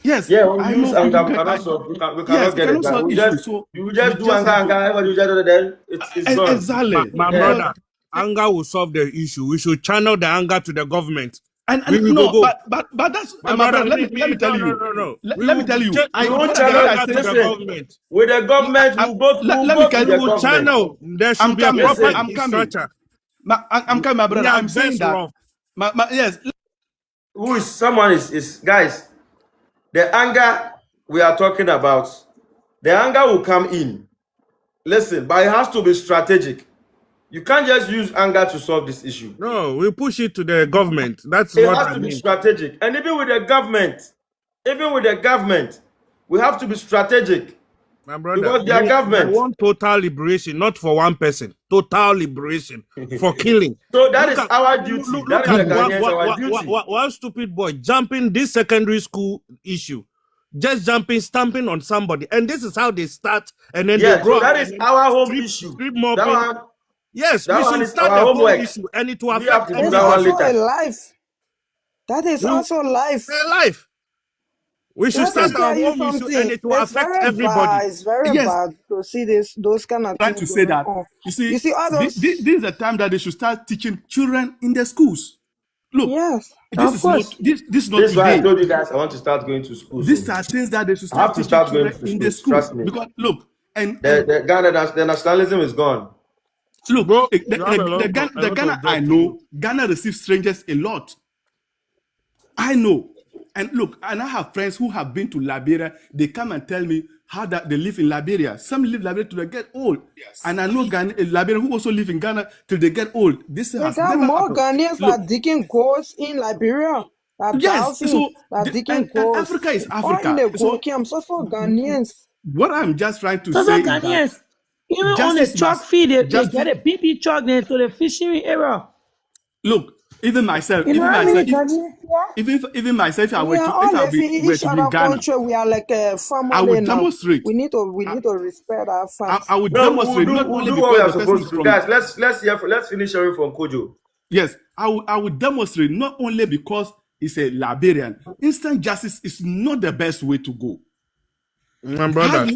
S18: Yes,
S1: Yeah, when
S18: I
S1: you use
S18: know
S1: anger,
S18: people
S1: we
S18: get
S1: cannot solve. We cannot
S18: yes,
S1: get
S18: cannot
S1: it.
S18: solve
S1: We
S18: issue.
S1: just
S18: So
S1: you just do
S18: just
S1: anger, everybody you just then it's gone.
S18: exactly.
S16: My
S1: Yeah.
S16: brother, anger will solve the issue. We should channel the anger to the government.
S18: And
S16: We will
S18: no,
S16: go.
S18: but that's
S16: My
S18: my
S16: brother,
S18: brother. Let me tell you.
S16: No.
S18: Let
S16: We
S18: me
S16: will
S18: tell you.
S16: we
S1: You
S16: will
S1: won't
S18: What
S1: channel
S16: channel that to the
S1: listen.
S16: government.
S1: With the government, we both
S18: let me
S1: with
S18: tell
S1: the
S18: you.
S16: We will
S1: government.
S16: channel. There should
S18: I'm
S16: be a
S18: coming.
S16: proper
S18: I'm coming.
S16: structure.
S18: I'm coming, my brother.
S16: We are
S18: I'm saying
S16: best
S18: that.
S16: off.
S18: Yes.
S1: Who is someone is guys, the anger we are talking about, the anger will come in. Listen, but it has to be strategic. You can't just use anger to solve this issue.
S16: No, we push it to the government. That's
S1: It
S16: what
S1: has
S16: I
S1: to be
S16: mean.
S1: strategic. And even with the government, we have to be strategic.
S16: My brother,
S1: Because they are
S16: we
S1: government.
S16: want total liberation, not for one person. Total liberation for killing.
S1: So that
S16: Look
S1: is
S16: at-
S1: our duty.
S16: Look
S1: That is
S16: at
S1: the Ghanaians, our duty.
S16: one stupid boy jumping this secondary school issue. Just jumping, stamping on somebody. And this is how they start. And then
S1: Yeah,
S16: they grow
S1: so that
S16: up
S1: is
S16: and
S1: our home
S16: strip-
S1: issue.
S16: strip
S1: That
S16: mobbing.
S1: one,
S16: Yes,
S1: that
S16: we
S1: one
S16: should
S1: is
S16: start
S1: our
S16: the whole
S1: homework.
S16: issue. And it will
S1: We have
S16: affect
S1: to do
S7: It's
S1: that one
S7: also
S16: everybody.
S7: a
S1: later.
S7: life. That is also life.
S16: Life. We should
S7: Let me
S16: start our
S7: tell you
S16: own issue and
S7: something.
S16: it will
S7: It's
S16: affect
S7: very
S16: everybody.
S7: bad. It's very
S18: Yes,
S7: bad to see those kind of
S18: trying
S7: things
S18: to say
S7: going
S18: that.
S7: on.
S18: You see,
S7: You see all those.
S18: this is the time that they should start teaching children in the schools. Look,
S7: Yes.
S18: this
S2: Of
S18: is not
S2: course.
S18: this is not
S1: This is why I
S18: today.
S1: told you guys I want to start going to school
S18: These
S1: soon.
S18: are things that they should
S1: I have
S18: start
S1: to
S18: teaching
S1: start going
S18: children
S1: to
S18: in the
S1: schools.
S18: schools.
S1: Trust me.
S18: Because look, and
S1: The Ghana, the nationalism is gone.
S18: look,
S16: Bro,
S18: the,
S16: you have a lot,
S18: the Ghana I
S16: job to
S18: know,
S16: do.
S18: Ghana receives strangers a lot. I know. And look, and I have friends who have been to Liberia. They come and tell me how that they live in Liberia. Some live in Liberia till they get old. Yes. And I know Ghana, Liberians who also live in Ghana till they get old. This
S7: They
S18: has
S7: got
S18: never
S7: more
S18: happened.
S7: Ghanaians
S18: Look,
S7: that digging goals in Liberia. That
S18: yes.
S7: dolphin
S18: So
S7: that digging
S18: and
S7: goals.
S18: Africa is
S7: All in
S18: Africa.
S7: the goal
S18: So
S7: camp. So for Ghanaians.
S18: what I'm just trying to
S2: So
S18: say
S2: the
S18: is that
S2: Ghanaians, even on the
S18: justice
S2: truck
S18: must
S2: feed, they
S18: justice.
S2: get a BB truck then to the fishery area.
S18: Look, even myself,
S2: You know how many Ghanaians?
S18: even myself, if I
S7: We
S18: were
S7: are
S18: to if
S7: all
S18: I
S7: living in
S18: were
S7: each
S18: to be in
S7: other
S18: Ghana,
S7: country. We are like a
S18: I
S7: family
S18: would
S7: now.
S18: demonstrate.
S7: We need to respect our families.
S18: I would
S1: No,
S18: demonstrate not
S1: we'll
S18: only
S1: do what we
S18: because
S1: are
S18: the person
S1: supposed
S18: is
S1: to do.
S18: from.
S1: Guys, let's finish hearing from Kojo.
S18: Yes, I would demonstrate not only because he's a Liberian. Instant justice is not the best way to go.
S16: My brother,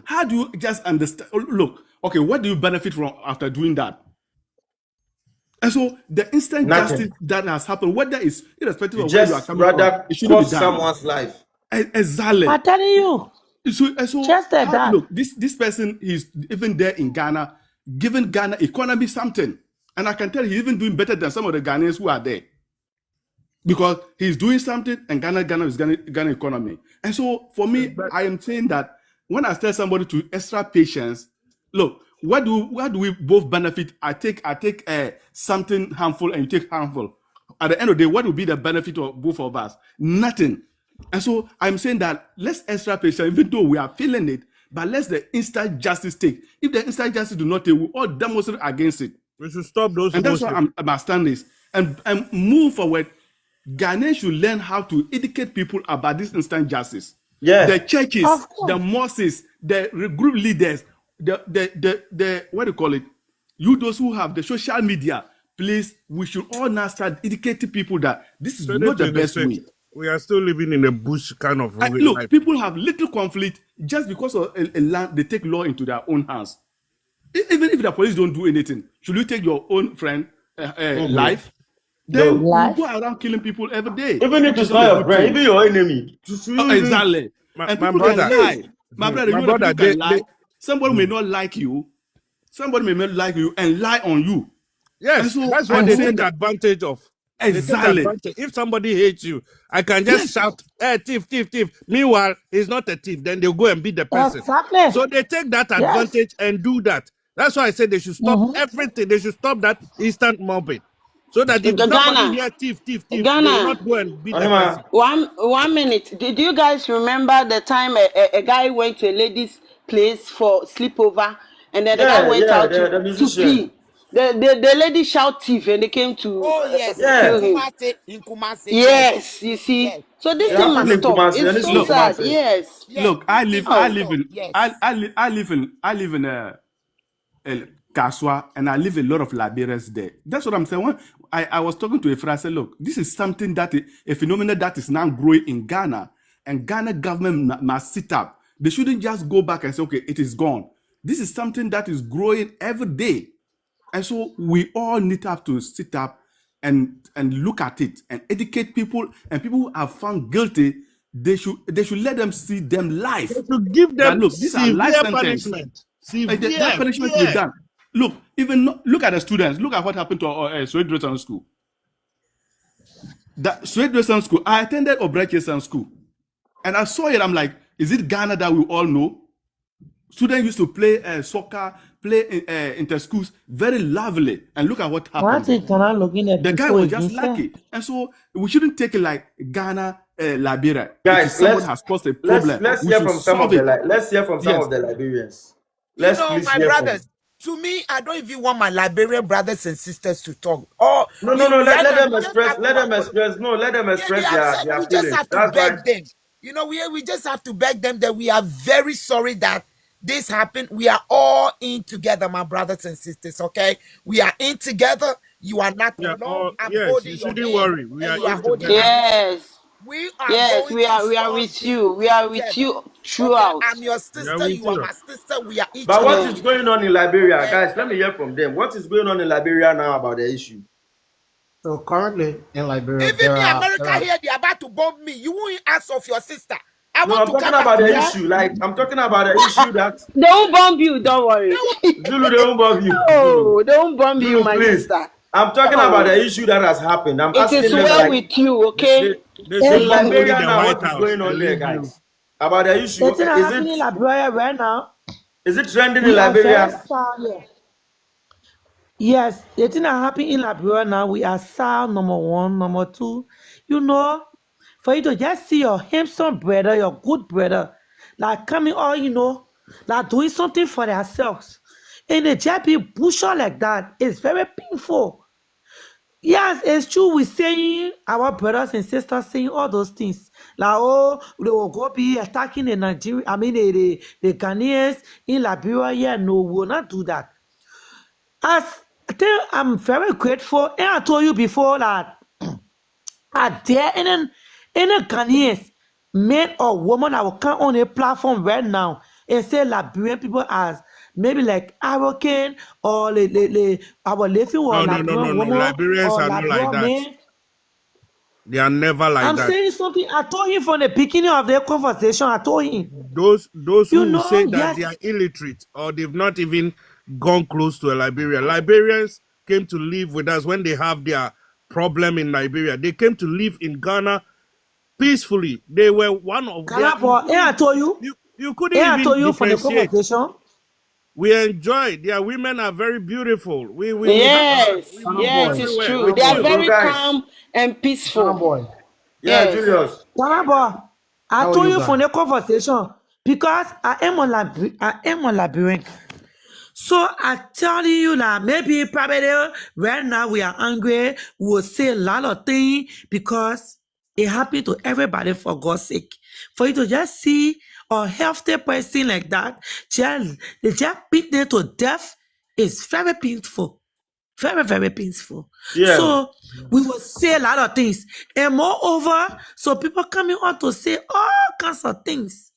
S18: How do you just understand? Look, okay, what do you benefit from after doing that? And so the instant
S1: Nothing.
S18: justice that has happened, whether it's irrespective
S1: You
S18: of where you are
S1: just
S18: coming from,
S1: rather
S18: it shouldn't be
S1: cost
S18: done.
S1: someone's life.
S18: Exactly.
S2: I'm telling you,
S18: So
S2: just like that.
S18: look, this person is even there in Ghana, giving Ghana economy something. And I can tell he's even doing better than some of the Ghanaians who are there. Because he's doing something and Ghana is Ghana economy. And so for me, I am saying that when I tell somebody to extra patience, look, what do we both benefit? I take something harmful and you take harmful. At the end of the day, what will be the benefit of both of us? Nothing. And so I'm saying that let's extra patience, even though we are feeling it, but let's the instant justice take. If the instant justice do not take, we all demonstrate against it.
S16: we should stop those.
S18: And that's what I'm standing is and move forward. Ghanaians should learn how to educate people about this instant justice.
S1: Yeah.
S18: The churches, the mosques, the group leaders, the what do you call it? You those who have the social media, please, we should all now start educating people that this is not the best way.
S16: We are still living in a bush kind of
S18: And look, life. People have little conflict just because of a land, they take law into their own hands. Even if the police don't do anything, should you take your own friend life? Then you go around killing people every day.
S1: Even if it's not your friend, even your enemy.
S18: Exactly. And people can lie. My brother, you know that people can lie. Somebody may not like you. Somebody may not like you and lie on you.
S16: Yes, so that's what they take advantage of.
S18: Exactly.
S16: If somebody hates you, I can just shout, "Hey, thief, thief, thief." Meanwhile, he's not a thief. Then they'll go and beat the person.
S2: Exactly.
S16: So they take that advantage and do that. That's why I said they should stop everything. They should stop that instant mobbing. So that if somebody hear thief, thief, thief, they will not go and beat the person.
S15: 1 minute. Did you guys remember the time a guy went to a lady's place for sleepover, and then the guy went out to pee? The lady shout thief, and they came to kill him.
S9: In Kumasi.
S15: Yes, you see. Yes. So this thing must stop. It's so sad. Yes.
S18: Look, I live in Kaswa, and I live a lot of Liberians there. That's what I'm saying. When I was talking to a friend, I said, look, this is something that a phenomenon that is now growing in Ghana, and Ghana government must sit up. They shouldn't just go back and say, okay, it is gone. This is something that is growing every day. And so we all need to have to sit up and look at it and educate people, and people who are found guilty, they should let them see them life.
S16: To give them
S18: look, these are life
S16: punishment.
S18: That punishment will be done. Look, look at the students. Look at what happened to Swedresen School. That Swedresen School, I attended Outrage School, and I saw it. I'm like, is it Ghana that we all know? Students used to play soccer, play inter-schools, very lovely. And look at what happened. The guy was just lucky. And so we shouldn't take it like Ghana, Liberia.
S1: Guys,
S18: someone has caused a problem.
S1: Let's hear from some of the Liberians.
S9: My brothers, to me, I don't even want my Liberian brothers and sisters to talk. Oh,
S1: no, let them express. Let them express. No, let them express their
S9: we just have to beg them. You know, we just have to beg them that we are very sorry that this happened. We are all in together, my brothers and sisters, okay? We are in together. You are not
S16: Yeah,
S9: alone. I'm
S16: yes, you
S9: holding your
S16: shouldn't
S9: hand,
S16: worry. We
S9: and
S16: are
S9: you are
S16: in
S9: holding
S16: together.
S9: my hand.
S15: Yes.
S9: We are
S15: Yes,
S9: going to
S15: we are
S9: solve
S15: with
S9: this
S15: you. We are with
S9: together.
S15: you
S9: Okay,
S15: throughout.
S9: I'm your
S16: We are
S9: sister.
S16: with
S9: You are
S16: you.
S9: my sister. We are each
S1: But
S9: other
S1: what
S15: Yeah.
S1: is
S9: keeper.
S1: going on in Liberia,
S9: Okay.
S1: guys? Let me hear from them. What is going on in Liberia now about the issue?
S19: So currently in Liberia,
S9: Even me, America here, they're about to bomb me. You won't ask of your sister. I
S1: No,
S9: want
S1: I'm
S9: to
S1: talking
S9: come back
S1: about
S9: to
S1: the
S9: Ghana.
S1: issue. Like, I'm talking about the issue that
S15: They won't bomb you, don't worry.
S1: Zulu, they won't bomb you. Zulu,
S15: Oh, they won't bomb you,
S1: Zulu,
S15: my
S1: please.
S15: sister.
S1: I'm talking about
S15: Oh,
S1: the issue that has happened. I'm
S15: it is
S1: asking them,
S15: well
S1: like,
S15: with you,
S16: They,
S15: okay?
S16: they, they
S1: in
S16: say you
S2: It's,
S16: only
S1: Liberia
S16: the
S1: now,
S16: White
S1: what is
S16: House
S1: going on
S16: and
S1: there,
S16: leave you.
S1: guys? About the issue,
S2: it's happening in Liberia right now.
S1: is it trending in
S2: We are very
S1: Liberia?
S2: sad here. Yes, the thing that happened in Liberia now, we are sad, number one. Number two, you know, for you to just see your handsome brother, your good brother, like coming all, like doing something for themselves. And they just be butcher like that. It's very painful. Yes, it's true. We're saying our brothers and sisters saying all those things. Like, oh, they will go be attacking the Nigerian, the Ghanaians in Liberia. Yeah, no, we will not do that. As I think I'm very grateful, and I told you before that are there any Ghanaians, man or woman that will come on a platform right now and say Liberian people as maybe like arrogant or our living or
S16: No.
S2: Liberian woman
S16: Liberians
S2: or
S16: are not like
S2: Liberian
S16: that.
S2: man.
S16: They are never like
S2: I'm
S16: that.
S2: saying something. I told him from the beginning of the conversation. I told him,
S16: Those who say that
S2: yes,
S16: they are illiterate or they've not even gone close to a Liberia. Liberians came to live with us when they have their problem in Liberia. They came to live in Ghana peacefully. They were one of their.
S2: Ghana boy. And I told you,
S16: You couldn't
S2: and I
S16: even
S2: told you from the
S16: differentiate.
S2: conversation.
S16: We enjoy. Their women are very beautiful. We have
S15: Yes,
S16: we
S19: Ghana
S16: move
S15: yes,
S19: boy,
S15: it's
S16: everywhere.
S15: true.
S16: We
S19: Ghana
S15: They are
S19: boy,
S16: chill.
S1: So,
S15: very
S1: guys,
S15: calm and
S19: Ghana
S15: peaceful.
S19: boy.
S1: yeah,
S15: Yes.
S1: Julius.
S2: Ghana boy. I
S19: How are
S2: told
S19: you
S2: you from
S19: guys?
S2: the conversation because I am on labyrinth. So I telling you that maybe probably right now we are angry, we'll say a lot of things because it happened to everybody for God's sake. For you to just see a healthy person like that, they just beat them to death is very painful. Very, very painful.
S1: Yeah,
S2: So we will say a lot of things. And moreover, so people coming on to say all kinds of things.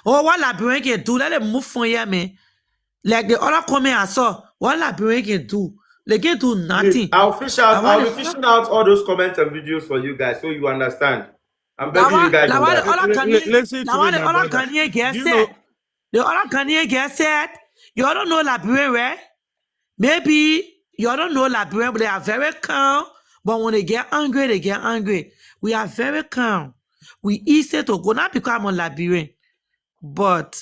S2: Oh, what Liberian can do, let them move from here, man. Like the other comment I saw, what Liberian can do, they can do
S1: please,
S2: nothing.
S1: I'll fish
S2: Like
S1: out.
S2: what
S1: I'll
S2: the
S1: be
S2: other,
S1: fishing out all those comments and videos for you guys so you understand. I'm
S2: like
S1: begging you
S2: what,
S1: guys
S2: like
S1: on
S2: what the
S1: that.
S2: other Ghanaian,
S16: Listen
S2: like
S16: to me,
S2: what the
S16: my
S2: other
S16: brother.
S2: Ghanaian girl
S16: Do you
S2: said.
S16: know?
S2: The other Ghanaian girl said, you don't know Liberian, right? Maybe you don't know Liberian, but they are very calm. But when they get angry, they get angry. We are very calm. We easy to go, not because I'm a Liberian, but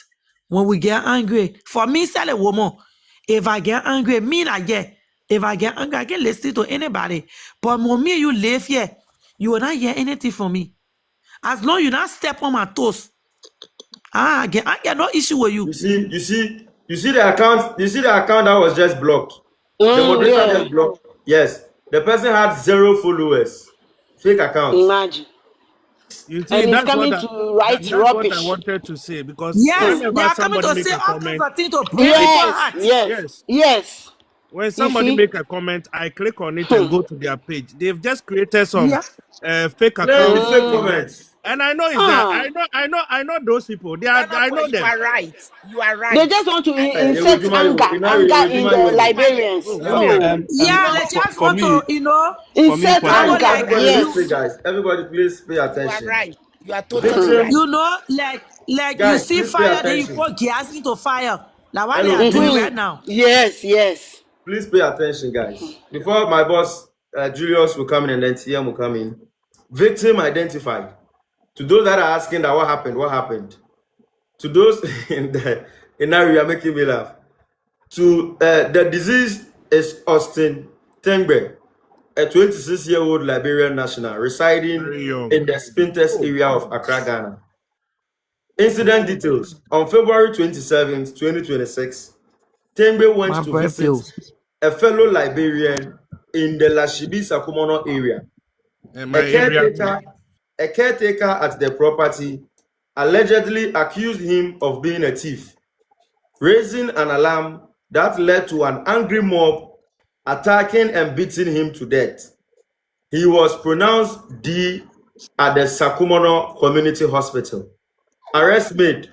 S2: when we get angry, for me, say a woman, if I get angry, me I get. If I get angry, I can listen to anybody. But when me and you live here, you will not hear anything from me. As long you not step on my toes, I get no issue with you.
S1: You see the account. You see the account that was just blocked. The moderator
S15: Yeah.
S1: just blocked. Yes, the person had 0 followers. Fake account.
S15: Imagine.
S16: You see,
S15: And he's
S16: that's what
S15: coming
S16: I,
S15: to write
S16: that's what I
S15: rubbish.
S16: wanted to say because
S2: Yes, they
S16: whenever
S2: are coming
S16: somebody
S2: to
S16: make
S2: say
S16: a
S2: all kinds
S16: comment,
S2: of things to break
S16: I
S2: people's
S15: Yes,
S2: heart.
S15: yes,
S16: yes.
S15: yes.
S16: When
S15: You
S16: somebody
S15: see?
S16: make a comment, I click on it and
S15: Hmm.
S16: go to their page. They've just created some
S2: Yeah.
S16: fake
S1: Plenty
S16: accounts
S1: fake
S16: on there,
S1: comments.
S16: and I know it's that.
S15: Ah.
S16: I know those people. They are.
S9: Ghana
S16: I
S9: boy,
S16: know
S9: you
S16: them.
S9: are right. You are
S15: They
S9: right.
S15: just want to
S1: Ewe
S15: insert
S1: Juma Iwo.
S15: anger in the
S16: Oh,
S15: Liberians.
S16: give me a
S15: Oh,
S16: key.
S9: You
S2: Yeah,
S9: know,
S2: they just
S19: For
S2: want
S19: me,
S2: to,
S15: insert
S2: anger
S1: Guys,
S15: anger.
S2: like
S1: everybody
S2: you,
S1: listen,
S15: Yes.
S1: guys. Everybody, please pay
S9: you are
S1: attention.
S9: right. You are totally
S1: Victim,
S9: right.
S2: like you
S1: guys,
S2: see
S1: please pay
S2: fire, then you
S1: attention.
S2: pour gas into fire. Like what they
S1: Hello,
S2: are doing
S1: please,
S2: right
S15: Mm-hmm.
S2: now.
S15: Yes, yes.
S1: please pay attention, guys. Before my boss Julius will come in and then TM will come in. Victim identified. To those that are asking that what happened, what happened. To those in that area making me laugh. To the deceased is Austin Tengbe, a 26-year-old Liberian national residing
S16: Very young.
S1: in the Spintex area of Accra, Ghana. Incident details. On February 27th, 2026, Tengbe went
S2: My
S1: to
S2: brain
S1: visit
S2: pills.
S1: a fellow Liberian in the Lashibi Sakumono area.
S16: In my area too.
S1: A caretaker at the property allegedly accused him of being a thief, raising an alarm that led to an angry mob attacking and beating him to death. He was pronounced D at the Sakumono Community Hospital. Arrest made.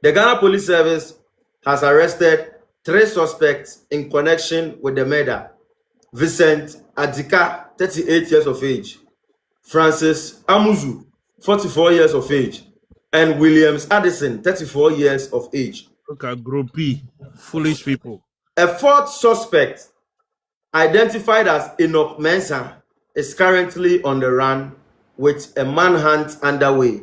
S1: The Ghana Police Service has arrested 3 suspects in connection with the murder. Vincent Adika, 38 years of age. Francis Amuzu, 44 years of age. And Williams Addison, 34 years of age.
S16: Look at Gropey, foolish people.
S1: A 4th suspect, identified as Enoch Mensah, is currently on the run with a manhunt underway.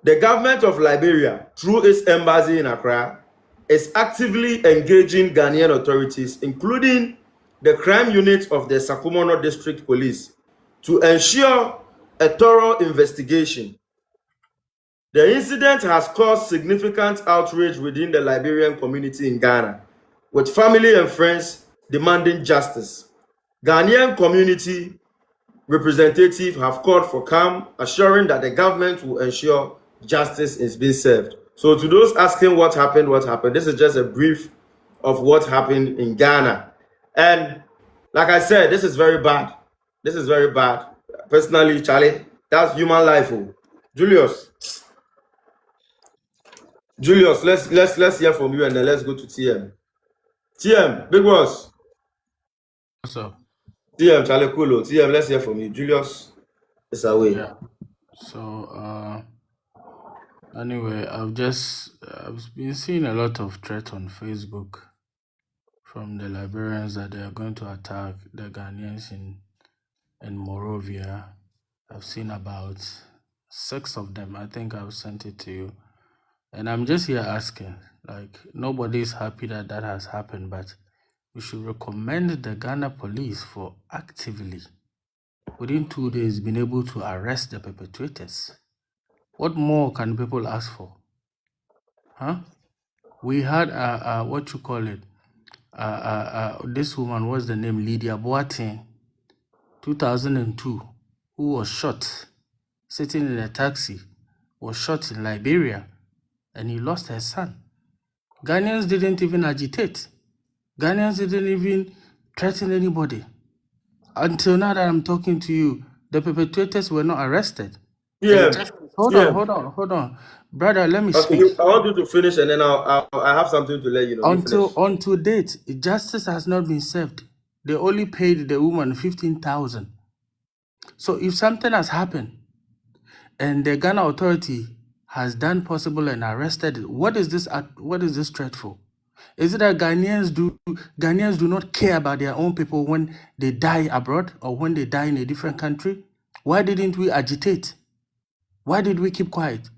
S1: The government of Liberia, through its embassy in Accra, is actively engaging Ghanaian authorities, including the crime unit of the Sakumono District Police, to ensure a thorough investigation. The incident has caused significant outrage within the Liberian community in Ghana, with family and friends demanding justice. Ghanaian community representatives have called for calm, assuring that the government will ensure justice is being served. So to those asking what happened, this is just a brief of what happened in Ghana. And like I said, this is very bad. This is very bad. Personally, Charlie, that's human life. Oh. Julius, let's hear from you and then let's go to TM. TM, big boss.
S10: What's up?
S1: TM, Charlie Kulo. TM, let's hear from you. Julius is away.
S10: Yeah. So, anyway, I've been seeing a lot of threats on Facebook from the Liberians that they are going to attack the Ghanaians in Morovia. I've seen about 6 of them. I think I've sent it to you. And I'm just here asking, like, nobody is happy that has happened, but we should recommend the Ghana police for actively, within 2 days, being able to arrest the perpetrators. What more can people ask for? Huh? We had what you call it? This woman, what's the name? Lydia Boateng, 2002, who was shot sitting in a taxi, was shot in Liberia, and he lost her son. Ghanaians didn't even agitate. Ghanaians didn't even threaten anybody. Until now that I'm talking to you, the perpetrators were not arrested.
S1: Yeah.
S10: Hold on. Brother, let me speak.
S1: Okay, I want you to finish and then I have something to let you know.
S10: Until date, justice has not been served. They only paid the woman 15,000. So if something has happened and the Ghana authority has done possible and arrested, what is this threat for? Is it that Ghanaians do not care about their own people when they die abroad or when they die in a different country? Why didn't we agitate? Why did we keep quiet?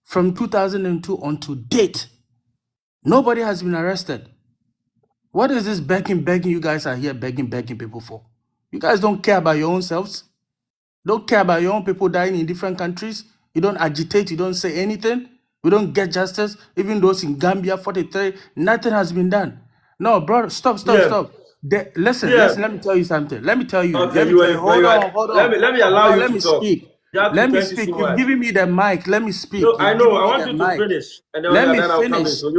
S10: From 2002 on to date, nobody has been arrested. What is this begging you guys are here begging people for? You guys don't care about your own selves? Don't care about your own people dying in different countries? You don't agitate, you don't say anything? We don't get justice? Even those in Gambia, 43, nothing has been done. No, bro, stop. Listen, let me tell you something. Let me tell you.
S1: Okay,
S10: hold on.
S1: Let me allow you to talk.
S10: Speak. Let me speak. You've given me the mic. Let me speak.
S1: No, I know. I want you to finish. And then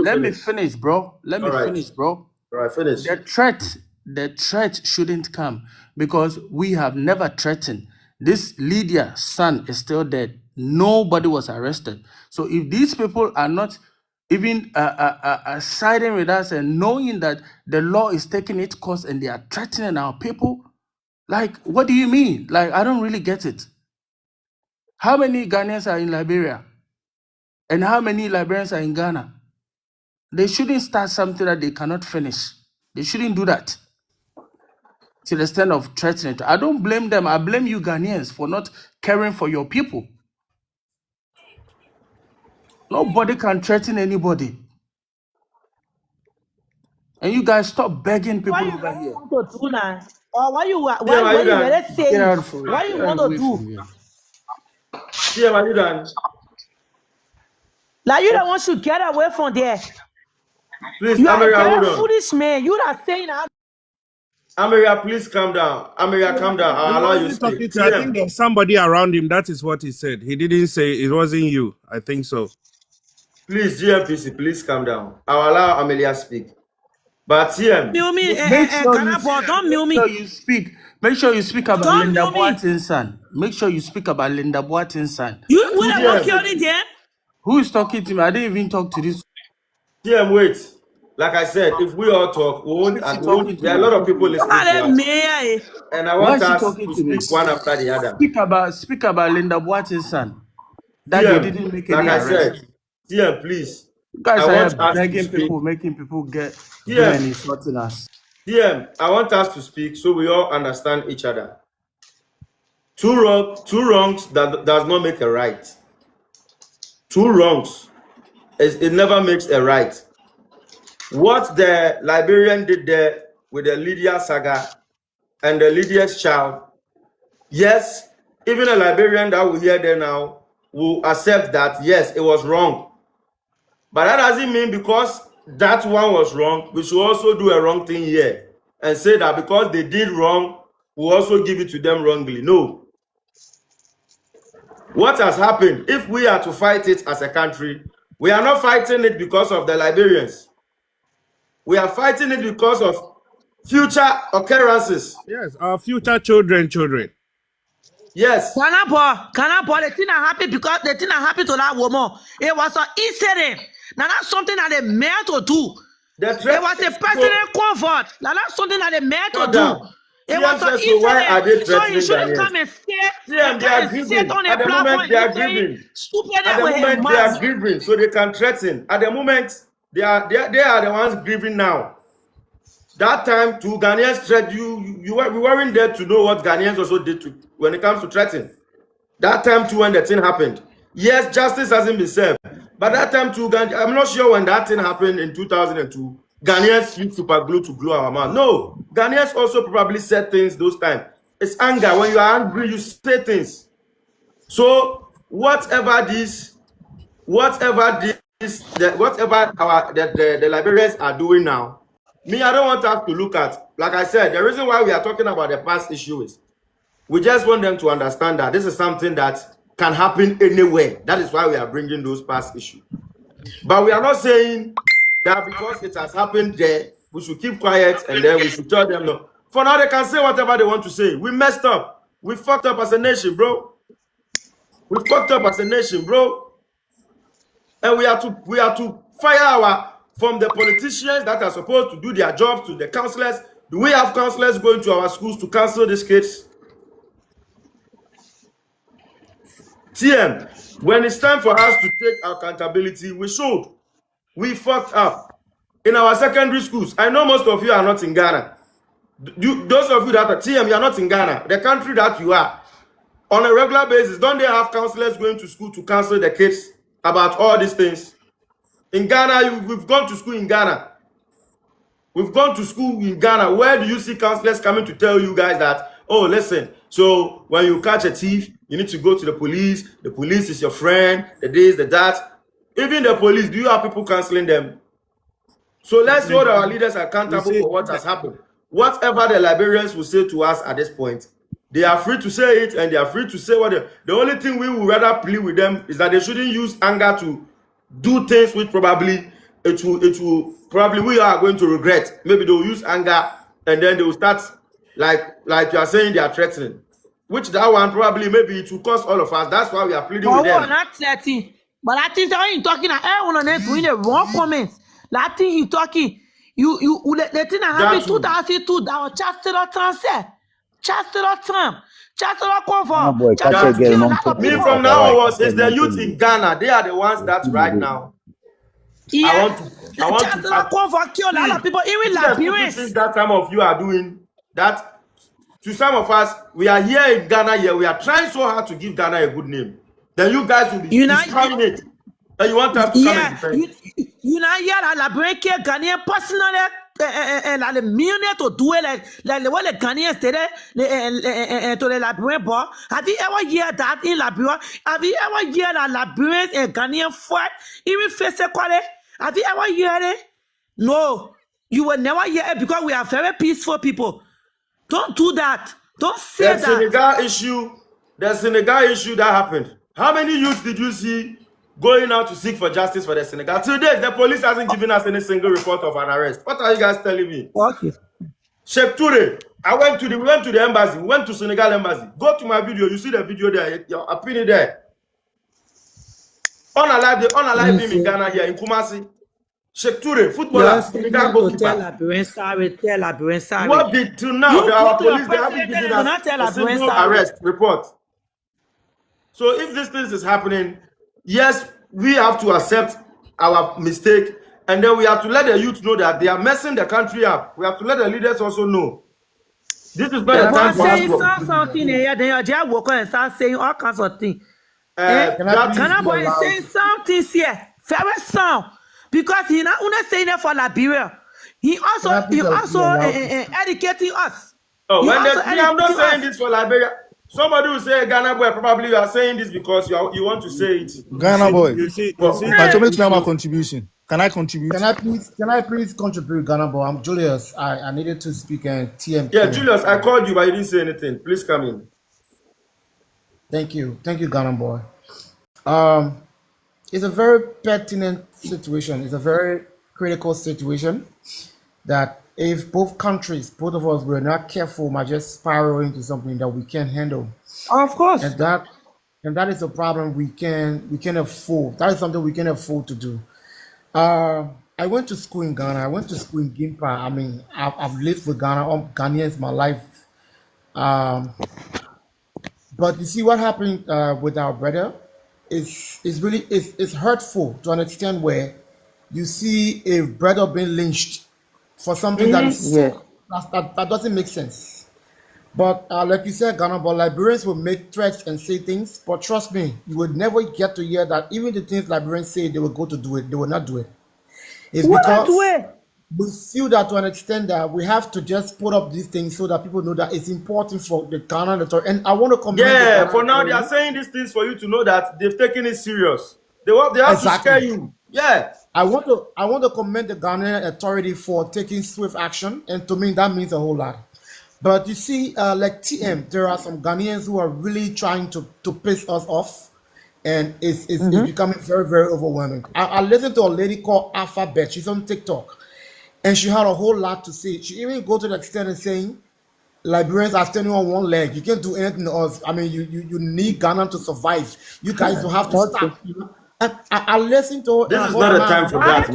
S10: let me finish, bro. Let me finish, bro.
S1: All right, finish.
S10: The threat shouldn't come because we have never threatened. This Lydia's son is still dead. Nobody was arrested. So if these people are not even siding with us and knowing that the law is taking its course and they are threatening our people, like, what do you mean? Like, I don't really get it. How many Ghanaians are in Liberia? And how many Liberians are in Ghana? They shouldn't start something that they cannot finish. They shouldn't do that to the extent of threatening. I don't blame them. I blame you Ghanaians for not caring for your people. Nobody can threaten anybody. And you guys stop begging people over here.
S2: Want to do now? Or why you want to do?
S1: Yeah, are you done?
S2: Like you don't want to get away from there.
S1: Please,
S2: you are
S1: America,
S2: a foolish man. You are saying that.
S1: America, please calm down. America, calm down. I'll allow you to speak.
S16: I think there's somebody around him. That is what he said. He didn't say it wasn't you. I think so.
S1: Please, GMPC, please calm down. I'll allow Amelia speak. But TM,
S10: Make sure
S2: Ghana
S10: you
S2: boy, don't mute
S10: make sure
S2: me.
S10: you speak. Make sure you speak about
S2: Don't
S10: Linda
S2: mute me.
S10: Boatin's son. Make sure you speak about Linda Boatin's son.
S2: You would have
S1: TM,
S2: killed it there?
S10: Who is talking to me? I didn't even talk to this.
S1: TM, wait. Like I said, if we all talk, we won't,
S10: Why is he
S1: we won't,
S10: talking to
S1: there are a
S10: me?
S1: lot of people listening to us. And I
S10: Why
S1: want
S10: is he
S1: us
S10: talking
S1: to
S10: to me?
S1: speak one after the other.
S10: Speak about Linda Boatin's son. That they
S1: TM,
S10: didn't make
S1: like
S10: any
S1: I
S10: arrest.
S1: said, TM, please.
S10: You guys
S1: I
S10: are
S1: want us to
S10: begging
S1: speak.
S10: people, making people get do
S1: TM,
S10: and insulting us.
S1: TM, I want us to speak so we all understand each other. Two wrongs that does not make a right. Two wrongs, it never makes a right. What the Liberian did there with the Lydia saga and the Lydia's child, yes, even a Liberian that will hear there now will accept that, yes, it was wrong. But that doesn't mean because that one was wrong, we should also do a wrong thing here and say that because they did wrong, we'll also give it to them wrongly. No. What has happened, if we are to fight it as a country, we are not fighting it because of the Liberians. We are fighting it because of future occurrences.
S16: Yes, our future children.
S1: Yes.
S2: Ghana boy, the thing are happy because the thing are happy to that woman. It was an incident. Now that's something that they meant to do. It was a personal comfort. Now that's something that they meant to do. It was an incident. So you shouldn't come and sit.
S1: They are grieving.
S2: On
S1: At
S2: a
S1: the
S2: platform
S1: moment, they are grieving.
S2: stupid
S1: At the
S2: with
S1: moment,
S2: his
S1: they are
S2: mouth.
S1: grieving, so they can threaten. At the moment, they are the ones grieving now. That time, to Ghanaians threat, we weren't there to know what Ghanaians also did when it comes to threatening. That time too, when the thing happened, yes, justice hasn't been served. But that time too, I'm not sure when that thing happened in 2002. Ghanaians used super glue to glue our mouth. No, Ghanaians also probably said things those times. It's anger. When you are angry, you say things. So whatever the Liberians are doing now, me, I don't want us to look at. Like I said, the reason why we are talking about the past issue is we just want them to understand that this is something that can happen anywhere. That is why we are bringing those past issues. But we are not saying that because it has happened there, we should keep quiet and then we should tell them no. For now, they can say whatever they want to say. We messed up. We fucked up as a nation, bro. We fucked up as a nation, bro. And we are to fire from the politicians that are supposed to do their jobs to the counselors. Do we have counselors going to our schools to counsel these kids? TM, when it's time for us to take accountability, we should. We fucked up. In our secondary schools, I know most of you are not in Ghana. Those of you that are TM, you are not in Ghana, the country that you are. On a regular basis, don't they have counselors going to school to counsel the kids about all these things? In Ghana, we've gone to school in Ghana. We've gone to school in Ghana. Where do you see counselors coming to tell you guys that, oh, listen, so when you catch a thief, you need to go to the police. The police is your friend, the this, the that. Even the police, do you have people counseling them? So let's hold our leaders accountable for what has happened. Whatever the Liberians will say to us at this point, they are free to say it and they are free to say what the only thing we would rather plead with them is that they shouldn't use anger to do things which probably we are going to regret. Maybe they will use anger and then they will start like you are saying they are threatening. Which that one probably maybe it will cost all of us. That's why we are pleading with them.
S2: Not 30. But I think when you're talking, I want to doing the wrong comments. That thing he's talking, the thing that happened 2002, that was Chancellor Transfer. Chancellor Trump. Chancellor Comfort.
S1: Me from now on, it's the youth in Ghana. They are the ones that right now.
S2: Yeah. I want to Comfort kill a lot of people, even Liberians.
S1: That some of you are doing that. To some of us, we are here in Ghana here. We are trying so hard to give Ghana a good name. Then you guys will be destroying it. And you want us to come and defend.
S2: You know, here at Liberian Ghanaian personally, the millionaire to do it like what the Ghanaians did to the Liberian boy. Have you ever heard that in Liberia? Have you ever heard that Liberians and Ghanaian fight? Even face quality? Have you ever heard it? No, you will never hear it because we are very peaceful people. Don't do that. Don't say that.
S1: The Senegal issue that happened. How many youths did you see going out to seek for justice for the Senegal. Today, the police hasn't given us any single report of an arrest. What are you guys telling me?
S2: Okay.
S1: Sheikh Toure, we went to the embassy, we went to Senegal embassy. Go to my video, you see the video there, your opinion there. Unalive him in Ghana here, in Kumasi. Sheikh Toure, footballer, Senegal goalkeeper. What did till now, our police, they haven't given us a single arrest report. So if this thing is happening, yes, we have to accept our mistake, and then we have to let the youth know that they are messing the country up. We have to let the leaders also know. This is not a time for us.
S2: Something here, then you're walking and start saying all kinds of things. Ghana boy is saying something here, very sound, because he not only saying it for Liberia, he also educating us.
S1: Oh, I'm not saying this for Liberia. Somebody will say Ghana boy, probably you are saying this because you want to say it.
S10: Ghana boy,
S1: you see,
S10: my contribution. Can I contribute?
S19: Can I please contribute, Ghana boy? I'm Julius. I needed to speak and TM.
S1: Yeah, Julius, I called you, but you didn't say anything. Please come in.
S19: Thank you, Ghana boy. It's a very pertinent situation. It's a very critical situation that if both countries, both of us, were not careful, might just spiral into something that we can't handle.
S2: Of course.
S19: And that is a problem we can afford. That is something we can afford to do. I went to school in Ghana. I went to school in Gimpa. I mean, I've lived with Ghanaians my life. But you see what happened with our brother is really hurtful to an extent where you see a brother being lynched for something that doesn't make sense. But like you said, Ghana, but Liberians will make threats and say things. But trust me, you would never get to hear that even the things Liberians say they will go to do it, they will not do it. It's because we feel that to an extent that we have to just put up these things so that people know that it's important for the Ghana authority. And I want to commend.
S1: Yeah, for now they are saying these things for you to know that they've taken it serious. They have to scare you. Yeah.
S19: I want to commend the Ghanaian authority for taking swift action, and to me that means a whole lot. But you see, like TM, there are some Ghanaians who are really trying to piss us off, and it's becoming very, very overwhelming. I listened to a lady called Alphabet. She's on TikTok, and she had a whole lot to say. She even go to the extent of saying, Liberians are standing on one leg. You can't do anything else. I mean, you need Ghana to survive. You guys will have to stop. I listened to.
S1: This is not a time for that.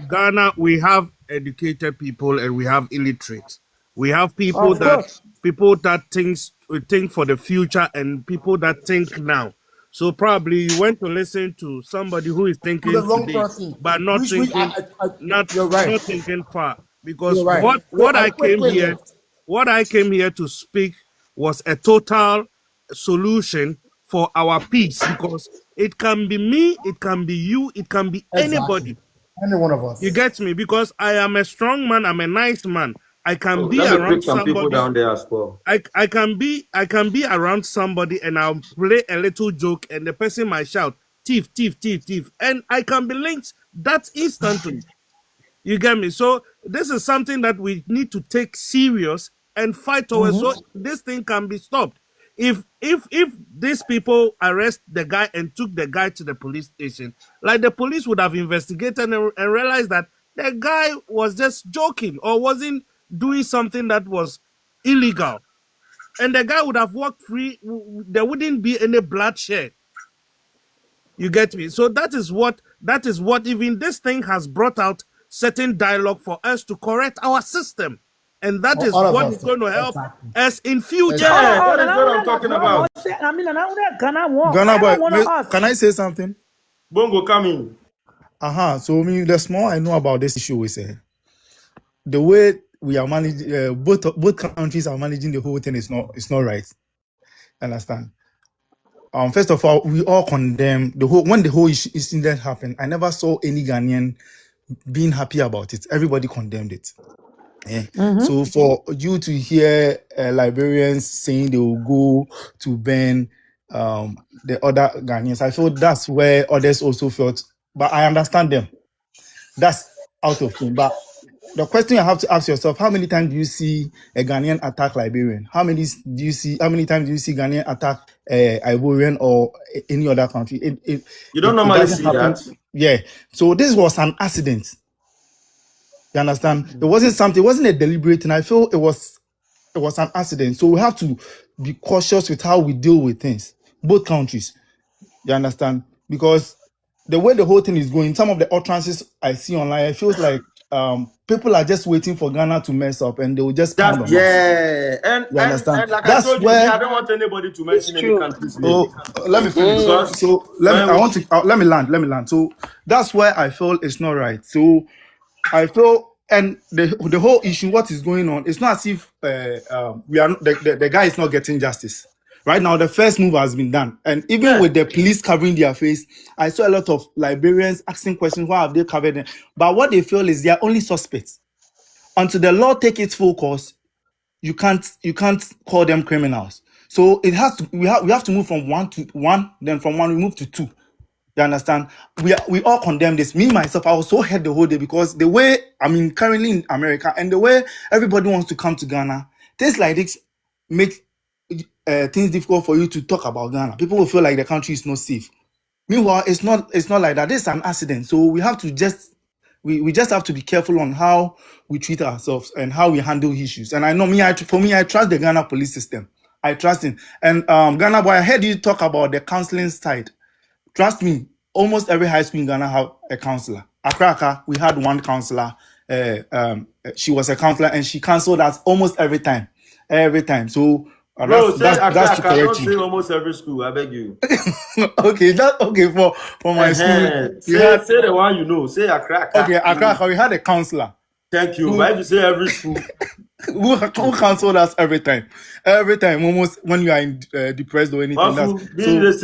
S16: Ghana, we have educated people and we have illiterate. We have people that think for the future and people that think now. So probably you went to listen to somebody who is thinking
S19: the wrong
S16: today,
S19: person,
S16: but not thinking, not thinking far. Because what I came here to speak was a total solution for our peace, because it can be me, it can be you, it can be anybody.
S19: Any one of us.
S16: You get me? Because I am a strong man, I'm a nice man. I can be around somebody.
S1: People down there as well.
S16: I can be around somebody and I'll play a little joke and the person might shout, thief, thief, thief, thief. And I can be linked that instantly. You get me? So this is something that we need to take serious and fight towards so this thing can be stopped. If these people arrest the guy and took the guy to the police station, like the police would have investigated and realized that the guy was just joking or wasn't doing something that was illegal, and the guy would have walked free. There wouldn't be any bloodshed. You get me? So that is what even this thing has brought out certain dialogue for us to correct our system. And that is what is going to help us in future.
S1: Yeah, that is what I'm talking about.
S10: Ghana boy, can I say something?
S1: Bongo, come in.
S10: So the small I know about this issue is the way we are managing. Both countries are managing the whole thing is not right. Understand? First of all, we all condemn when the whole incident happened. I never saw any Ghanaian being happy about it. Everybody condemned it. So for you to hear Liberians saying they will go to ban the other Ghanaians, I feel that's where others also felt. But I understand them. That's out of thing. But the question you have to ask yourself: how many times do you see a Ghanaian attack Liberian? How many times do you see Ghanaian attack Ivorian or any other country?
S1: You don't
S10: It
S1: normally
S10: doesn't
S1: see
S10: happen.
S1: that.
S10: Yeah. So this was an accident. You understand? It wasn't something. It wasn't a deliberate thing. I feel it was an accident. So we have to be cautious with how we deal with things. Both countries. You understand? Because the way the whole thing is going, some of the utterances I see online, it feels like people are just waiting for Ghana to mess up and they will just pound on us.
S1: Yeah, and
S10: You understand?
S1: and like
S10: That's
S1: I told you,
S10: where.
S1: I don't want anybody to
S15: It's
S1: mention any
S15: true.
S1: country's name.
S10: Let me finish.
S1: Because
S10: So let me land. So that's where I feel it's not right. So I feel, and the whole issue, what is going on, it's not as if we are the guy is not getting justice. Right now, the first move has been done, and even with the police covering their face, I saw a lot of Liberians asking questions: why have they covered them? But what they feel is they are only suspects. Until the law take its full course, you can't call them criminals. So it has to we have to move from one to one, then from one we move to two. You understand? We all condemn this. Me myself, I was so hurt the whole day because the way currently in America and the way everybody wants to come to Ghana, things like this make things difficult for you to talk about Ghana. People will feel like the country is not safe. Meanwhile, it's not like that. This is an accident. So we have to just we just have to be careful on how we treat ourselves and how we handle issues. And I know I trust the Ghana police system. I trust him. And Ghana boy, I heard you talk about the counseling side. Trust me, almost every high school in Ghana have a counselor. Accra, we had one counselor. She was a counselor and she counseled us almost every time. Every time. So
S1: bro,
S10: that's to
S1: I don't
S10: correct
S1: say
S10: you.
S1: almost every school. I beg you.
S10: Okay, for my school.
S1: Say the one you know. Say Accra.
S10: Okay, Accra, we had a counselor.
S1: Thank you. Why do you say every school?
S10: Who counseled us every time, almost when you are depressed or anything.
S1: Also,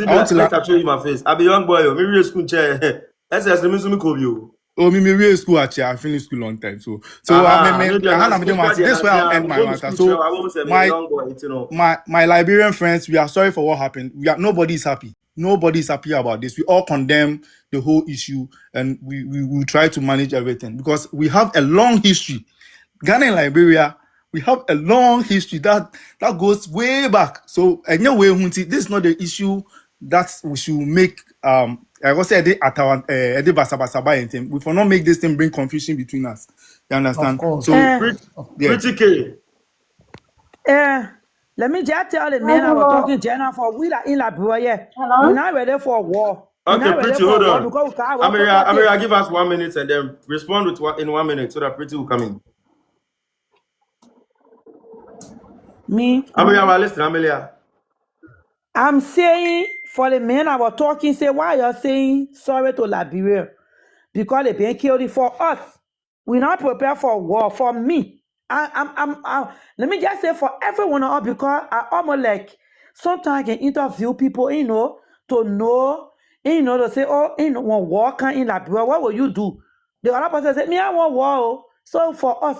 S1: I want to show you my face. I be young boy. Maybe school chair. That's me call you.
S10: Oh, me school actually. I finished school long time. So this way I'll end my matter. So my Liberian friends, we are sorry for what happened. Nobody is happy. Nobody is happy about this. We all condemn the whole issue, and we try to manage everything because we have a long history. Ghana and Liberia, we have a long history that goes way back. So anyway, this is not the issue that we should make. I was say at our we will not make this thing bring confusion between us. You understand?
S19: Of course.
S10: So
S1: pretty K.
S2: Let me just tell the man I was talking general for we are in Liberia. We're not ready for war.
S1: Okay, Pretty, hold on. Amira, give us 1 minute and then respond in 1 minute so that Pretty will come in.
S2: Me?
S1: Amira, listen, Amelia.
S2: I'm saying for the men I was talking, say why you're saying sorry to Liberia because they been killed for us. We're not prepared for war. For me, let me just say for everyone else because I almost like sometimes I can interview people, to know, to say, when war come in Liberia, what will you do? The other person say, me, I want war. So for us,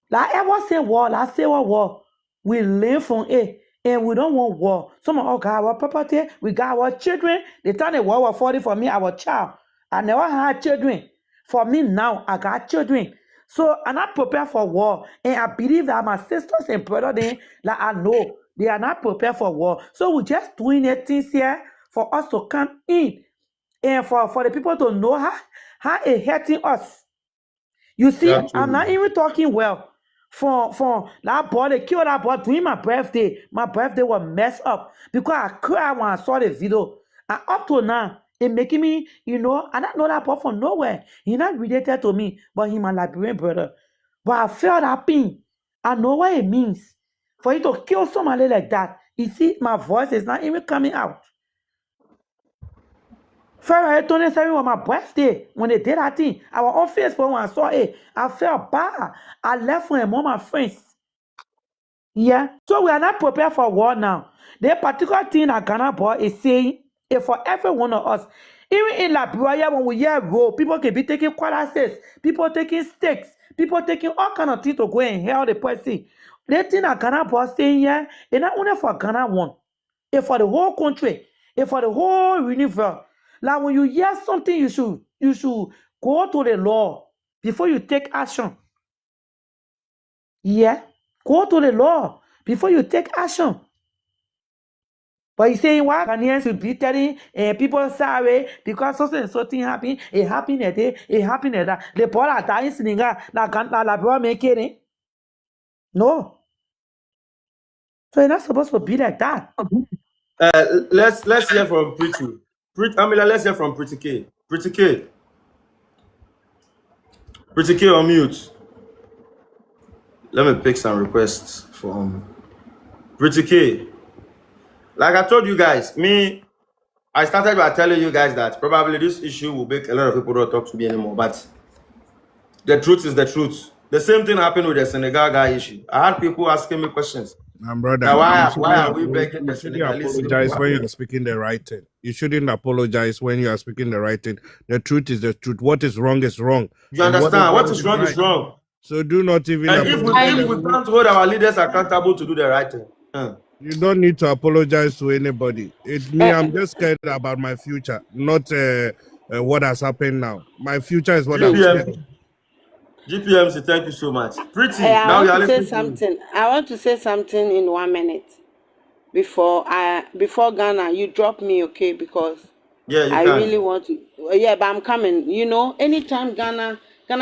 S2: like I was saying war, like say war. We live from it. And we don't want war. Some of us got our property, we got our children. The time the war was 40 for me, our child. I never had children. For me now, I got children. So I'm not prepared for war. And I believe that my sisters and brothers, like I know, they are not prepared for war. So we're just doing things here for us to come in. And for the people to know how it's hurting us. You see, I'm not even talking well. For that boy, they killed that boy during my birthday. My birthday was messed up because I cried when I saw the video. And up to now, it making me, I don't know that boy from nowhere. He's not related to me, but he's my Liberian brother. But I felt that pain. I know what it means for you to kill somebody like that. You see, my voice is not even coming out. February 27 was my birthday when they did that thing. I was on Facebook when I saw it. I felt bad. I left with all my friends. Yeah. So we are not prepared for war now. The particular thing that Ghana boy is saying is for every one of us. Even in Liberia, when we hear war, people can be taking quarters, people taking sticks, people taking all kind of things to go and help the person. The thing that Ghana boy saying here is not only for Ghana one. It's for the whole country. It's for the whole universe. Like when you hear something, you should go to the law before you take action. Yeah. Go to the law before you take action. But you saying why Ghanaians should be telling people sorry because something happened, it happened a day, it happened a that. The Paul are dying sininga na la bro make it. No. So it's not supposed to be like that.
S1: Let's hear from Pretty. Amila, let's hear from Pretty K. Pretty K. Pretty K on mute. Let me pick some requests from Pretty K. Like I told you guys, I started by telling you guys that probably this issue will make a lot of people not talk to me anymore. But the truth is the truth. The same thing happened with the Senegal guy issue. I had people asking me questions.
S16: Brother,
S1: Now, why are we begging the
S16: shouldn't
S1: Senegalese
S16: apologize
S1: people?
S16: when you are speaking the right thing. You shouldn't apologize when you are speaking the right thing. The truth is the truth. What is wrong is wrong.
S1: You understand? What is wrong
S16: right.
S1: is wrong.
S16: So do not even
S1: And if we can't hold our leaders accountable to do the right thing,
S16: you don't need to apologize to anybody. I'm just scared about my future, not what has happened now. My future is what I'm scared of.
S1: GPMC, thank you so much. Pretty,
S15: I
S1: now
S15: want
S1: you are
S15: to say
S1: listening to me.
S15: something. I want to say something in 1 minute before Ghana. You drop me, okay? Because
S1: Yeah, you
S15: I
S1: can.
S15: really want to. Yeah, but I'm coming. You know, anytime Ghana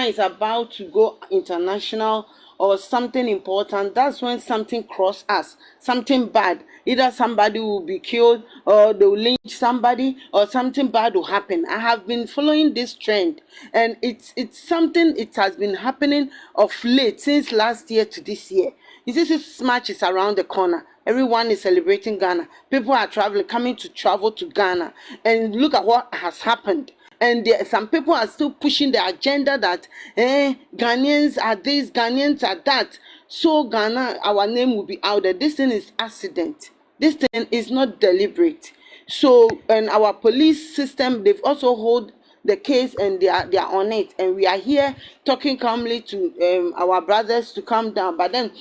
S15: is about to go international or something important, that's when something cross us, something bad. Either somebody will be killed or they will lynch somebody or something bad will happen. I have been following this trend, and it's something, it has been happening of late since last year to this year. You see, this match is around the corner. Everyone is celebrating Ghana. People are coming to travel to Ghana. And look at what has happened. And some people are still pushing the agenda that Ghanaians are this, Ghanaians are that. So Ghana, our name will be out there. This thing is accident. This thing is not deliberate. So, and our police system, they've also hold the case and they are on it. And we are here talking calmly to our brothers to calm down. But then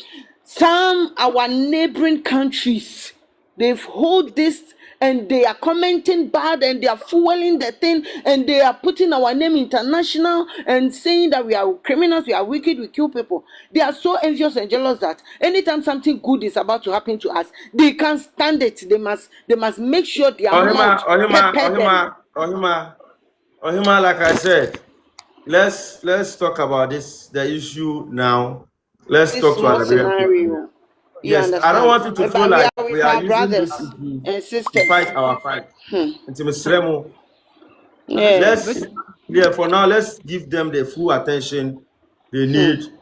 S15: our neighboring countries, they've hold this and they are commenting bad and they are fueling the thing and they are putting our name international and saying that we are criminals, we are wicked, we kill people. They are so envious and jealous that anytime something good is about to happen to us, they can't stand it. They must make sure their mouth pepper them.
S1: Ohima, like I said, let's talk about the issue now. Let's
S15: This
S1: talk to
S15: small
S1: our Liberian people.
S15: scenario. You
S1: Yes, I don't
S15: understand?
S1: want you to feel
S15: But we
S1: like
S15: are
S1: we
S15: with
S1: are
S15: our
S1: using
S15: brothers
S1: this issue
S15: and
S1: to
S15: sisters.
S1: fight our fight.
S15: Yeah.
S1: For now, let's give them the full attention they need.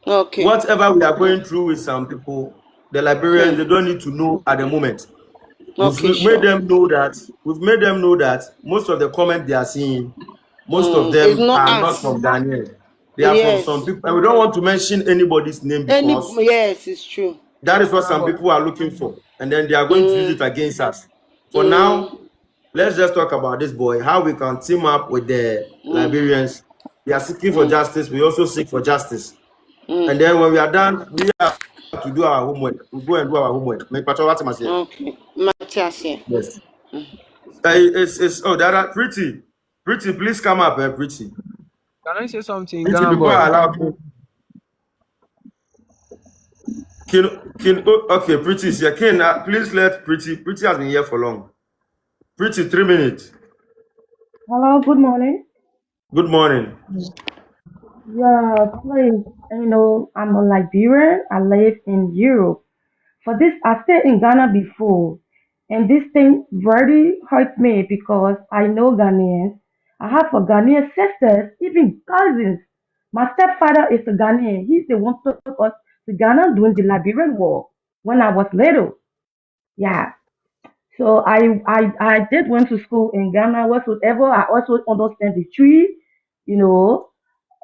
S15: Okay.
S1: Whatever we are going through with some people, the Liberians, they don't need to know at the moment. We've made them know that most of the comments they are seeing, most of
S15: It's
S1: them
S15: not
S1: are not
S15: us.
S1: from Daniel. They are from
S15: Yes.
S1: some people, and we don't want to mention anybody's name because
S15: Yes, it's true.
S1: that is what some people are looking for, and then they are going to use it against us. For now, let's just talk about this boy, how we can team up with the Liberians. They are seeking for justice. We also seek for justice. And then when we are done, we have to do our homework. We go and do our homework.
S15: Okay. Matthias, yeah.
S1: Yes. That pretty. Pretty, please come up, pretty.
S20: Can I say something,
S1: Pretty,
S20: Ghana
S1: before
S20: boy?
S1: I allow you. Okay, Pretty is here. Please let Pretty. Pretty has been here for long. Pretty, 3 minutes.
S21: Hello, good morning.
S1: Good morning.
S21: Yeah, please, I'm a Liberian. I live in Europe. For this, I stayed in Ghana before, and this thing very hurt me because I know Ghanaians. I have a Ghanaian sisters, even cousins. My stepfather is a Ghanaian. He's the one who took us to Ghana during the Liberian War when I was little. Yeah. So I did went to school in Ghana whatsoever. I also understand the tree, you know.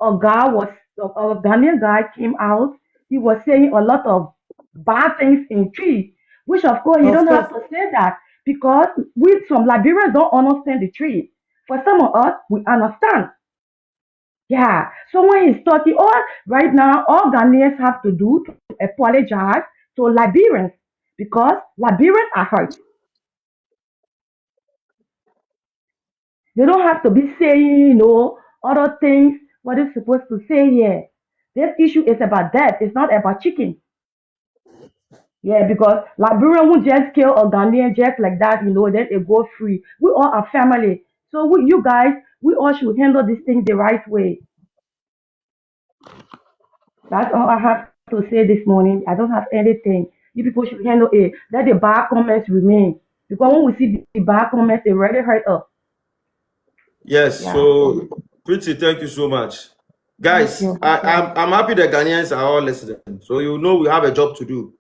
S21: A Ghanaian guy came out. He was saying a lot of bad things in tree, which of course you
S1: Of
S21: don't have
S1: course.
S21: to say that because we some Liberians don't understand the tree. For some of us, we understand. Yeah. So when he's talking, right now, all Ghanaians have to do to apologize to Liberians because Liberians are hurt. They don't have to be saying, other things what they're supposed to say here. This issue is about that. It's not about chicken. Yeah, because Liberian won't just kill a Ghanaian just like that, then it go free. We all are family. So you guys, we all should handle this thing the right way. That's all I have to say this morning. I don't have anything. You people should handle it. Let the bad comments remain. Because when we see the bad comments, it really hurt us.
S1: Yes,
S21: Yeah.
S1: so Pretty, thank you so much.
S21: Thank
S1: Guys,
S21: you.
S1: I'm happy the Ghanaians are all listening. So we have a job to do.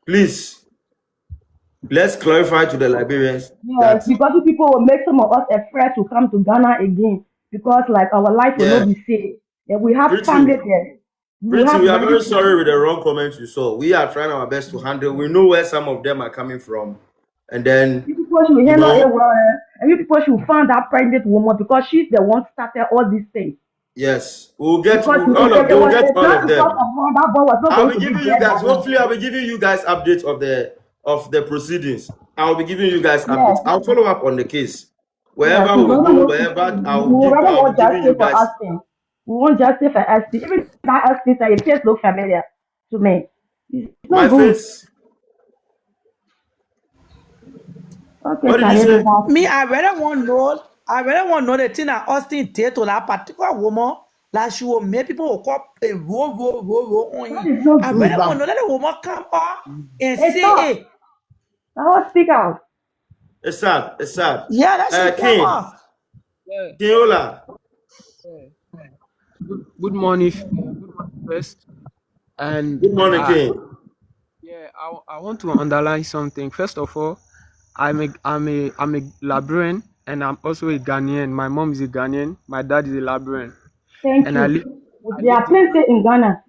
S1: Please, let's clarify to the Liberians
S21: Yes,
S1: that
S21: because you people will make some of us afraid to come to Ghana again. Because like our life will not be safe. And we have family
S1: Pretty,
S21: there. We will
S1: Pretty,
S21: have
S1: we are
S21: ready
S1: very sorry
S21: people.
S1: with the wrong comments you saw. We are trying our best to handle. We know where some of them are coming from. And then,
S21: You people should handle it well. And you people should find that pregnant woman because she's the one started all these things.
S1: yes, we'll get
S21: Because
S1: all of
S21: it
S1: them. We'll
S21: was
S1: get
S21: it's
S1: all
S21: not
S1: of
S21: because
S1: them.
S21: of her that boy was not
S1: I'll
S21: going
S1: be
S21: to be
S1: giving you
S21: dead
S1: guys,
S21: by now.
S1: hopefully I'll be giving you guys updates of the proceedings. I'll be giving you guys
S21: Yes,
S1: updates. I'll follow up on the case.
S21: yes.
S1: Wherever
S21: We
S1: we
S21: rather
S1: go,
S21: want
S1: wherever
S21: we rather
S1: I'll be
S21: want
S1: giving
S21: justice
S1: you
S21: for
S1: guys.
S21: Austin. We want justice for Austin. Even that Austin say it face look familiar to me. It's
S1: My
S21: not good.
S1: face.
S21: Okay,
S1: What did you
S21: Charlie,
S1: say?
S2: Me, I really want to know the thing that Austin did to that particular woman. Like she will make people will come and roll on
S21: that
S2: you.
S21: is not
S2: I
S21: good.
S2: really want to know that the woman come up and
S21: It's
S2: say,
S21: not.
S2: hey,
S21: Now speak out.
S1: It's sad. It's sad.
S2: yeah, that she come
S1: King.
S2: up.
S20: Yeah,
S1: Kiola.
S20: yeah. Good morning, good morning first. And
S1: Good morning, King.
S20: yeah, I want to underline something. First of all, I'm a Liberian and I'm also a Ghanaian. My mom is a Ghanaian, my dad is a Liberian,
S21: Thank
S20: and
S21: you.
S20: I
S21: There are
S20: lived in
S21: plenty in Ghana.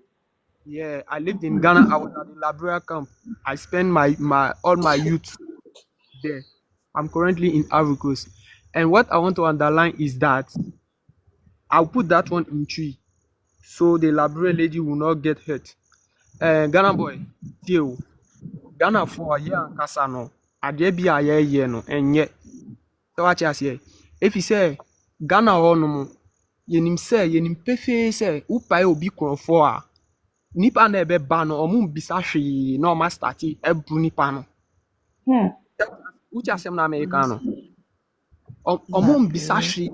S20: yeah, I lived in Ghana. I was at the Liberia camp. I spent my all my youth there. I'm currently in Ivory Coast, and what I want to underline is that I'll put that one in tree so the Liberian lady will not get hurt. Ghana boy, deal. Ghana for a year and Casano. Adeɛ bi a yɛreyɛ no ɛnyɛ sɛ wate aseɛ efi sɛ Ghana hɔ nom yɛnim pefee sɛ wopae obi korɔfoɔ a nipa na ɛbɛba no ɔmo mbisa hwee na ɔmo astarte ɛbu nipa no wote asɛm na America no ɔmo mbisa hwee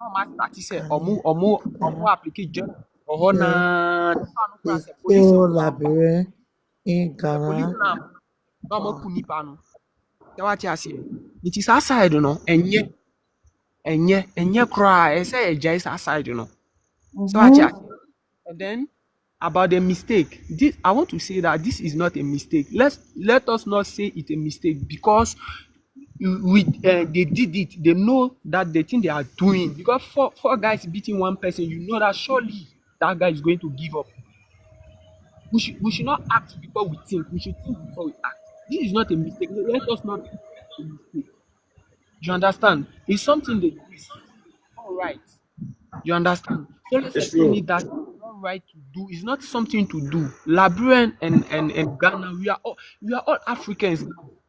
S20: na ɔmo astarte sɛ ɔmo applique gye ɔhɔ naa nipa no kora sɛ police
S2: Oh,
S20: no amba
S2: Liberian in
S20: police
S2: Ghana.
S20: no amba na ɔmo ku nipa no sɛ wate aseɛ nti saa side no ɛnyɛ koraa ɛsɛ ɛgyae saa side no so wate aseɛ and then about the mistake this I want to say that this is not a mistake let us not say it's a mistake because they did it they know that the thing they are doing because four guys beating one person you know that surely that guy is going to give up we should not act before we think we should think before we act this is not a mistake let us not do a mistake you understand it's something they do it's all right. You understand? So let's
S1: It's
S20: explain
S1: true.
S20: it that it's not right to do. It's not something to do. Liberian and Ghana, we are all Africans.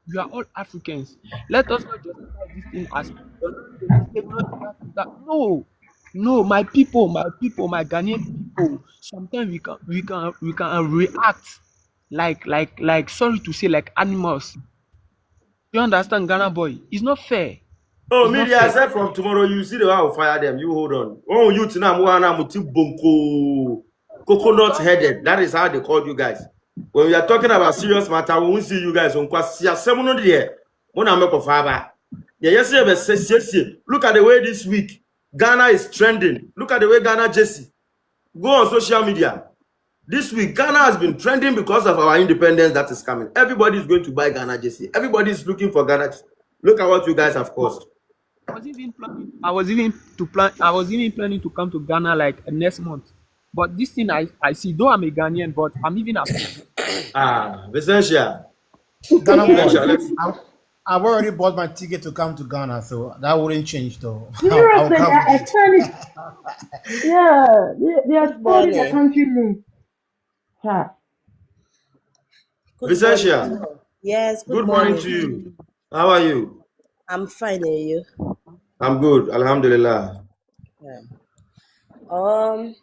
S20: We are all Africans. Let us not justify this thing as mistake, not that. No, no, my people, my Ghanaian people. Sometimes we can react like sorry to say like animals. You understand, Ghana boy? It's not fair.
S1: Oh,
S20: It's not
S1: media, I
S20: fair.
S1: said from tomorrow, you see the way I will fire them. You hold on. Oh, you tina muana muti bonko. Coconut headed. That is how they call you guys. When we are talking about serious matter, we won't see you guys on Kwasia 700 here. Mona make of fire. Yeah, yes. Look at the way this week Ghana is trending. Look at the way Ghana Jesse. Go on social media. This week, Ghana has been trending because of our independence that is coming. Everybody is going to buy Ghana Jesse. Everybody is looking for Ghana. Look at what you guys have caused.
S20: I was even planning to come to Ghana like next month. But this thing I see, though I'm a Ghanaian, but I'm even afraid.
S1: Vicentia.
S19: Ghana boy,
S1: Vicentia,
S19: I've already bought my ticket to come to Ghana, so that wouldn't change though. I'll
S21: Seriously,
S19: come
S21: they're
S19: with it.
S21: expanding. Yeah, they are
S11: Good
S21: expanding the
S11: morning.
S21: country name. Yeah.
S11: Good morning.
S1: Vicentia.
S11: Yes, good
S1: Good morning
S11: morning.
S1: to you. How are you?
S11: I'm fine, and you?
S1: I'm good. Alhamdulillah.
S11: Yeah. Um,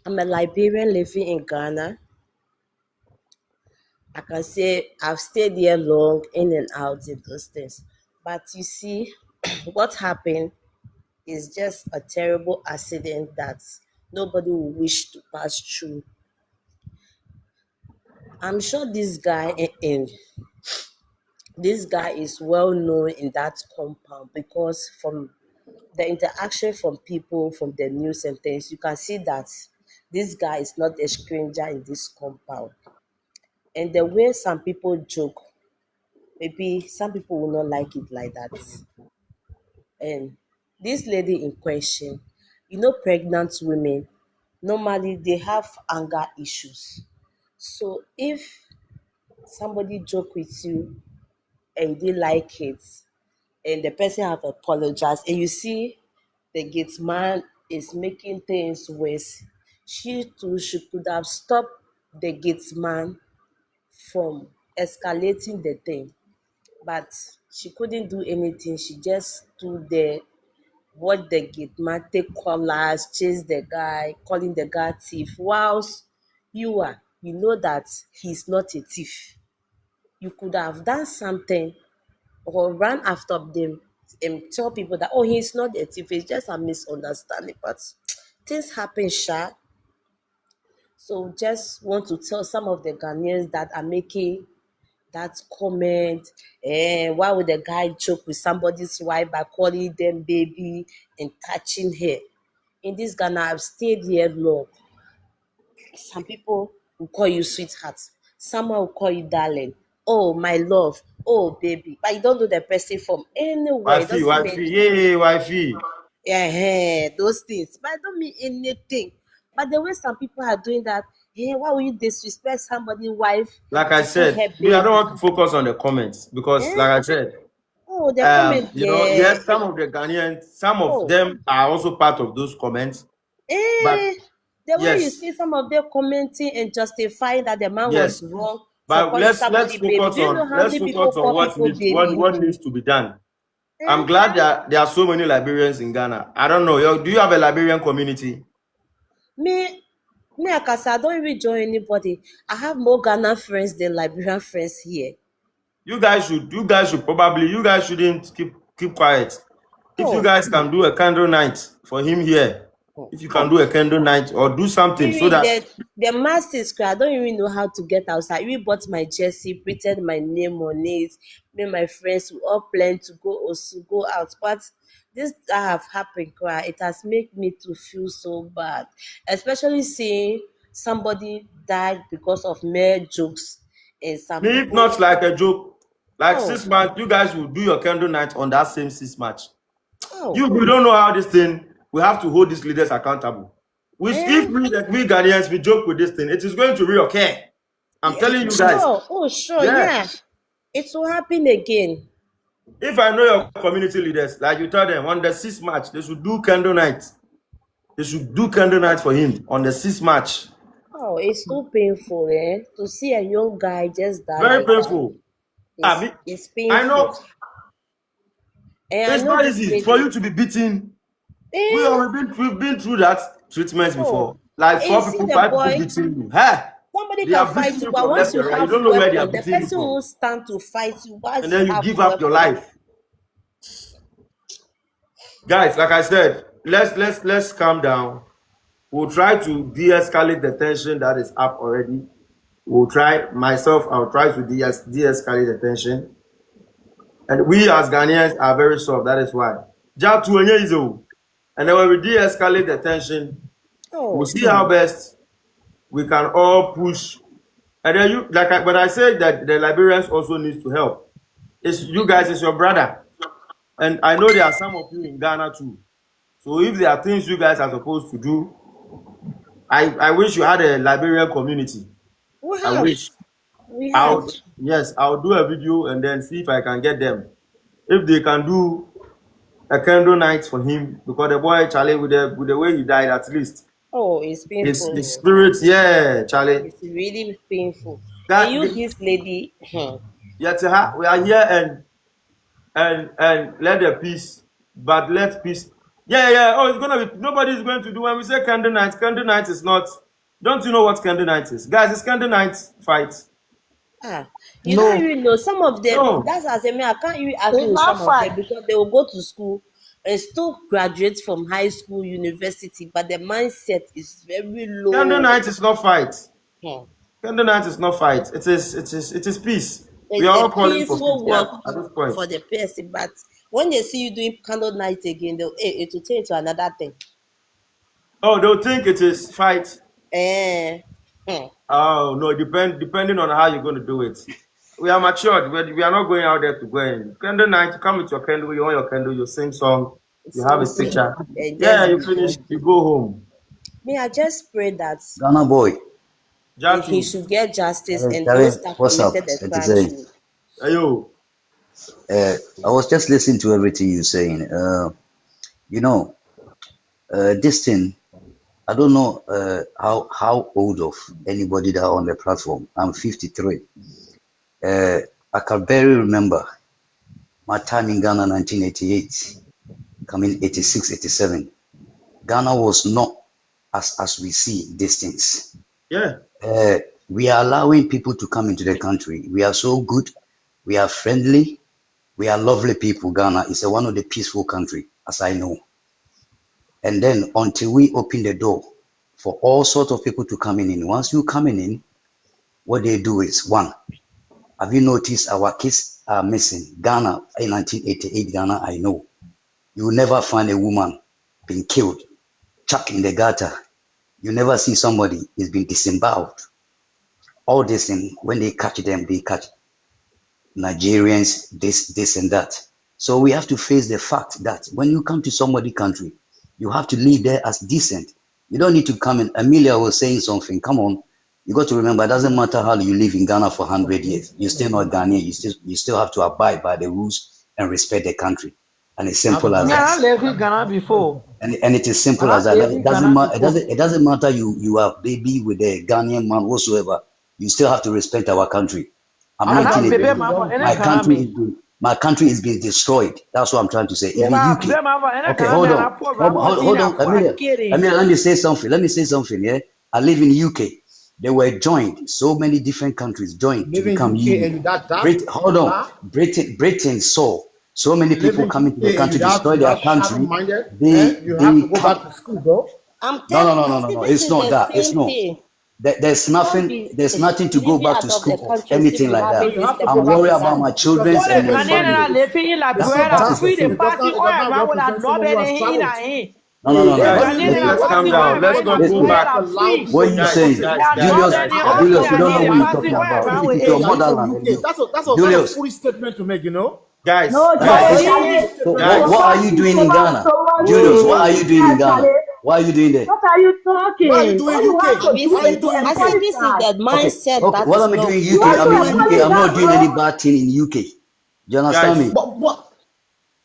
S4: I'm a Liberian living in Ghana. I can say I've stayed here long, in and out in those things. But you see, what happened is just a terrible accident that nobody will wish to pass through. I'm sure this guy is well known in that compound because from the interaction from people from the news and things, you can see that this guy is not a stranger in this compound. And the way some people joke, maybe some people will not like it like that. And this lady in question, pregnant women, normally they have anger issues. So if somebody joke with you and you didn't like it, and the person have apologized, and you see the gate man is making things worse, she too, she could have stopped the gate man from escalating the thing, but she couldn't do anything. She just stood there, watch the gate man take collars, chase the guy, calling the guy thief. Whilst you know that he's not a thief. You could have done something or run after them and tell people that, oh, he's not a thief, it's just a misunderstanding. But things happen, sha. So just want to tell some of the Ghanaians that are making that comment, why would the guy joke with somebody's wife by calling them baby and touching her? In this Ghana, I've stayed here long. Some people will call you sweetheart. Someone will call you darling. Oh, my love. Oh, baby. But you don't know the person from anywhere. It
S1: Wifey,
S4: doesn't
S1: wifey,
S4: mean,
S1: yeah, wifey.
S4: yeah, those things. But I don't mean anything. But the way some people are doing that, why will you disrespect somebody's wife
S1: Like I
S4: to call
S1: said,
S4: her
S1: me, I don't
S4: baby?
S1: want to focus on the comments because,
S4: Eh?
S1: like I said,
S4: Oh, the comment there.
S1: yes, some of the Ghanaians, some of
S4: Oh,
S1: them are also part of those comments. But
S4: eh. The way you
S1: yes,
S4: see some of them commenting and justifying that the man was
S1: yes.
S4: wrong for
S1: But
S4: calling somebody baby. Do you know how
S1: let's
S4: many people
S1: focus on
S4: call people baby?
S1: what needs to be done. I'm
S4: Eh?
S1: glad that there are so many Liberians in Ghana. I don't know. Do you have a Liberian community?
S4: Me, Akasa, I don't even join anybody. I have more Ghana friends than Liberian friends here.
S1: You guys shouldn't keep quiet. If you
S4: Oh,
S1: guys can do a candle night for him here, if you can do a candle night or do something so
S4: even
S1: that
S4: the masses, I don't even know how to get outside. We bought my jersey, printed my name on it. Me and my friends we all plan to go out. But this that have happened, it has made me to feel so bad. Especially seeing somebody died because of mere jokes and some
S1: if
S4: people.
S1: not like a joke, like
S4: Oh,
S1: 6 months, you guys will do your candle night on that same 6 months.
S4: oh,
S1: We don't know how this thing. We have to hold these leaders accountable. Which if
S4: eh?
S1: we Ghanaians we joke with this thing, it is going to reoccur. I'm telling you guys.
S4: Sure,
S1: Yeah.
S4: yeah. It will happen again.
S1: If I know your community leaders, like you tell them on the 6th March, they should do candle night. They should do candle night for him on the 6th March.
S4: Oh, it's too painful, to see a young guy just die
S1: Very
S4: like that.
S1: painful.
S4: It's
S1: I
S4: painful.
S1: know
S4: And I
S1: it's
S4: know
S1: not
S4: this
S1: easy for
S4: lady.
S1: you to be beaten.
S4: Eh,
S1: We've been through that treatment
S4: oh,
S1: before. Like
S4: and you
S1: 4
S4: see
S1: people,
S4: the
S1: 5 people
S4: boy,
S1: beating you. Hey,
S4: somebody
S1: they
S4: can
S1: are
S4: fight
S1: beating
S4: you,
S1: you
S4: but
S1: from
S4: once
S1: left
S4: you
S1: and right. You
S4: have
S1: don't know where they are
S4: weapon, the
S1: beating you
S4: person who
S1: from.
S4: will stand to fight you
S1: And
S4: once you
S1: then you
S4: have
S1: give up your
S4: weapon.
S1: life. Guys, like I said, let's calm down. We'll try to de-escalate the tension that is up already. I'll try to de-escalate the tension. And we as Ghanaians are very soft, that is why. And then when we de-escalate the tension, we'll
S4: Oh,
S1: see how best we can all push. And then when I say that the Liberians also need to help, it's you guys, it's your brother. And I know there are some of you in Ghana too. So if there are things you guys are supposed to do, I wish you had a Liberian community.
S4: we
S1: I
S4: have,
S1: wish.
S4: we have.
S1: I'll do a video and then see if I can get them. If they can do a candle night for him, because the boy Charlie with the way he died, at least
S4: Oh, it's
S1: his
S4: painful.
S1: spirit, yeah, Charlie.
S4: It's really painful. And
S1: That
S4: you, this lady,
S1: we are here and let the peace, but let peace Yeah. Oh, it's gonna be. Nobody's going to do. When we say candle night is not. Don't you know what candle night is, guys? It's candle night fight.
S4: You don't
S2: No.
S4: even know some of them.
S1: No.
S4: That's as I mean, I can't even argue
S2: It's
S4: with
S2: not
S4: some of
S2: fight.
S4: them because they will go to school and still graduate from high school, university, but the mindset is very
S1: Candle
S4: low.
S1: night is not fight.
S4: Hmm.
S1: Candle night is not fight. It is peace. We
S4: It's
S1: are
S4: a
S1: all calling for peace.
S4: peaceful
S1: Yeah,
S4: work
S1: at this point.
S4: for the person, but when they see you doing candle night again, it will turn to another thing.
S1: Oh, they'll think it is fight.
S4: Hmm.
S1: Oh no, depending on how you're going to do it. We are matured. We are not going out there to go in. Candle night, you come with your candle, you want your candle, you sing song, you have a picture. Yeah, you finish, you go home.
S4: Me, I just pray that
S3: Ghana boy.
S4: he should get justice and
S3: Charlie,
S4: those that
S3: what's up?
S4: committed the crime
S3: Citizen.
S4: should.
S1: Ayo.
S3: I was just listening to everything you're saying. This thing, I don't know how old of anybody that on the platform. I'm 53. I can barely remember my time in Ghana 1988, coming 86, 87. Ghana was not as we see these things.
S1: Yeah.
S3: We are allowing people to come into the country. We are so good. We are friendly. We are lovely people. Ghana is one of the peaceful country, as I know. And then until we open the door for all sorts of people to come in, once you coming in, what they do is, one, have you noticed our kids are missing? Ghana, in 1988, Ghana, I know. You will never find a woman being killed, chucked in the gutter. You never see somebody is being disemboweled. All this thing, when they catch them, they catch Nigerians, this and that. So we have to face the fact that when you come to somebody's country, you have to live there as decent. You don't need to come in. Amelia was saying something. Come on. You got to remember, it doesn't matter how you live in Ghana for 100 years. You're still not Ghanaian. You still have to abide by the rules and respect the country. And it's simple as that.
S2: I lived in Ghana before.
S3: And it is simple as that. It doesn't matter you are baby with a Ghanaian man whatsoever. You still have to respect our country. I'm not kidding you. My country is being destroyed. That's what I'm trying to say. In the UK. Okay, hold on. Amelia, let me say something. Yeah, I live in UK. They were joined. So many different countries joined to become EU. Britain saw so many people coming to the country, destroy their country.
S19: You have to go back to school, bro.
S3: No. It's not that. It's not. There's nothing to go back to school or anything like that. I'm worried about my children and my family. No.
S1: Let's calm down. Let's not go back.
S3: What are you saying? Julius, you don't know what you're talking about. It's your motherland.
S19: That's a very foolish statement to make, you know?
S1: Guys,
S3: what are you doing in Ghana? Julius, what are you doing in Ghana? Why are you doing that?
S21: What are you talking?
S19: Why are you doing UK?
S4: I said this is the mindset
S3: Okay,
S4: that
S3: what am I doing in UK? I'm not doing any bad thing in UK. Do you understand me?
S19: But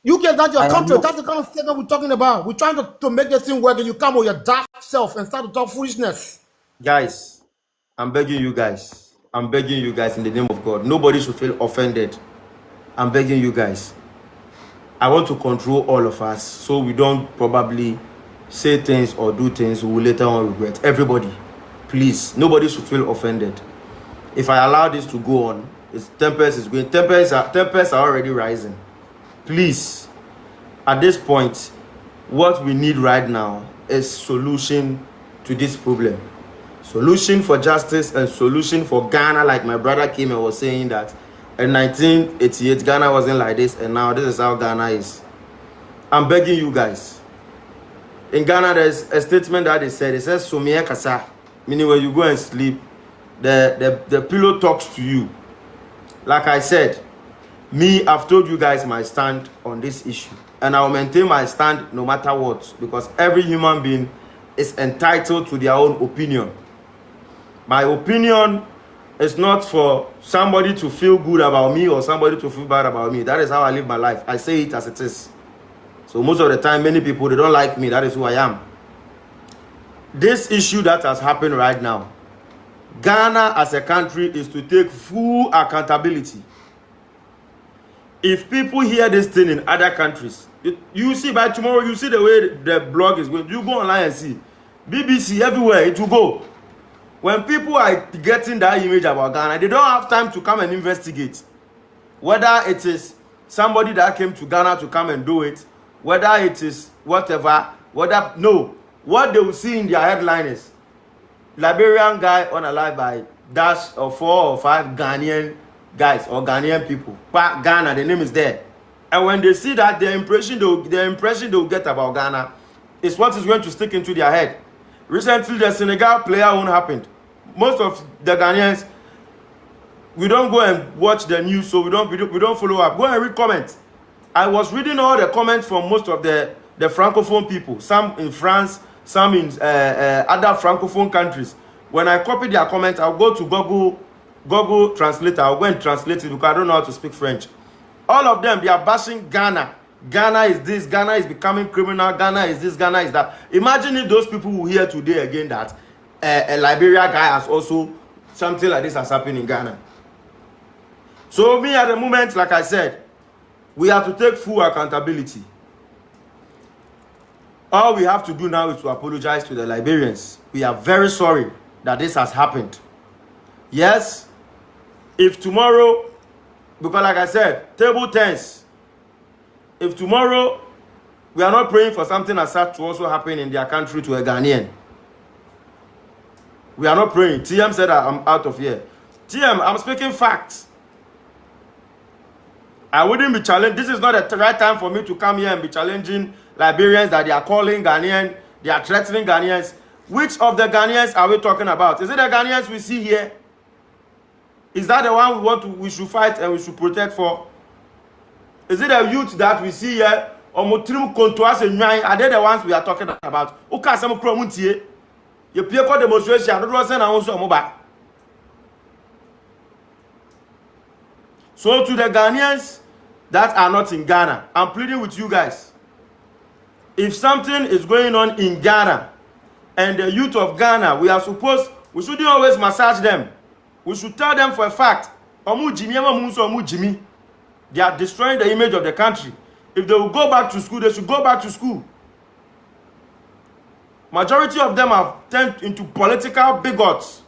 S19: UK is not your country. That's the kind of statement we're talking about. We're trying to make this thing work, and you come with your dark self and start to talk foolishness.
S1: Guys, I'm begging you guys. I'm begging you guys in the name of God. Nobody should feel offended. I'm begging you guys. I want to control all of us so we don't probably say things or do things we will later on regret. Everybody, please, nobody should feel offended. If I allow this to go on, tempests are already rising. Please, at this point, what we need right now is solution to this problem. Solution for justice and solution for Ghana, like my brother came and was saying that in 1988 Ghana wasn't like this, and now this is how Ghana is. I'm begging you guys. In Ghana, there's a statement that it says "Somie kasa," meaning when you go and sleep, the pillow talks to you. Like I said, I've told you guys my stand on this issue, and I'll maintain my stand no matter what, because every human being is entitled to their own opinion. My opinion is not for somebody to feel good about me or somebody to feel bad about me. That is how I live my life. I say it as it is. So most of the time, many people, they don't like me. That is who I am. This issue that has happened right now, Ghana as a country is to take full accountability. If people hear this thing in other countries, You see by tomorrow, you see the way the blog is going. You go online and see. BBC everywhere, it will go. When people are getting that image about Ghana, they don't have time to come and investigate. Whether it is somebody that came to Ghana to come and do it, whether it is whatever, no. What they will see in their headline is Liberian guy unalive by dash or 4 or 5 Ghanaian guys or Ghanaian people. But Ghana, the name is there. And when they see that, the impression they'll get about Ghana is what is going to stick into their head. Recently, the Senegal player one happened. Most of the Ghanaians, we don't go and watch the news, so we don't follow up. Go and read comments. I was reading all the comments from most of the francophone people, some in France, some in other francophone countries. When I copy their comments, I'll go to Google Translator. I'll go and translate it because I don't know how to speak French. All of them, they are bashing Ghana. Ghana is this, Ghana is becoming criminal, Ghana is this, Ghana is that. Imagine if those people will hear today again that a Liberia guy has also something like this has happened in Ghana. So me at the moment, like I said, we have to take full accountability. All we have to do now is to apologize to the Liberians. We are very sorry that this has happened. Yes, if tomorrow, because like I said, table tense, if tomorrow we are not praying for something as such to also happen in their country to a Ghanaian, we are not praying. TM said that I'm out of here. TM, I'm speaking facts. I wouldn't be challenged. This is not the right time for me to come here and be challenging Liberians that they are calling Ghanaian, they are threatening Ghanaians. Which of the Ghanaians are we talking about? Is it the Ghanaians we see here? Is that the one we should fight and we should protect for? Is it the youth that we see here? Are they the ones we are talking about? You pay for demonstration, I don't send also back. So to the Ghanaians that are not in Ghana, I'm pleading with you guys. If something is going on in Ghana and the youth of Ghana, we shouldn't always massage them. We should tell them for a fact, they are destroying the image of the country. If they will go back to school, they should go back to school. Majority of them have turned into political bigots.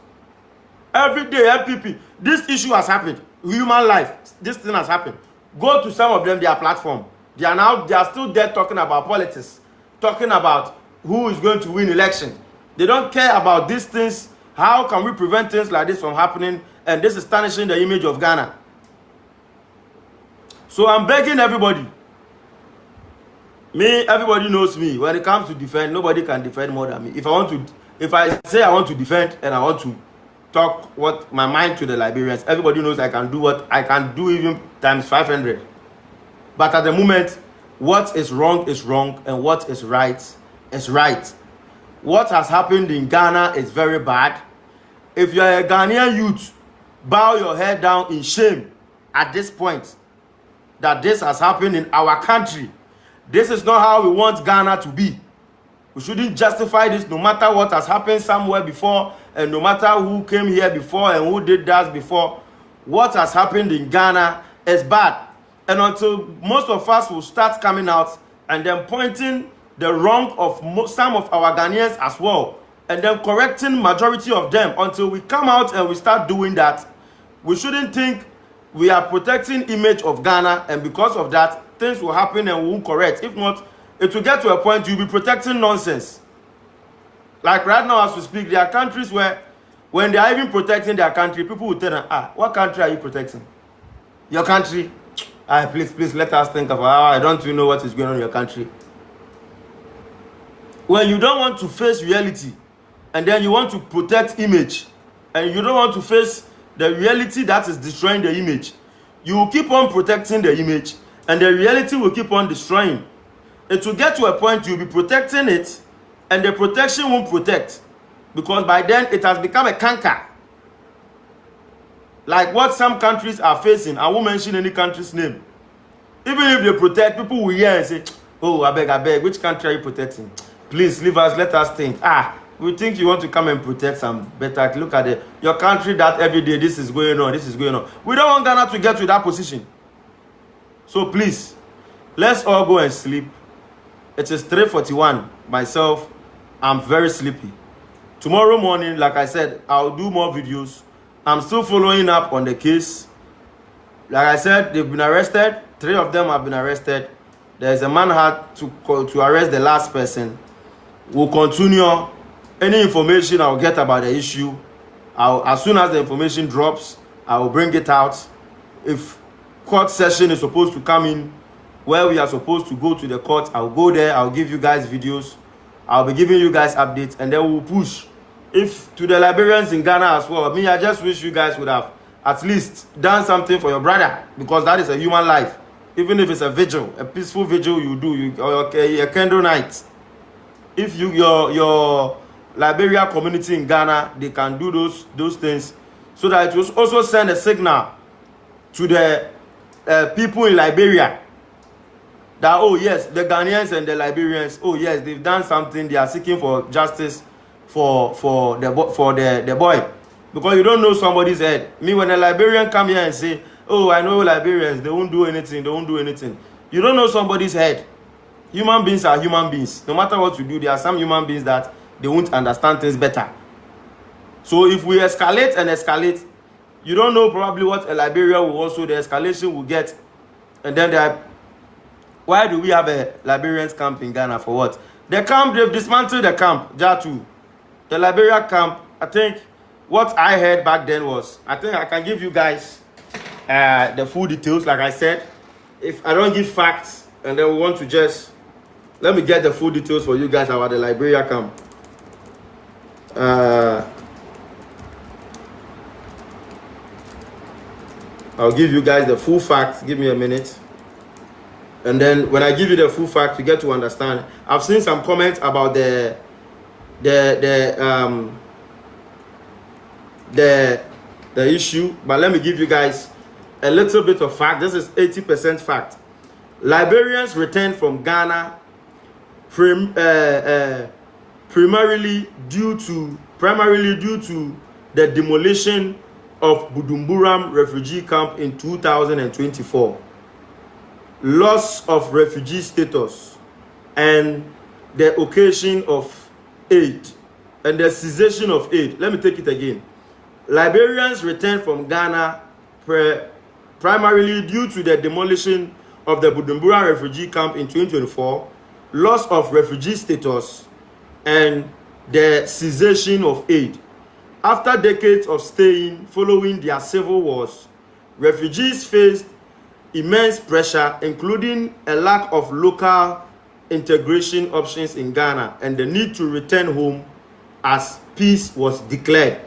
S1: Every day, LPP, this issue has happened. Human life, this thing has happened. Go to some of them, their platform. They are still there talking about politics, talking about who is going to win election. They don't care about these things. How can we prevent things like this from happening? And this is tarnishing the image of Ghana. So I'm begging everybody. Everybody knows me. When it comes to defend, nobody can defend more than me. If I say I want to defend and I want to talk what my mind to the Liberians, everybody knows I can do what I can do, even times 500. But at the moment, what is wrong and what is right is right. What has happened in Ghana is very bad. If you are a Ghanaian youth, bow your head down in shame at this point that this has happened in our country. This is not how we want Ghana to be. We shouldn't justify this no matter what has happened somewhere before and no matter who came here before and who did that before. What has happened in Ghana is bad. And until most of us will start coming out and then pointing the wrong of some of our Ghanaians as well, and then correcting majority of them, until we come out and we start doing that, we shouldn't think we are protecting image of Ghana, and because of that, things will happen and we won't correct. If not, it will get to a point you'll be protecting nonsense. Like right now as we speak, there are countries where when they are even protecting their country, people will tell them, what country are you protecting? Your country? Please let us think about I don't even know what is going on in your country. When you don't want to face reality and then you want to protect image and you don't want to face the reality that is destroying the image, you will keep on protecting the image and the reality will keep on destroying. It will get to a point you'll be protecting it and the protection won't protect, because by then it has become a canker. Like what some countries are facing. I won't mention any country's name. Even if they protect, people will hear and say, oh, I beg, which country are you protecting? Please leave us, let us think. We think you want to come and protect some better. Look at your country that every day this is going on. We don't want Ghana to get to that position. So please, let's all go and sleep. It is 3:41. Myself, I'm very sleepy. Tomorrow morning, like I said, I'll do more videos. I'm still following up on the case. Like I said, they've been arrested. 3 of them have been arrested. There's a manhunt to arrest the last person. We'll continue. Any information I'll get about the issue, as soon as the information drops, I will bring it out. If court session is supposed to come in, where we are supposed to go to the court, I'll go there. I'll give you guys videos. I'll be giving you guys updates, and then we'll push. If to the Liberians in Ghana as well, I just wish you guys would have at least done something for your brother, because that is a human life. Even if it's a vigil, a peaceful vigil you do, or a candle night. If your Liberia community in Ghana, they can do those things, so that it will also send a signal to the people in Liberia that, oh yes, the Ghanaians and the Liberians, oh yes, they've done something. They are seeking for justice for the boy, because you don't know somebody's head. Me, when a Liberian come here and say, oh, I know Liberians, they won't do anything, you don't know somebody's head. Human beings are human beings. No matter what you do, there are some human beings that they won't understand things better. So if we escalate and escalate, you don't know probably what a Liberia will also, the escalation will get. And then why do we have a Liberians camp in Ghana for what? The camp, they've dismantled the camp, Jatu. The Liberia camp, I think what I heard back then was, I think I can give you guys the full details, like I said. If I don't give facts, and then we want to just, let me get the full details for you guys about the Liberia camp. I'll give you guys the full facts. Give me a minute. And then when I give you the full facts, you get to understand. I've seen some comments about the issue, but let me give you guys a little bit of fact. This is 80% fact. Liberians returned from Ghana primarily due to the demolition of Budumburam refugee camp in 2024, loss of refugee status, and the occasion of aid and the cessation of aid. Let me take it again. Liberians returned from Ghana primarily due to the demolition of the Budumburam refugee camp in 2024, loss of refugee status, and the cessation of aid. After decades of staying following their civil wars, refugees faced immense pressure, including a lack of local integration options in Ghana and the need to return home as peace was declared.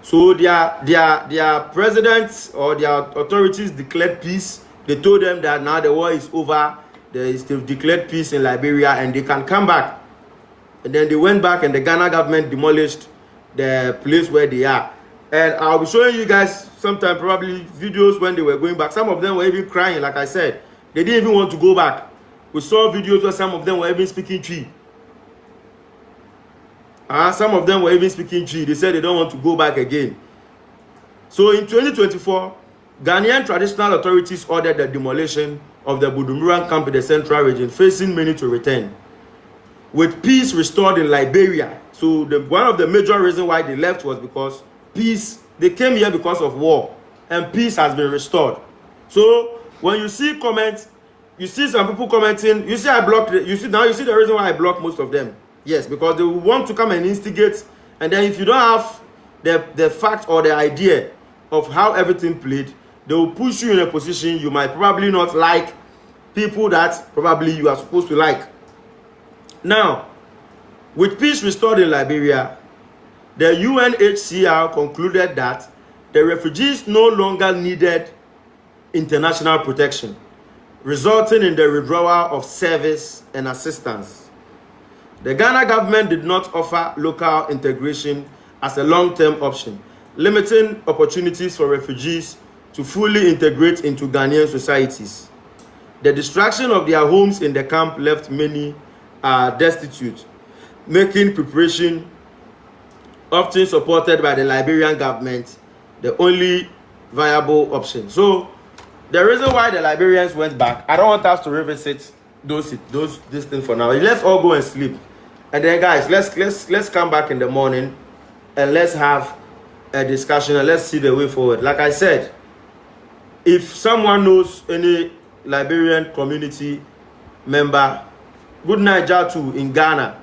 S1: So their presidents or their authorities declared peace. They told them that now the war is over. They've declared peace in Liberia and they can come back. And then they went back and the Ghana government demolished the place where they are. And I'll be showing you guys sometime probably videos when they were going back. Some of them were even crying, like I said. They didn't even want to go back. We saw videos where some of them were even speaking Twi. Some of them were even speaking Twi. They said they don't want to go back again. So in 2024, Ghanaian traditional authorities ordered the demolition of the Budumburam camp in the central region, facing many to return. With peace restored in Liberia. So one of the major reasons why they left was because peace, they came here because of war, and peace has been restored. So when you see comments, you see some people commenting, you see I blocked it, you see the reason why I blocked most of them. Yes, because they want to come and instigate, and then if you don't have the fact or the idea of how everything played, they will push you in a position you might probably not like people that probably you are supposed to like. Now, with peace restored in Liberia, the UNHCR concluded that the refugees no longer needed international protection, resulting in the withdrawal of service and assistance. The Ghana government did not offer local integration as a long-term option, limiting opportunities for refugees to fully integrate into Ghanaian societies. The destruction of their homes in the camp left many destitute, making preparation, often supported by the Liberian government, the only viable option. So the reason why the Liberians went back, I don't want us to revisit this thing for now. Let's all go and sleep. And then guys, let's come back in the morning and let's have a discussion and let's see the way forward. Like I said, if someone knows any Liberian community member, good night Jatu in Ghana,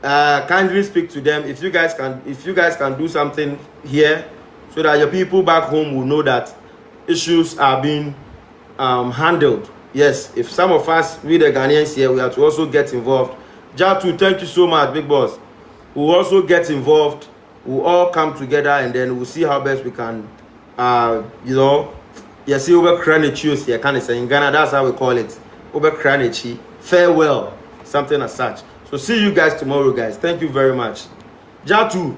S1: kindly speak to them. If you guys can do something here so that your people back home will know that issues are being handled. Yes, if some of us, we the Ghanaians here, we have to also get involved. Jatu, thank you so much, big boss. We'll also get involved. We'll all come together and then we'll see how best we can, see over cranichus here, can I say in Ghana, that's how we call it. Over cranichi. Farewell. Something as such. So see you guys tomorrow, guys. Thank you very much. Jatu,